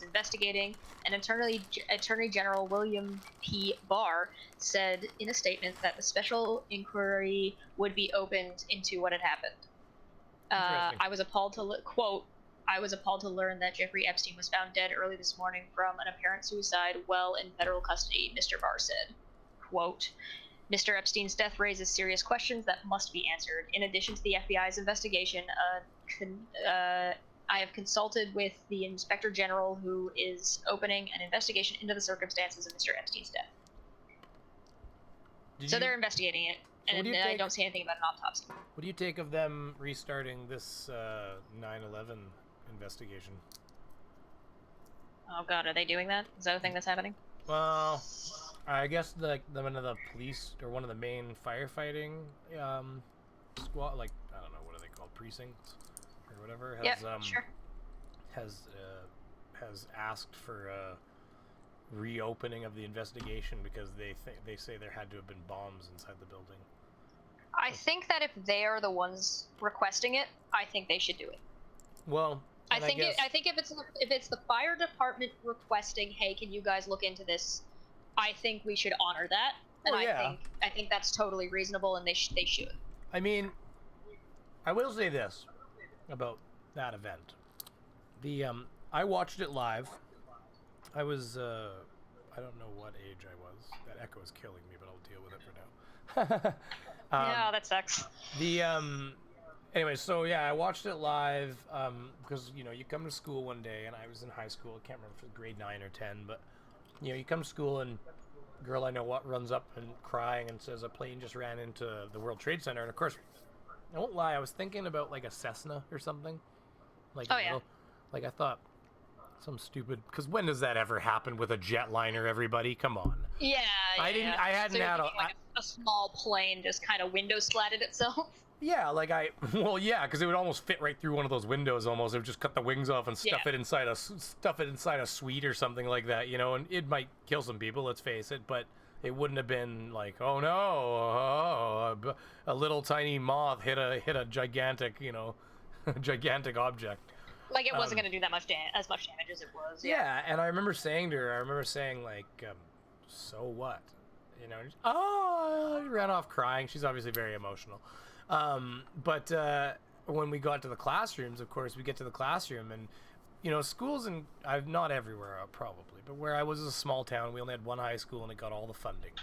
investigating, and Attorney General William P. Barr said in a statement that the special inquiry would be opened into what had happened. I was appalled to quote, "I was appalled to learn that Jeffrey Epstein was found dead early this morning from an apparent suicide while in federal custody," Mr. Barr said. Quote, "Mr. Epstein's death raises serious questions that must be answered. In addition to the FBI's investigation, I have consulted with the Inspector General, who is opening an investigation into the circumstances of Mr. Epstein's death." So they're investigating it, and I don't see anything about an autopsy. What do you take of them restarting this 9/11 investigation? Oh God, are they doing that? Is that a thing that's happening? Well, I guess one of the police or one of the main firefighting squad, like I don't know, what are they called, precincts or whatever, has asked for a reopening of the investigation because they say there had to have been bombs inside the building. I think that if they are the ones requesting it, I think they should do it. Well, I think if it's the fire department requesting, "Hey, can you guys look into this?" I think we should honor that, and I think that's totally reasonable, and they should. I mean, I will say this about that event: I watched it live. I was I don't know what age I was. That echo is killing me, but I'll deal with it for now. Yeah, that sucks. Anyway, so yeah, I watched it live because you come to school one day, and I was in high school. I can't remember if it was grade 9 or 10, but you come to school, and a girl I know runs up and crying and says a plane just ran into the World Trade Center. And of course, I won't lie, I was thinking about like a Cessna or something. Like like I thought some stupid, because when does that ever happen with a jetliner? Everybody, come on. Yeah. I hadn't had a small plane just kind of window slatted itself. Yeah, because it would almost fit right through one of those windows. Almost, it would just cut the wings off and stuff it inside a suite or something like that, and it might kill some people. Let's face it, but it wouldn't have been like, oh no, a little tiny moth hit a gigantic, gigantic object. Like it wasn't going to do that much as much damage as it was. Yeah, and I remember saying to her, like, so what, I ran off crying. She's obviously very emotional. But when we got to the classrooms, of course, we get to the classroom, and schools, and not everywhere probably, but where I was a small town, we only had one high school, and it got all the funding,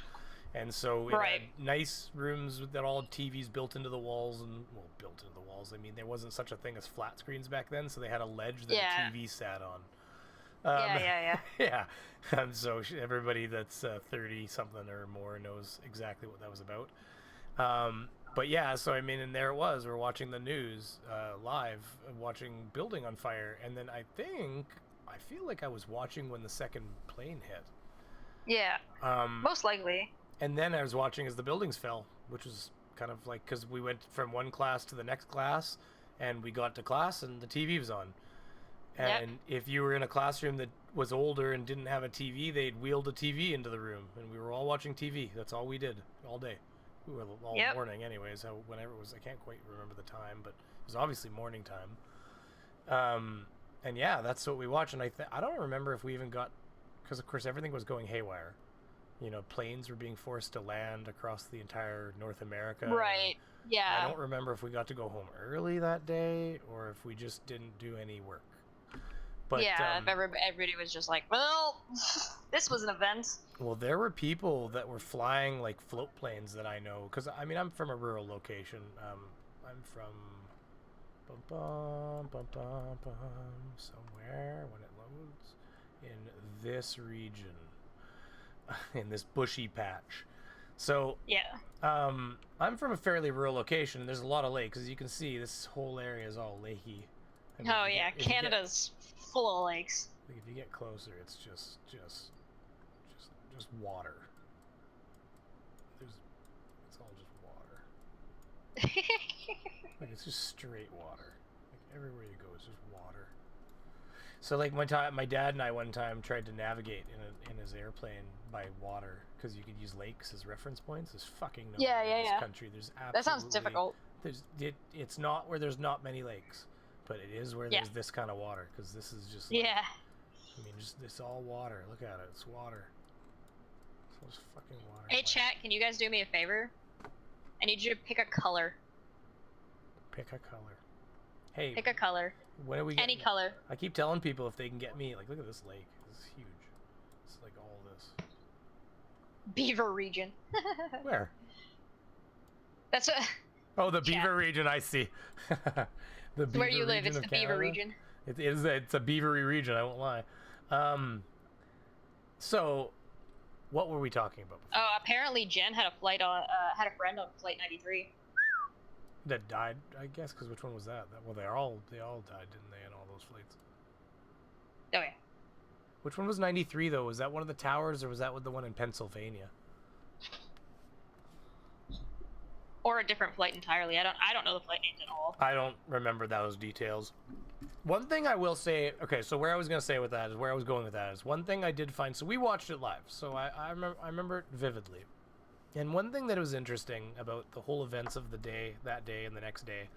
and so it had nice rooms that all had TVs built into the walls, built into the walls. I mean, there wasn't such a thing as flat screens back then, so they had a ledge that a TV sat on. Yeah. So everybody that's 30 something or more knows exactly what that was about. But yeah, so I mean, and there it was. We're watching the news live, watching building on fire, and then I feel like I was watching when the second plane hit. Yeah. Most likely. And then I was watching as the buildings fell, which was kind of like, because we went from one class to the next class, and we got to class, and the TV was on. And if you were in a classroom that was older and didn't have a TV, they'd wheeled a TV into the room, and we were all watching TV. That's all we did all day. All morning anyways, whenever it was, I can't quite remember the time, but it was obviously morning time. And yeah, that's what we watched, and I don't remember if we even got, because of course everything was going haywire. Planes were being forced to land across the entire North America. Right, yeah. I don't remember if we got to go home early that day, or if we just didn't do any work. But everybody was just like, well, this was an event. Well, there were people that were flying like float planes that I know, because I mean, I'm from a rural location. I'm from somewhere when it roads in this region, in this bushy patch. So yeah, I'm from a fairly rural location, and there's a lot of lakes. As you can see, this whole area is all lakey. I mean, oh yeah, Canada's full of lakes. Like if you get closer, it's just water. It's all just water. Like it's just straight water. Like everywhere you go, it's just water. So like my dad and I one time tried to navigate in his airplane by water because you could use lakes as reference points. There's fucking no in this country. There's absolutely, that sounds difficult. It's not where there's not many lakes, but it is where there's this kind of water because this is just like, I mean, just it's all water. Look at it. It's water. It's just fucking water. Hey chat, can you guys do me a favor? I need you to pick a color. Pick a color. Hey. Pick a color. When are we any color? I keep telling people if they can get me, like, look at this lake. This is huge. It's like all this. Beaver region. Where? That's a. Oh, the Beaver region. I see. The Beaver where you live. Region It's the Beaver Canada. region. It is. It's a beavery region. I won't lie. So, what were we talking about before? Oh, apparently Jen had a friend on flight 93. That died, I guess, because which one was that? Well, they all died, didn't they, in all those flights? Oh yeah. Which one was 93 though? Was that one of the towers, or was that the one in Pennsylvania? Or a different flight entirely. I don't know the flight names at all. I don't remember those details. One thing I will say, okay, so where I was going to say with that is, where I was going with that is, one thing I did find, so we watched it live, so I remember it vividly. And one thing that was interesting about the whole events of the day, that day and the next day,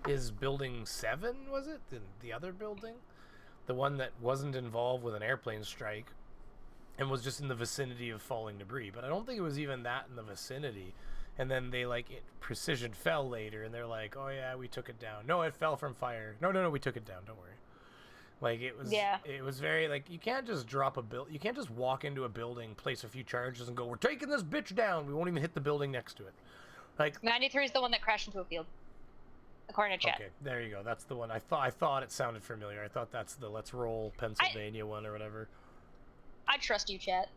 is Building 7, was it? The other building? The one that wasn't involved with an airplane strike and was just in the vicinity of falling debris. But I don't think it was even that in the vicinity. And then they, precision fell later, and they're like, oh yeah, we took it down. No, it fell from fire. No, we took it down, don't worry. Like, it was very, you can't just you can't just walk into a building, place a few charges, and go, we're taking this bitch down. We won't even hit the building next to it. 93 is the one that crashed into a field, according to chat. Okay, there you go. That's the one. I thought it sounded familiar. I thought that's the Let's Roll Pennsylvania one or whatever. I trust you, chat.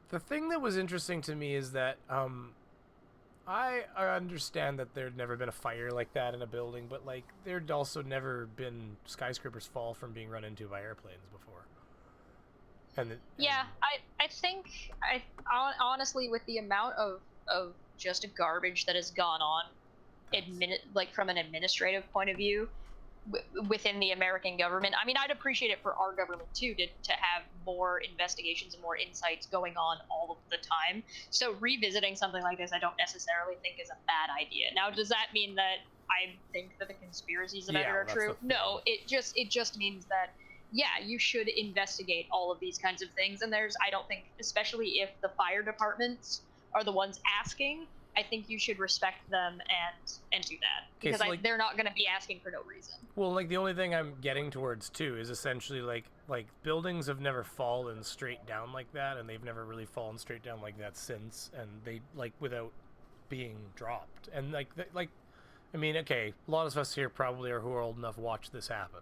The thing that was interesting to me is that, I understand that there'd never been a fire like that in a building, but there'd also never been skyscrapers fall from being run into by airplanes before. I think honestly, with the amount of just garbage that has gone on, from an administrative point of view, within the American government. I mean, I'd appreciate it for our government too to have more investigations and more insights going on all of the time. So revisiting something like this, I don't necessarily think is a bad idea. Now, does that mean that I think that the conspiracies about it are true? No, it just means that, yeah, you should investigate all of these kinds of things. And I don't think, especially if the fire departments are the ones asking, I think you should respect them and do that, because they're not going to be asking for no reason. Well, the only thing I'm getting towards too is essentially like buildings have never fallen straight down like that, and they've never really fallen straight down like that since, and they without being dropped. And I mean, okay, a lot of us here probably are who are old enough watched this happen.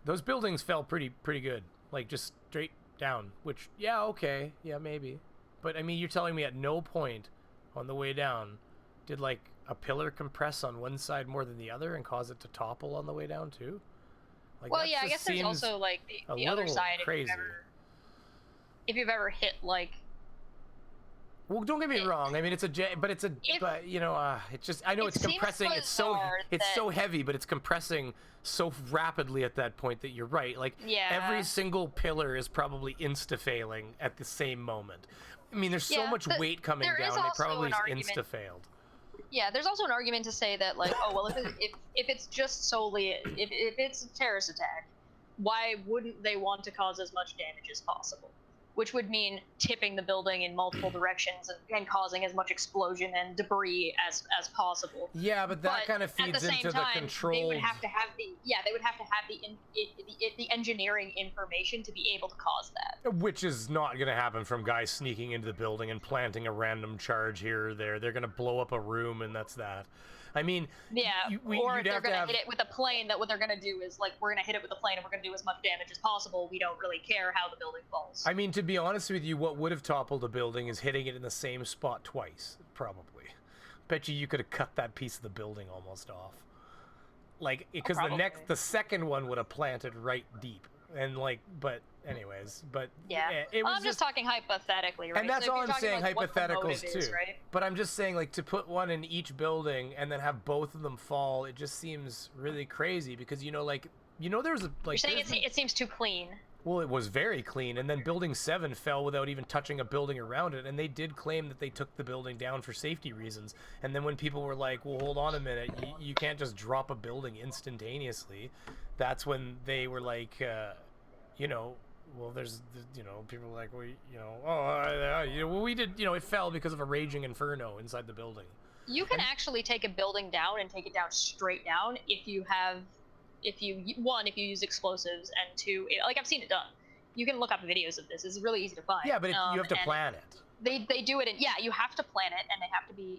Those buildings fell pretty good, just straight down. Which okay, maybe, but I mean, you're telling me at no point on the way down did a pillar compress on one side more than the other and cause it to topple on the way down too? Well, yeah, I guess there's also the other side. Crazy. If you've ever hit well, don't get me wrong. I mean, it's just, I know it's compressing. It's so heavy, but it's compressing so rapidly at that point that you're right. Every single pillar is probably insta-failing at the same moment. I mean, there's so much weight coming down, it probably insta-failed. Yeah, there's also an argument to say that, if it's just solely, if it's a terrorist attack, why wouldn't they want to cause as much damage as possible? Which would mean tipping the building in multiple directions and causing as much explosion and debris as possible. Yeah, but that kind of feeds into the control. They would have to have the engineering information to be able to cause that. Which is not going to happen from guys sneaking into the building and planting a random charge here or there. They're going to blow up a room, and that's that. I mean, Yeah, or if you'd they're have to going to have- hit it with a plane, that what they're going to do is, like, we're going to hit it with a plane and we're going to do as much damage as possible. We don't really care how the building falls. I mean, to be honest with you, what would have toppled a building is hitting it in the same spot twice, probably. Bet you could have cut that piece of the building almost off. Like, because the second one would have planted right deep. And, like, but anyways, yeah. it was I'm just talking hypothetically, right? And that's so if all you're I'm talking, saying, like, what the hypotheticals motive too. is, right? But I'm just saying, like, to put one in each building and then have both of them fall, it just seems really crazy because, you know, like, you know, there's a, like, You're saying it seems too clean. well, it was very clean, and then Building 7 fell without even touching a building around it, and they did claim that they took the building down for safety reasons. And then when people were like, well, hold on a minute, you can't just drop a building instantaneously, that's when they were like, you know, well, there's, you know, people were like, well, you know, well, we did, you know, it fell because of a raging inferno inside the building. You can actually take a building down and take it down straight down if you have, if you use explosives, and two, like, I've seen it done. You can look up videos of this. It's really easy to find. Yeah, but you have to plan it. They do it, and yeah, you have to plan it, and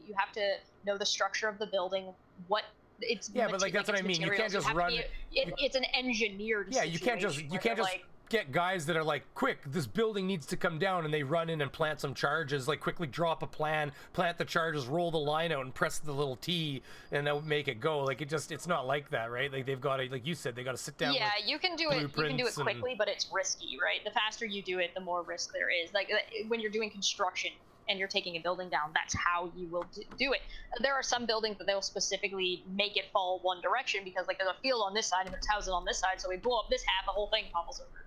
you have to know the structure of the building, what it's. Yeah, but like that's what I mean. You can't just run. It's an engineered. Yeah, you can't just like, get guys that are like, quick, this building needs to come down, and they run in and plant some charges, like quickly drop a plan, plant the charges, roll the line out, and press the little T, and they'll make it go. Like it's not like that, right? Like they've got to, like you said, they got to sit down. Yeah, you can do it. You can do it quickly, but it's risky, right? The faster you do it, the more risk there is. Like when you're doing construction and you're taking a building down, that's how you will do it. There are some buildings that they'll specifically make it fall one direction because, like, there's a field on this side and there's houses on this side, so we blow up this half, the whole thing topples over.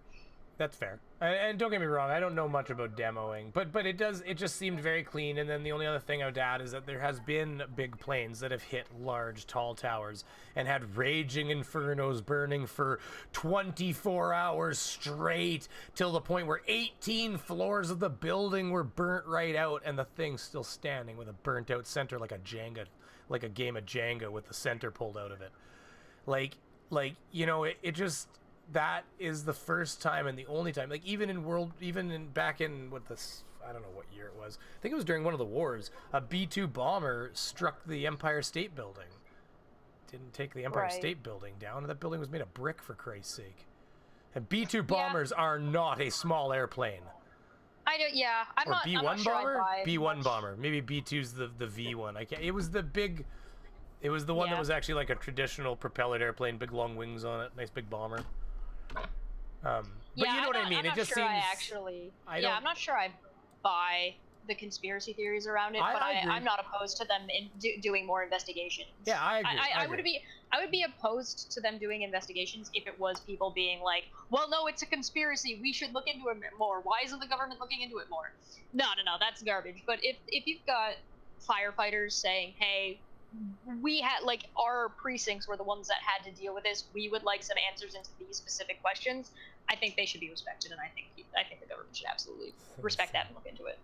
That's fair. And don't get me wrong, I don't know much about demoing, but it just seemed very clean. And then the only other thing I would add is that there has been big planes that have hit large, tall towers and had raging infernos burning for 24 hours straight, till the point where 18 floors of the building were burnt right out, and the thing's still standing with a burnt out center, like a Jenga, like a game of Jenga with the center pulled out of it. Like you know, it just... That is the first time and the only time, like back in I don't know what year it was. I think it was during one of the wars. A B-2 bomber struck the Empire State Building. Didn't take the Empire State Building down, and that building was made of brick, for Christ's sake. And B-2 bombers are not a small airplane. I don't. Yeah, I'm not. B-1 I'm not sure bomber. B-1 bomber. Maybe B-2's the V1. I can't. It was the big. It was the one that was actually like a traditional propellered airplane, big long wings on it, nice big bomber. But you know what I mean. It just seems. I'm not sure I buy the conspiracy theories around it, but I'm not opposed to them doing more investigations. Yeah, I agree. I would be opposed to them doing investigations if it was people being like, well, no, it's a conspiracy, we should look into it more. Why isn't the government looking into it more? No, that's garbage. But if you've got firefighters saying, hey, we had, like, our precincts were the ones that had to deal with this, we would like some answers into these specific questions, I think they should be respected, and I think the government should absolutely respect that and look into it.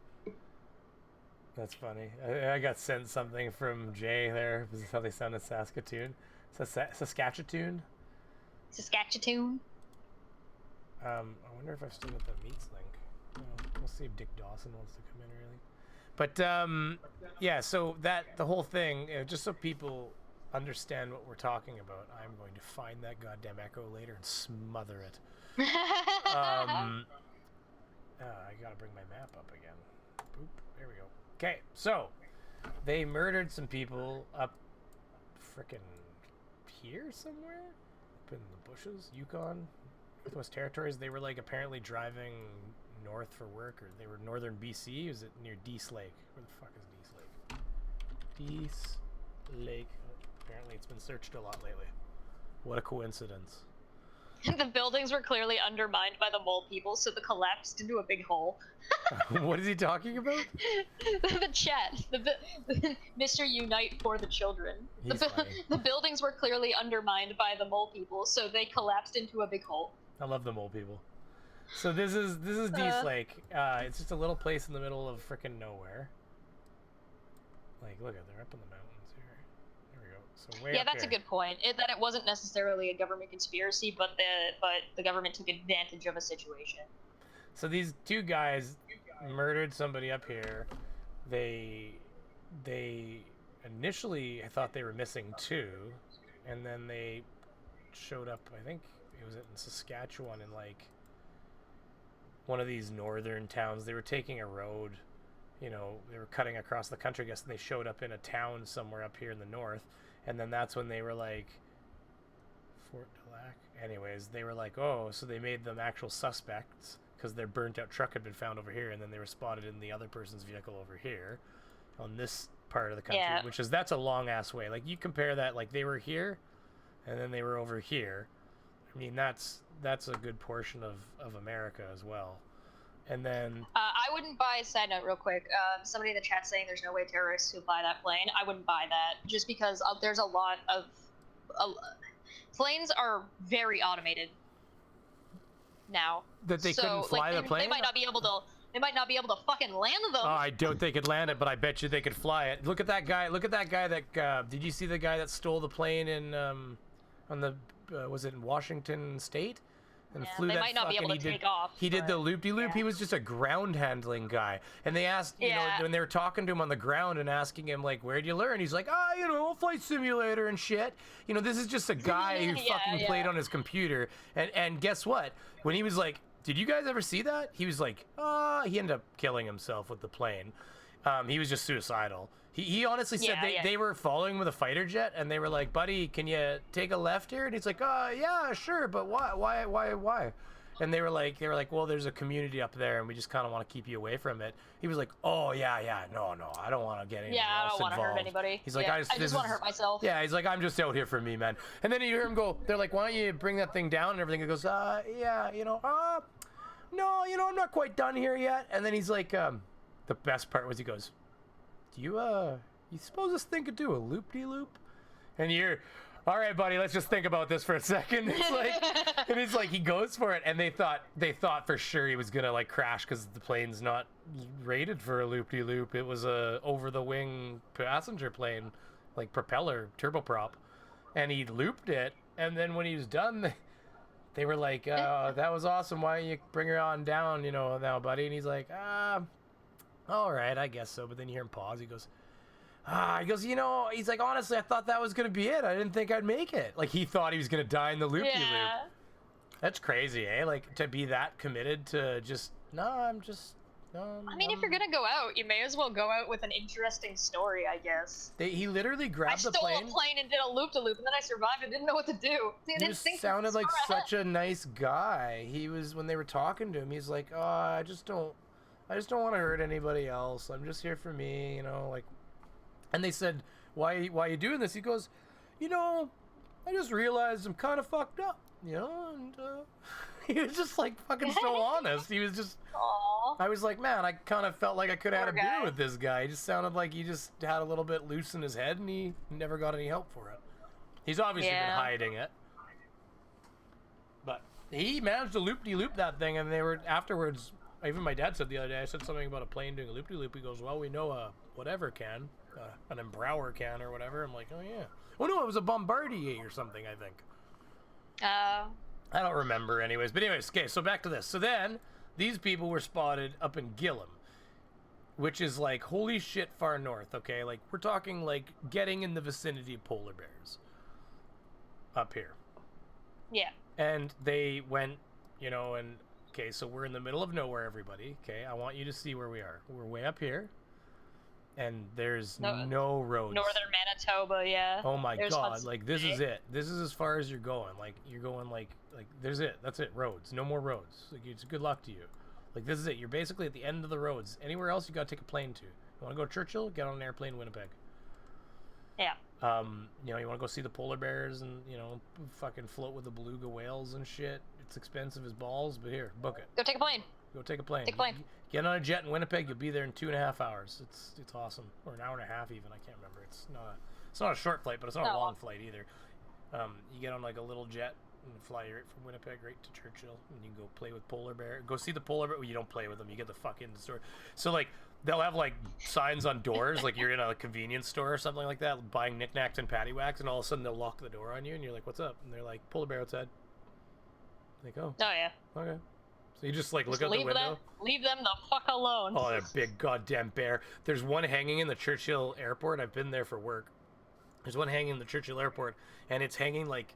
That's funny. I got sent something from Jay there. This is how they sound in Saskatoon. Saskatchewan. I wonder if I've still got the meats link. We'll see if Dick Dawson wants to come in, really. But yeah, so the whole thing, just so people understand what we're talking about, I'm going to find that goddamn echo later and smother it. I gotta bring my map up again. Boop, there we go. Okay, so they murdered some people up frickin' here somewhere, up in the bushes, Yukon, Northwest Territories. They were like apparently driving north for work, or they were northern BC. Was it near Dease Lake? Where the fuck is Dease Lake? Dease Lake. Apparently it's been searched a lot lately. What a coincidence. The buildings were clearly undermined by the mole people, so they collapsed into a big hole. What is he talking about? The chat. Mr. Unite for the Children. The buildings were clearly undermined by the mole people, so they collapsed into a big hole. I love the mole people. So this is Dease Lake. It's just a little place in the middle of frickin' nowhere. Like, look at, they're up in the mountains here. There we go. So way up that's here. a good point. That it wasn't necessarily a government conspiracy, but the government took advantage of a situation. So these two guys murdered somebody up here. They initially I thought they were missing 2, and then they showed up, I think it was in Saskatchewan, in like one of these northern towns. They were taking a road, you know, they were cutting across the country, I guess, and they showed up in a town somewhere up here in the north, and then that's when they were like, Fort du Lac. Anyways, they were like, oh, so they made them actual suspects because their burnt out truck had been found over here, and then they were spotted in the other person's vehicle over here on this part of the country, Yeah. which is, that's a long ass way. Like, you compare that, like they were here and then they were over here. I mean, that's a good portion of America as well. And then I wouldn't buy, side note real quick, somebody in the chat saying there's no way terrorists would fly that plane. I wouldn't buy that, just because there's a lot of planes are very automated now. that they couldn't fly the plane. They might not be able to. They might not be able to fucking land them. Oh, I doubt they could land it, but I bet you they could fly it. Look at that guy. Look at that guy that. Did you see the guy that stole the plane in on the was it in Washington State? And Yeah, flew they that might not be able to take off, He did the but, loop-de-loop. yeah. He was just a ground handling guy. And they asked, you know, when they were talking to him on the ground and asking him, like, where'd you learn? He's like, you know, flight simulator and shit. You know, this is just a guy who fucking played on his computer. And guess what? When he was like, did you guys ever see that? He was like, he ended up killing himself with the plane. He was just suicidal. He honestly said they were following with a fighter jet, and they were like, buddy, can you take a left here? And he's like, yeah, sure, but why? And they were like, well, there's a community up there, and we just kind of want to keep you away from it. He was like, oh, yeah, no, I don't want to get anybody else I don't want to hurt anybody. He's like, I just want to hurt myself. Yeah, he's like, I'm just out here for me, man. And then you hear him go, they're like, why don't you bring that thing down and everything? He goes, yeah, you know, no, you know, I'm not quite done here yet. And then he's like, the best part was he goes, you suppose this thing could do a loop-de-loop? And you're, all right, buddy, let's just think about this for a second. It's like, and it's like he goes for it, and they thought for sure he was gonna like crash because the plane's not rated for a loop-de-loop. It was a over-the-wing passenger plane, like propeller turboprop, and he looped it. And then when he was done, they were like, that was awesome. Why don't you bring her on down, you know, now, buddy? And he's like, all right, I guess so. But then you hear him pause. He goes, you know, he's like, honestly, I thought that was going to be it. I didn't think I'd make it. Like, he thought he was going to die in the loop-de-loop. Yeah. That's crazy, eh? Like, to be that committed to just, no. I mean, if you're going to go out, you may as well go out with an interesting story, I guess. He literally grabbed the plane. I stole a plane and did a loop-de-loop, and then I survived and didn't know what to do. He sounded like such a nice guy. He was, when they were talking to him, he's like, I just don't want to hurt anybody else. I'm just here for me, you know, like. And they said, why are you doing this? He goes, you know, I just realized I'm kind of fucked up, you know, and he was just like fucking so honest. He was just, I was like, man, I kind of felt like I could have had a beer with this guy. He just sounded like he just had a little bit loose in his head, and he never got any help for it. He's obviously been hiding it. But he managed to loop-de-loop that thing, and they were, afterwards, even my dad said the other day, I said something about a plane doing a loop-de-loop. He goes, well, we know a whatever can. An Embrower can or whatever. I'm like, oh yeah. Oh no, it was a Bombardier or something, I think. I don't remember anyways. But anyways, okay, so back to this. So then, these people were spotted up in Gillam, which is like, holy shit, far north, okay? Like, we're talking like getting in the vicinity of polar bears up here. Yeah. And they went, you know, and, okay, so we're in the middle of nowhere, everybody. Okay, I want you to see where we are. We're way up here. And there's no roads. Northern Manitoba, yeah. Oh my There's god, Hudson like this Bay. is it. This is as far as you're going. Like you're going like there's it. That's it. Roads. No more roads. Like it's good luck to you. Like this is it. You're basically at the end of the roads. Anywhere else you gotta take a plane to. You wanna go to Churchill? Get on an airplane, Winnipeg. Yeah. You know, you wanna go see the polar bears and, you know, fucking float with the beluga whales and shit. It's expensive as balls, but here, book it. Go take a plane. Go take a plane. Take a plane. Get on a jet in Winnipeg. You'll be there in 2.5 hours. It's awesome, or an hour and a half even. I can't remember. It's not a short flight, but it's not a long flight either. You get on like a little jet and fly right from Winnipeg right to Churchill, and you can go play with polar bear. Go see the polar bear. Well, you don't play with them. You get the fuck in the store. So like they'll have like signs on doors, like you're in a convenience store or something like that, buying knickknacks and paddywhacks, and all of a sudden they'll lock the door on you, and you're like, "What's up?" And they're like, "Polar bear outside." Like, oh. Oh yeah. Okay. So you just like look Just out the window. Leave them the fuck alone. Oh, that big goddamn bear. There's one hanging in the Churchill Airport. I've been there for work. There's one hanging in the Churchill Airport, and it's hanging like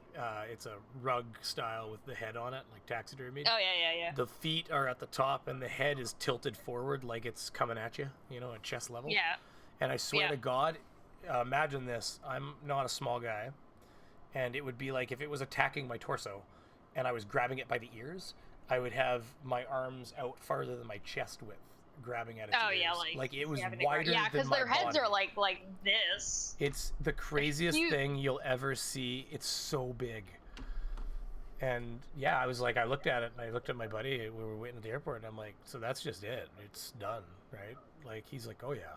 it's a rug style with the head on it, like taxidermy. Oh yeah. The feet are at the top, and the head is tilted forward like it's coming at you, you know, at chest level. Yeah. And I swear to God, imagine this. I'm not a small guy, and it would be like if it was attacking my torso, and I was grabbing it by the ears, I would have my arms out farther than my chest width, grabbing at its ears. Yeah, like it was wider Yeah, than my because their heads body. are like this. It's the craziest thing you'll ever see. It's so big. And yeah, I was like, I looked at it, and I looked at my buddy. We were waiting at the airport, and I'm like, so that's just it. It's done, right? Like he's like, oh yeah,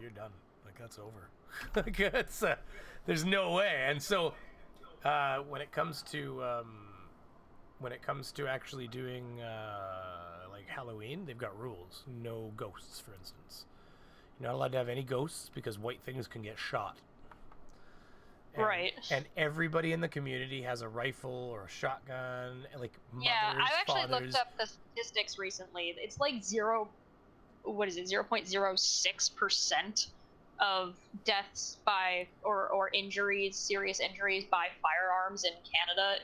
you're done. Like that's over. Like it's there's no way. And so when it comes to actually doing like Halloween, they've got rules. No ghosts, for instance. You're not allowed to have any ghosts because white things can get shot. Right. And everybody in the community has a rifle or a shotgun. Like mothers, I actually fathers. looked up the statistics recently. It's like 0.06% of deaths by or injuries, serious injuries by firearms in Canada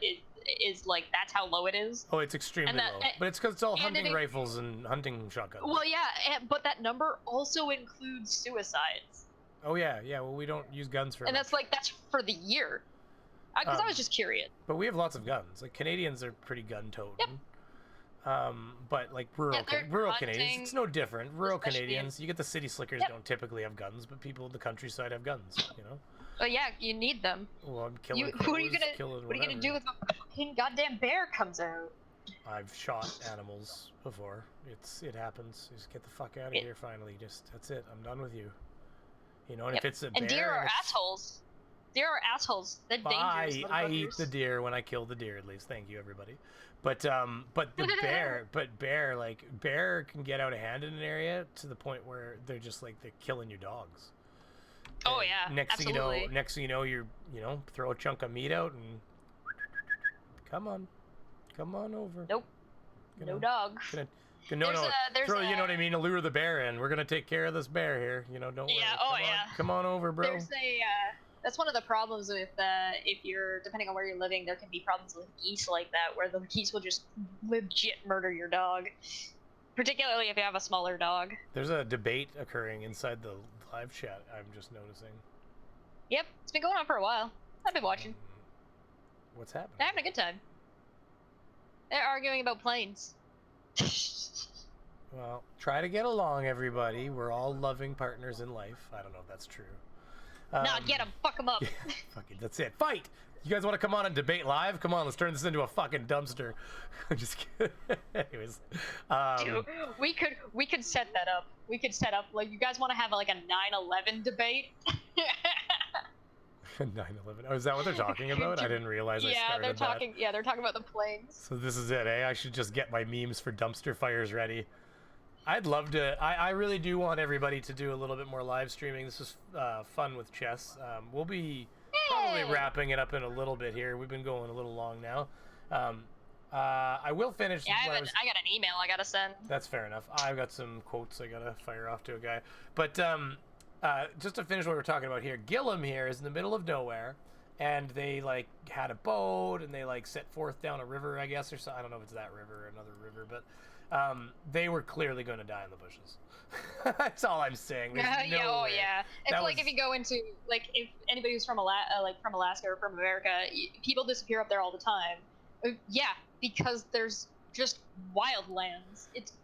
is like that's how low it is. Oh, it's extremely low. But it's because it's all hunting rifles and hunting shotguns. Well, yeah, but that number also includes suicides. Oh yeah. Well, we don't use guns for. And that's for the year. Because I was just curious. But we have lots of guns. Like Canadians are pretty gun-toting. Yep. But like rural Canadians, it's no different. Rural Canadians, you get the city slickers don't typically have guns, but people in the countryside have guns. You know. Well, yeah, you need them. Well, I'm killing. What are you gonna do if a fucking goddamn bear comes out? I've shot animals before. It happens. Just get the fuck out of here finally. That's it. I'm done with you. You know, and if it's a bear. And deer are assholes. Deer are assholes. They're dangerous. I eat the deer when I kill the deer. At least, thank you everybody. But the bear can get out of hand in an area to the point where they're killing your dogs. Oh yeah, next absolutely. thing you know, you're throw a chunk of meat out and come on over. Nope. No dog. You know what I mean? Lure the bear in. We're gonna take care of this bear here. Don't worry. Come on over, bro. There's that's one of the problems with if you're depending on where you're living, there can be problems with geese like that, where the geese will just legit murder your dog, particularly if you have a smaller dog. There's a debate occurring inside the live chat. I'm just noticing. Yep, it's been going on for a while. I've been watching. What's happening? They're having a good time. They're arguing about planes. Well, try to get along, everybody. We're all loving partners in life. I don't know if that's true. Nah, get them. Fuck them up. Yeah, fuck it. That's it. Fight! You guys want to come on and debate live? Come on, let's turn this into a fucking dumpster. I'm just kidding. Anyways. Dude, we could set that up. We could set up, like, you guys want to have, like, a 9/11 debate? 9/11. Oh, is that what they're talking about? I didn't realize I started they're talking. that. Yeah, they're talking about the planes. So this is it, eh? I should just get my memes for dumpster fires ready. I'd love to. I really do want everybody to do a little bit more live streaming. This is fun with chess. We'll be probably wrapping it up in a little bit here. We've been going a little long now. I will finish. Yeah, I got an email I gotta send. That's fair enough. I've got some quotes I gotta fire off to a guy. But just to finish what we're talking about here, Gillum here is in the middle of nowhere, and they like had a boat and they like set forth down a river, I guess, or so. I don't know if it's that river or another river, but they were clearly going to die in the bushes. That's all I'm saying. There's no way. Yeah. It's like if you go into like if anybody who's from Alaska or from America, people disappear up there all the time. Yeah, because there's just wildlands. It's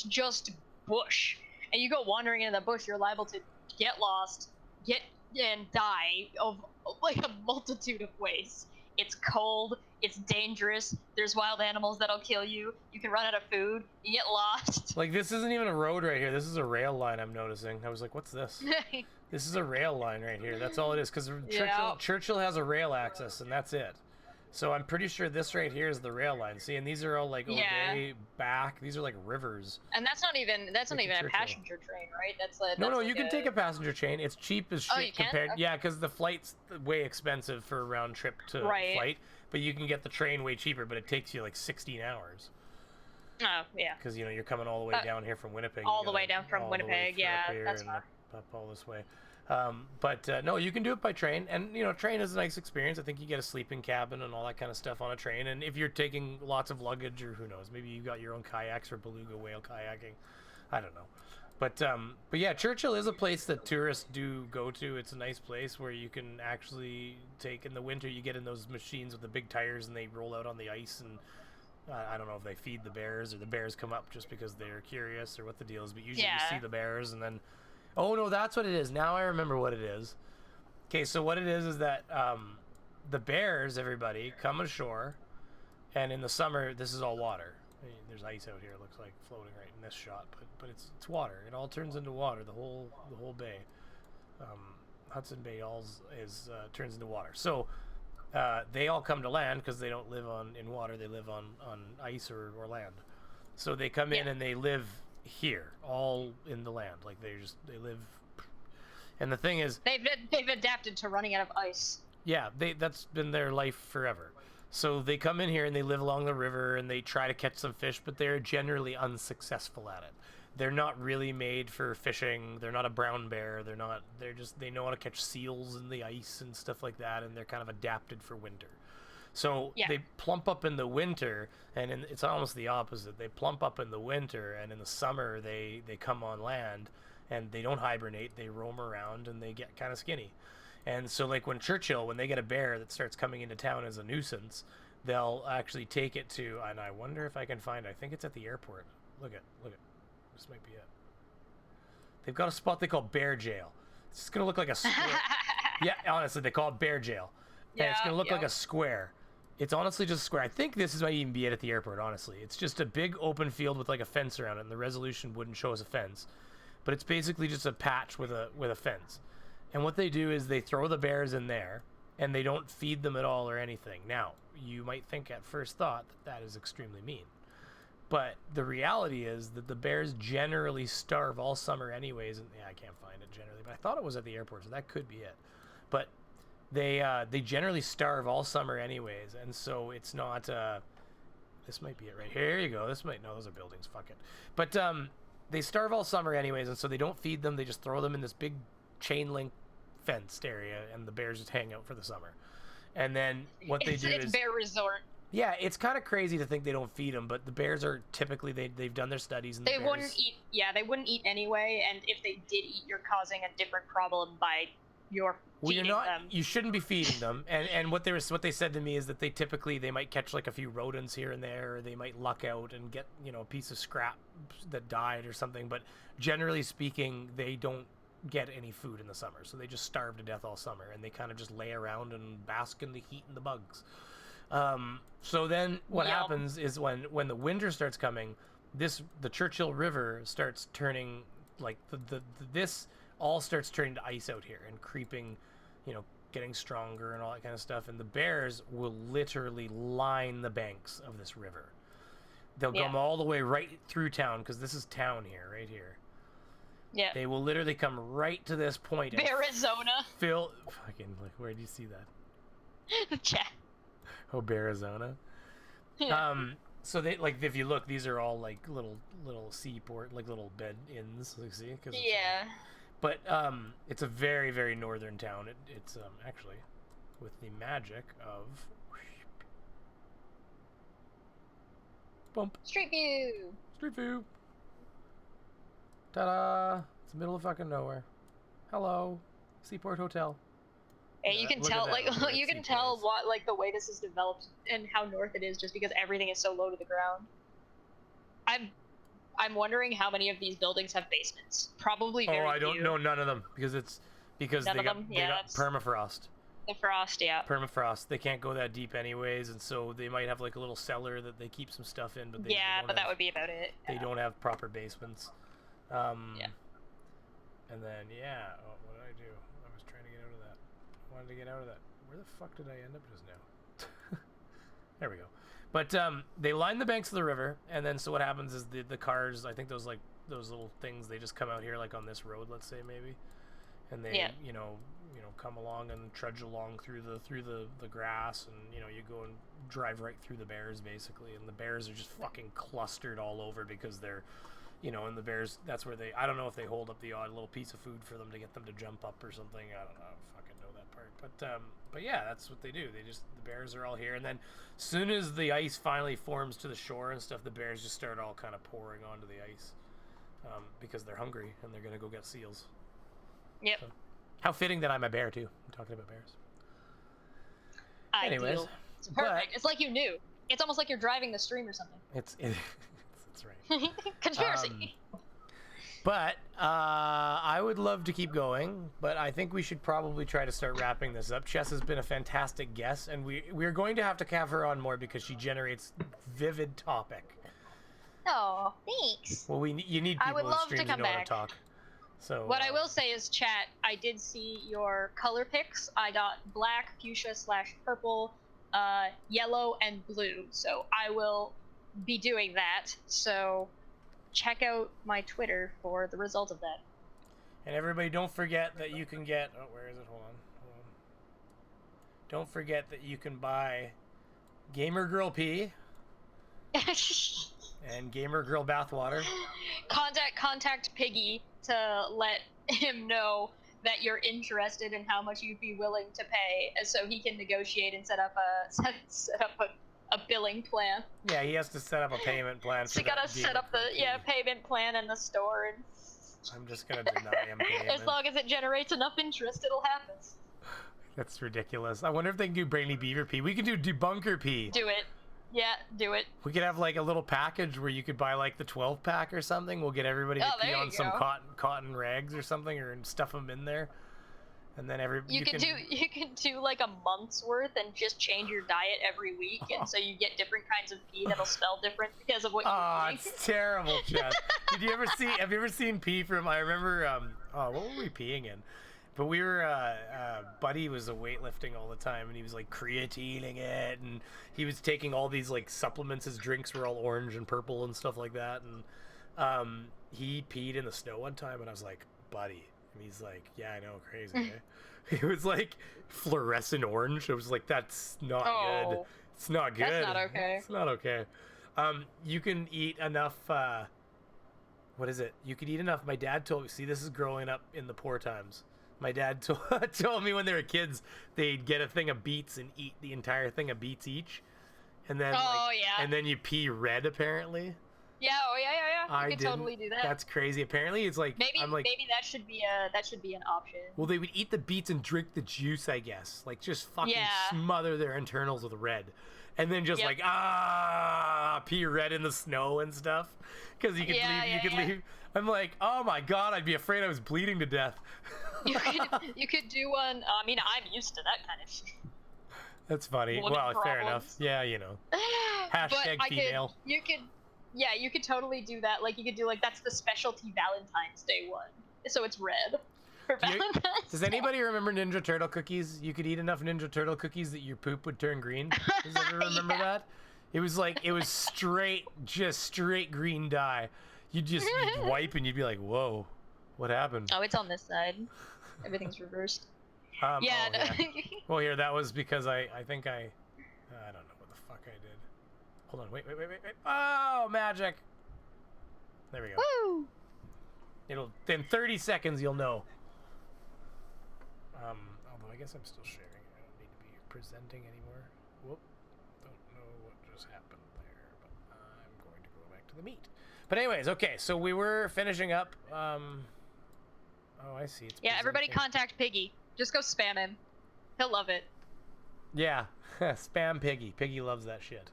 just bush. And you go wandering in the bush, you're liable to get lost, and die of like a multitude of ways. It's cold, it's dangerous, there's wild animals that'll kill you, you can run out of food, you get lost. Like, this isn't even a road right here, this is a rail line I'm noticing. I was like, what's this? This is a rail line right here, that's all it is, because Churchill has a rail access, and that's it. So I'm pretty sure this right here is the rail line. See, and these are all like way back. These are like rivers. And that's not even a passenger train, right? No, you can take a passenger train. It's cheap as shit compared. Okay. Yeah, because the flight's way expensive for a round trip to flight. But you can get the train way cheaper, but it takes you like 16 hours. Oh, yeah. Because you're coming all the way down here from Winnipeg. All the way down from Winnipeg, yeah, that's fine. Up all this way. But no, you can do it by train, and train is a nice experience. I think you get a sleeping cabin and all that kind of stuff on a train. And if you're taking lots of luggage, or who knows, maybe you got your own kayaks for beluga whale kayaking. I don't know. But yeah, Churchill is a place that tourists do go to. It's a nice place where you can actually take, in the winter, you get in those machines with the big tires and they roll out on the ice, and I don't know if they feed the bears or the bears come up just because they're curious or what the deal is, but usually you see the bears and then, oh no, that's what it is. Now I remember what it is. Okay, so what it is that the bears, everybody, come ashore, and in the summer, this is all water. I mean, there's ice out here, it looks like, floating right in this shot, but it's water. It all turns into water, the whole bay. Hudson Bay turns into water. So they all come to land because they don't live in water, they live on ice or land. So they come in and they live here, all in the land. Like they live. And the thing is, they've adapted to running out of ice. Yeah, that's been their life forever. So they come in here and they live along the river and they try to catch some fish, but they're generally unsuccessful at it. They're not really made for fishing. They're not a brown bear. They know how to catch seals in the ice and stuff like that, and they're kind of adapted for winter. So they plump up in the winter, and it's almost the opposite. They plump up in the winter, and in the summer they come on land, and they don't hibernate. They roam around, and they get kind of skinny. And so like when they get a bear that starts coming into town as a nuisance, they'll actually take it to, and I wonder if I can find, I think it's at the airport. Look at. This might be it. They've got a spot they call bear jail. It's just going to look like a square. Yeah, honestly, they call it bear jail. And it's going to look like a square. It's honestly just a square. I think this might even be it at the airport, honestly. It's just a big open field with like a fence around it, and the resolution wouldn't show us a fence. But it's basically just a patch with a fence. And what they do is they throw the bears in there, and they don't feed them at all or anything. Now, you might think at first thought that is extremely mean. But the reality is that the bears generally starve all summer anyways. And I can't find it generally, but I thought it was at the airport, so that could be it. But they generally starve all summer anyways, and so it's not. This might be it right here. Here you go. No, those are buildings. Fuck it. But they starve all summer anyways, and so they don't feed them. They just throw them in this big chain link fenced area, and the bears just hang out for the summer. And then what they do is it's bear resort. Yeah, it's kind of crazy to think they don't feed them, but the bears are typically they've done their studies and they wouldn't eat. Yeah, they wouldn't eat anyway, and if they did eat, you're causing a different problem by your feeding them. You shouldn't be feeding them. And what they said to me is that they might catch like a few rodents here and there, or they might luck out and get a piece of scrap that died or something. But generally speaking, they don't get any food in the summer, so they just starve to death all summer, and they kind of just lay around and bask in the heat and the bugs. So then what happens is when the winter starts coming, the Churchill River starts turning, like this all starts turning to ice out here and creeping, getting stronger and all that kind of stuff. And the bears will literally line the banks of this river. They'll come all the way right through town, because this is town here, right here. Yeah. They will literally come right to this point. Arizona. Fucking, like, where do you see that? Chat. Oh, Arizona. So they, like, if you look, these are all like little seaport, like little bed inns. Like, see? But it's a very, very northern town. It's actually with the magic of bump. Street view. Ta-da! It's the middle of fucking nowhere. Hello, Seaport Hotel. And you can tell, you can tell what, like, the way this is developed and how north it is, just because everything is so low to the ground. I'm wondering how many of these buildings have basements. Probably very few. I don't know none of them, because they got permafrost. The frost, yeah. Permafrost. They can't go that deep anyways, and so they might have like a little cellar that they keep some stuff in, but that would be about it. They don't have proper basements. Yeah. And then what did I do? I was trying to get out of that. I wanted to get out of that. Where the fuck did I end up just now? There we go. But they line the banks of the river, and then so what happens is the cars, I think those little things, they just come out here like on this road, let's say maybe, and they you know come along and trudge along through the grass, and you go and drive right through the bears basically, and the bears are just fucking clustered all over because they're and the bears, that's where I don't know if they hold up the odd little piece of food for them to get them to jump up or something. I don't know, fucking know that part, but yeah, that's what they do. The bears are all here, and then as soon as the ice finally forms to the shore and stuff, the bears just start all kind of pouring onto the ice, because they're hungry and they're gonna go get seals. Yep. So, how fitting that I'm a bear too. I'm talking about bears. Anyways, it's perfect. It's like you knew. It's almost like you're driving the stream or something. That's right. Conspiracy. But I would love to keep going, but I think we should probably try to start wrapping this up. Chess has been a fantastic guest, and we're going to have to have her on more because she generates vivid topic. Oh, thanks. Well, you need people in streams who know how to talk. So what I will say is, chat, I did see your color picks. I got black, fuchsia / purple, yellow, and blue. So I will be doing that. So check out my Twitter for the result of that. And everybody, don't forget that you can get... Oh, where is it? Hold on. Don't forget that you can buy Gamer Girl Pee and Gamer Girl Bathwater. Contact Piggy to let him know that you're interested in how much you'd be willing to pay, so he can negotiate and set up a billing plan. Yeah, he has to set up a payment plan. So you gotta set up the payment plan in the store. And I'm just gonna deny him payment. As long as it generates enough interest, it'll happen. That's ridiculous. I wonder if they can do Brainy Beaver Pee. We can do Debunker Pee. Do it. Yeah, do it. We could have like a little package where you could buy like the 12-pack or something. We'll get everybody to pee on some cotton rags or something, or stuff them in there, and then you can do like a month's worth and just change your diet every week, and so you get different kinds of pee that'll smell different because of what you eat. It's terrible, Jess. Have you ever seen pee from? I remember. What were we peeing in? But we were, Buddy was weightlifting all the time, and he was like creatining it, and he was taking all these like supplements. His drinks were all orange and purple and stuff like that, and he peed in the snow one time, and I was like, Buddy, and he's like, yeah, I know, crazy. Eh? It was like fluorescent orange. It was like, that's not good. It's not good. That's not okay. It's not okay. You can eat enough. What is it? You could eat enough. My dad told me. See, this is growing up in the poor times. My dad told me when they were kids, they'd get a thing of beets and eat the entire thing of beets each, and then and then you pee red apparently. Yeah, you could totally do that. That's crazy. Apparently, it's like maybe that should be an option. Well, they would eat the beets and drink the juice, I guess. Like just fucking smother their internals with red, and then just pee red in the snow and stuff, because you could leave. I'm like, oh my god, I'd be afraid I was bleeding to death. You could do one. I mean, I'm used to that kind of shit. That's funny. Well, fair enough. Yeah, Hashtag female. You could totally do that. Like, you could do that's the specialty Valentine's Day one. So it's red for Valentine's Does anybody remember Ninja Turtle cookies? You could eat enough Ninja Turtle cookies that your poop would turn green. Does anyone remember that? It was straight green dye. You'd wipe and you'd be like, whoa, what happened? Oh, it's on this side. Everything's reversed. Yeah. Well, here, that was because I think I don't know what the fuck I did. Hold on, wait. Oh, magic. There we go. Woo! In 30 seconds, you'll know. Although I guess I'm still sharing. I don't need to be presenting anymore. Whoop. Don't know what just happened there, but I'm going to go back to the meat. But anyways, okay, so we were finishing up. Oh, I see. Yeah, everybody contact Piggy. Just go spam him. He'll love it. Yeah, spam Piggy. Piggy loves that shit.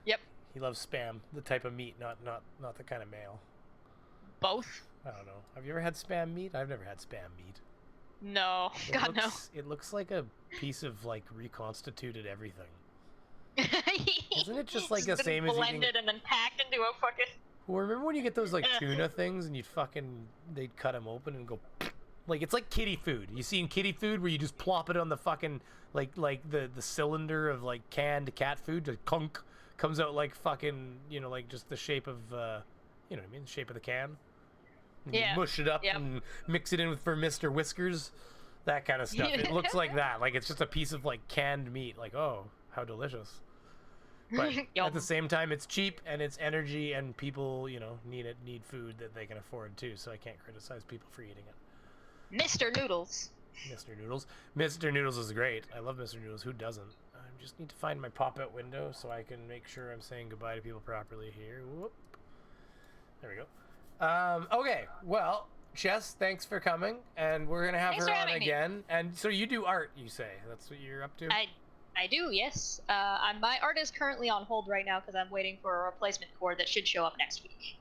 Yep. He loves spam, the type of meat, not the kind of mail. Both. I don't know. Have you ever had spam meat? I've never had spam meat. No. No. It looks like a piece of reconstituted everything. Isn't it just like the same as blended and then packed into a fucking... Well, remember when you get those tuna things and they'd cut them open and go, it's like kitty food. You seen kitty food where you just plop it on the fucking like the cylinder of canned cat food, just clunk, comes out fucking just the shape of you know what I mean, the shape of the can. You mush it up and mix it in for Mr. Whiskers, that kind of stuff. It looks like that. Like it's just a piece of like canned meat. Like, oh, how delicious. But at the same time, it's cheap and it's energy, and people, you know, need food that they can afford too. So I can't criticize people for eating it. Mr. Noodles. Mr. Noodles. Mr. Noodles is great. I love Mr. Noodles. Who doesn't? I just need to find my pop-out window so I can make sure I'm saying goodbye to people properly here. Whoop. There we go. Okay, well, Chess, thanks for coming, and we're gonna have her on again. And so you do art, you say? That's what you're up to? I do, yes. My art is currently on hold right now because I'm waiting for a replacement cord that should show up next week.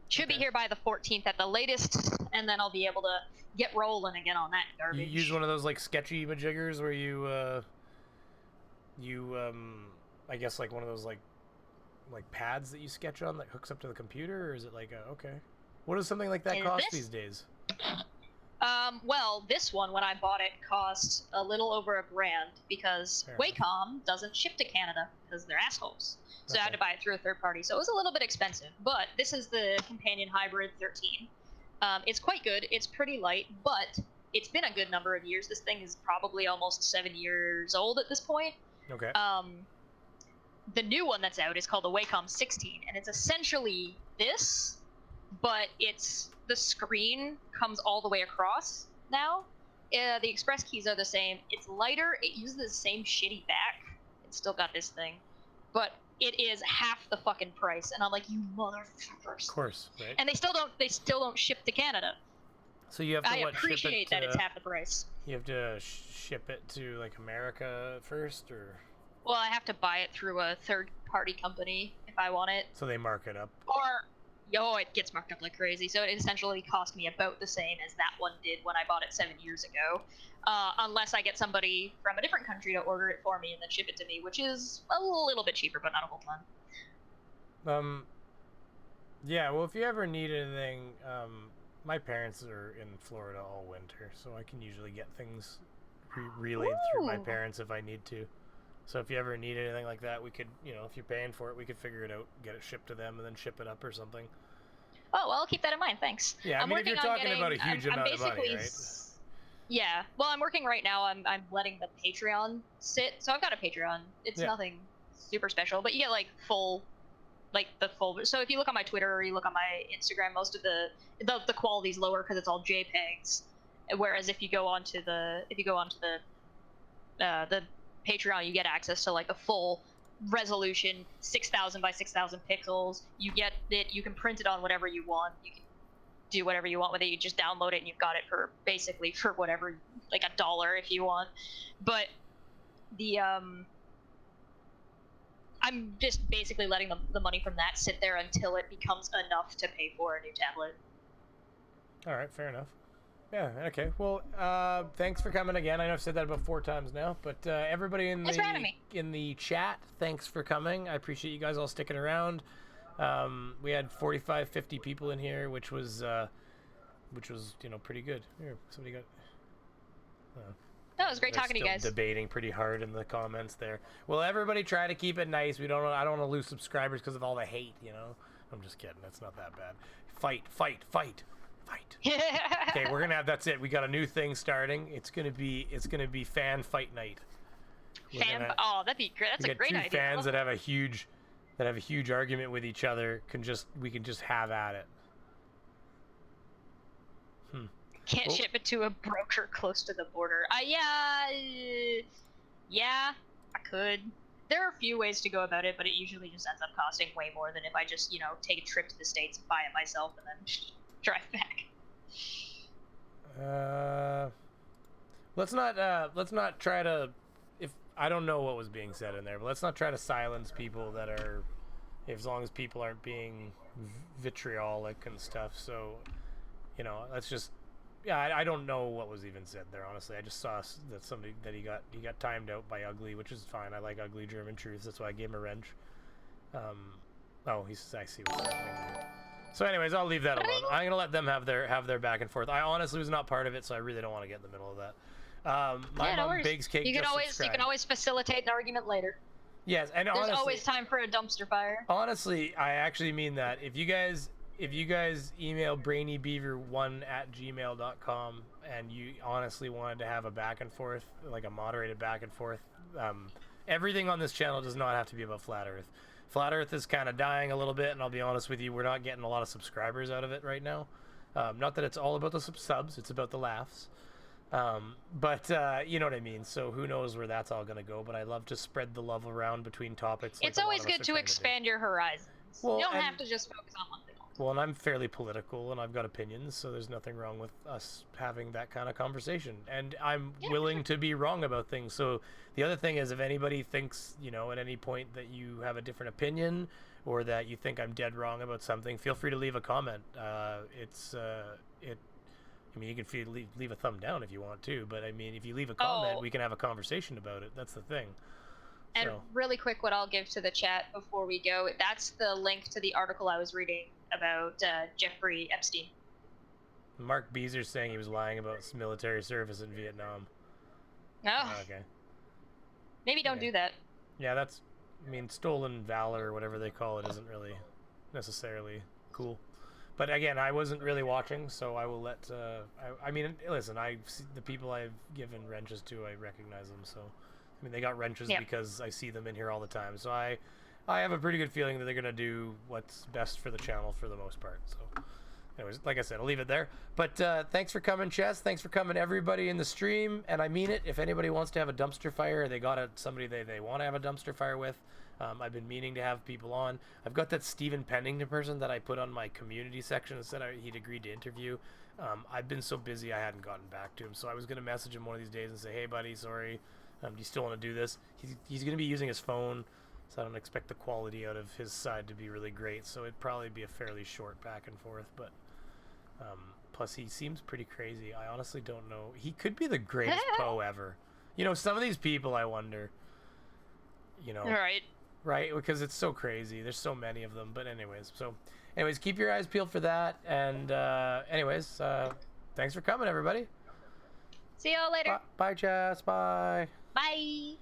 Should be here by the 14th at the latest, and then I'll be able to get rolling again on that garbage. You use one of those like sketchy majiggers where you I guess like one of those like pads that you sketch on that hooks up to the computer, or is it like okay? What does something like that cost these days? Well, this one, when I bought it, cost a little over $1,000 because Wacom doesn't ship to Canada because they're assholes. So I had to buy it through a third party. So it was a little bit expensive, but this is the Companion Hybrid 13. It's quite good. It's pretty light, but it's been a good number of years. This thing is probably almost 7 years old at this point. Okay. The new one that's out is called the Wacom 16, and it's essentially this, but the screen comes all the way across now. The express keys are the same. It's lighter. It uses the same shitty back. It's still got this thing, but it is half the fucking price. And I'm like, you motherfuckers. Of course, right? And they still don't ship to Canada. So you have to I appreciate that it's half the price. You have to ship it to like America first, or? Well, I have to buy it through a third-party company if I want it. So they mark it up. Or, it gets marked up like crazy. So it essentially cost me about the same as that one did when I bought it 7 years ago. Unless I get somebody from a different country to order it for me and then ship it to me, which is a little bit cheaper, but not a whole ton. Yeah, well, if you ever need anything, my parents are in Florida all winter, so I can usually get things relayed through my parents if I need to. So if you ever need anything like that, we could, if you're paying for it, we could figure it out, get it shipped to them, and then ship it up or something. Oh, well, I'll keep that in mind. Thanks. Yeah, I mean, if you're talking about a huge amount of money, right? Yeah. Well, I'm working right now. I'm letting the Patreon sit. So I've got a Patreon. It's nothing super special, but you get like full. So if you look on my Twitter or you look on my Instagram, most of the quality's lower because it's all JPEGs. Whereas if you go onto the Patreon, you get access to like a full resolution 6,000 by 6,000 pixels. You get it. You can print it on whatever you want. You can do whatever you want with it. You just download it and you've got it for basically for whatever, like $1 if you want. But the I'm just basically letting the money from that sit there until it becomes enough to pay for a new tablet. All right, fair enough. Yeah, okay. Well, thanks for coming again. I know I've said that about 4 times now, but everybody in the chat, thanks for coming. I appreciate you guys all sticking around. We had 45, 50 people in here, which was pretty good. Here, somebody got. That was great talking to you guys. Debating pretty hard in the comments there. Well, everybody try to keep it nice. I don't want to lose subscribers because of all the hate. I'm just kidding. That's not that bad. Fight. Okay, we're gonna have. That's it. We got a new thing starting. It's gonna be fan fight night. That'd be great. That's a great idea. Two fans that have a huge argument with each other we can just have at it. Can't ship it to a broker close to the border. Yeah, I could. There are a few ways to go about it, but it usually just ends up costing way more than if I just, take a trip to the States and buy it myself and then drive back. Let's not try to. If I don't know what was being said in there, but let's not try to silence people that are, as long as people aren't being vitriolic and stuff. So, let's just. Yeah, I don't know what was even said there. Honestly, I just saw that he got timed out by Ugly, which is fine. I like Ugly German Truth. That's why I gave him a wrench. I see what's happening. So, anyways, I'll leave that alone. I'm gonna let them have their back and forth. I honestly was not part of it, so I really don't want to get in the middle of that. My mom bakes cake. You can always facilitate an argument later. Yes, and there's always time for a dumpster fire. Honestly, I actually mean that. If you guys if you guys email brainybeaver1@gmail.com and you honestly wanted to have a back and forth, like a moderated back and forth, everything on this channel does not have to be about Flat Earth. Flat Earth is kind of dying a little bit, and I'll be honest with you, we're not getting a lot of subscribers out of it right now. Not that it's all about the subs, it's about the laughs. But you know what I mean, so who knows where that's all going to go, but I love to spread the love around between topics. It's always good to expand your horizons. Well, you don't have to just focus on one thing. Well, and I'm fairly political, and I've got opinions, so there's nothing wrong with us having that kind of conversation. And I'm willing to be wrong about things. So the other thing is, if anybody thinks, you know, at any point that you have a different opinion, or that you think I'm dead wrong about something, feel free to leave a comment. I mean, you can leave a thumb down if you want to, but I mean, if you leave a comment, we can have a conversation about it. That's the thing. And really quick, what I'll give to the chat before we go, that's the link to the article I was reading about Jeffrey Epstein. Mark Beezer's saying he was lying about military service in Vietnam. Oh. Okay. Maybe don't do that. Yeah, that's, I mean, stolen valor or whatever they call it isn't really necessarily cool. But again, I wasn't really watching, so I will let, I mean, listen, the people I've given wrenches to, I recognize them, so, I mean, they got wrenches because I see them in here all the time, so I have a pretty good feeling that they're going to do what's best for the channel for the most part, so. Anyways, like I said, I'll leave it there. But thanks for coming, Chess. Thanks for coming, everybody in the stream. And I mean it. If anybody wants to have a dumpster fire, they got somebody they want to have a dumpster fire with. I've been meaning to have people on. I've got that Stephen Pennington person that I put on my community section and said he'd agreed to interview. I've been so busy I hadn't gotten back to him. So I was going to message him one of these days and say, hey, buddy, sorry. Do you still want to do this? He's going to be using his phone, so I don't expect the quality out of his side to be really great. So it'd probably be a fairly short back and forth, but... plus he seems pretty crazy. I honestly don't know. He could be the greatest Poe ever. You know, some of these people I wonder, you know. Right? Because it's so crazy. There's so many of them. But anyways, keep your eyes peeled for that. And thanks for coming, everybody. See y'all later. Bye, Jess. Bye. Bye.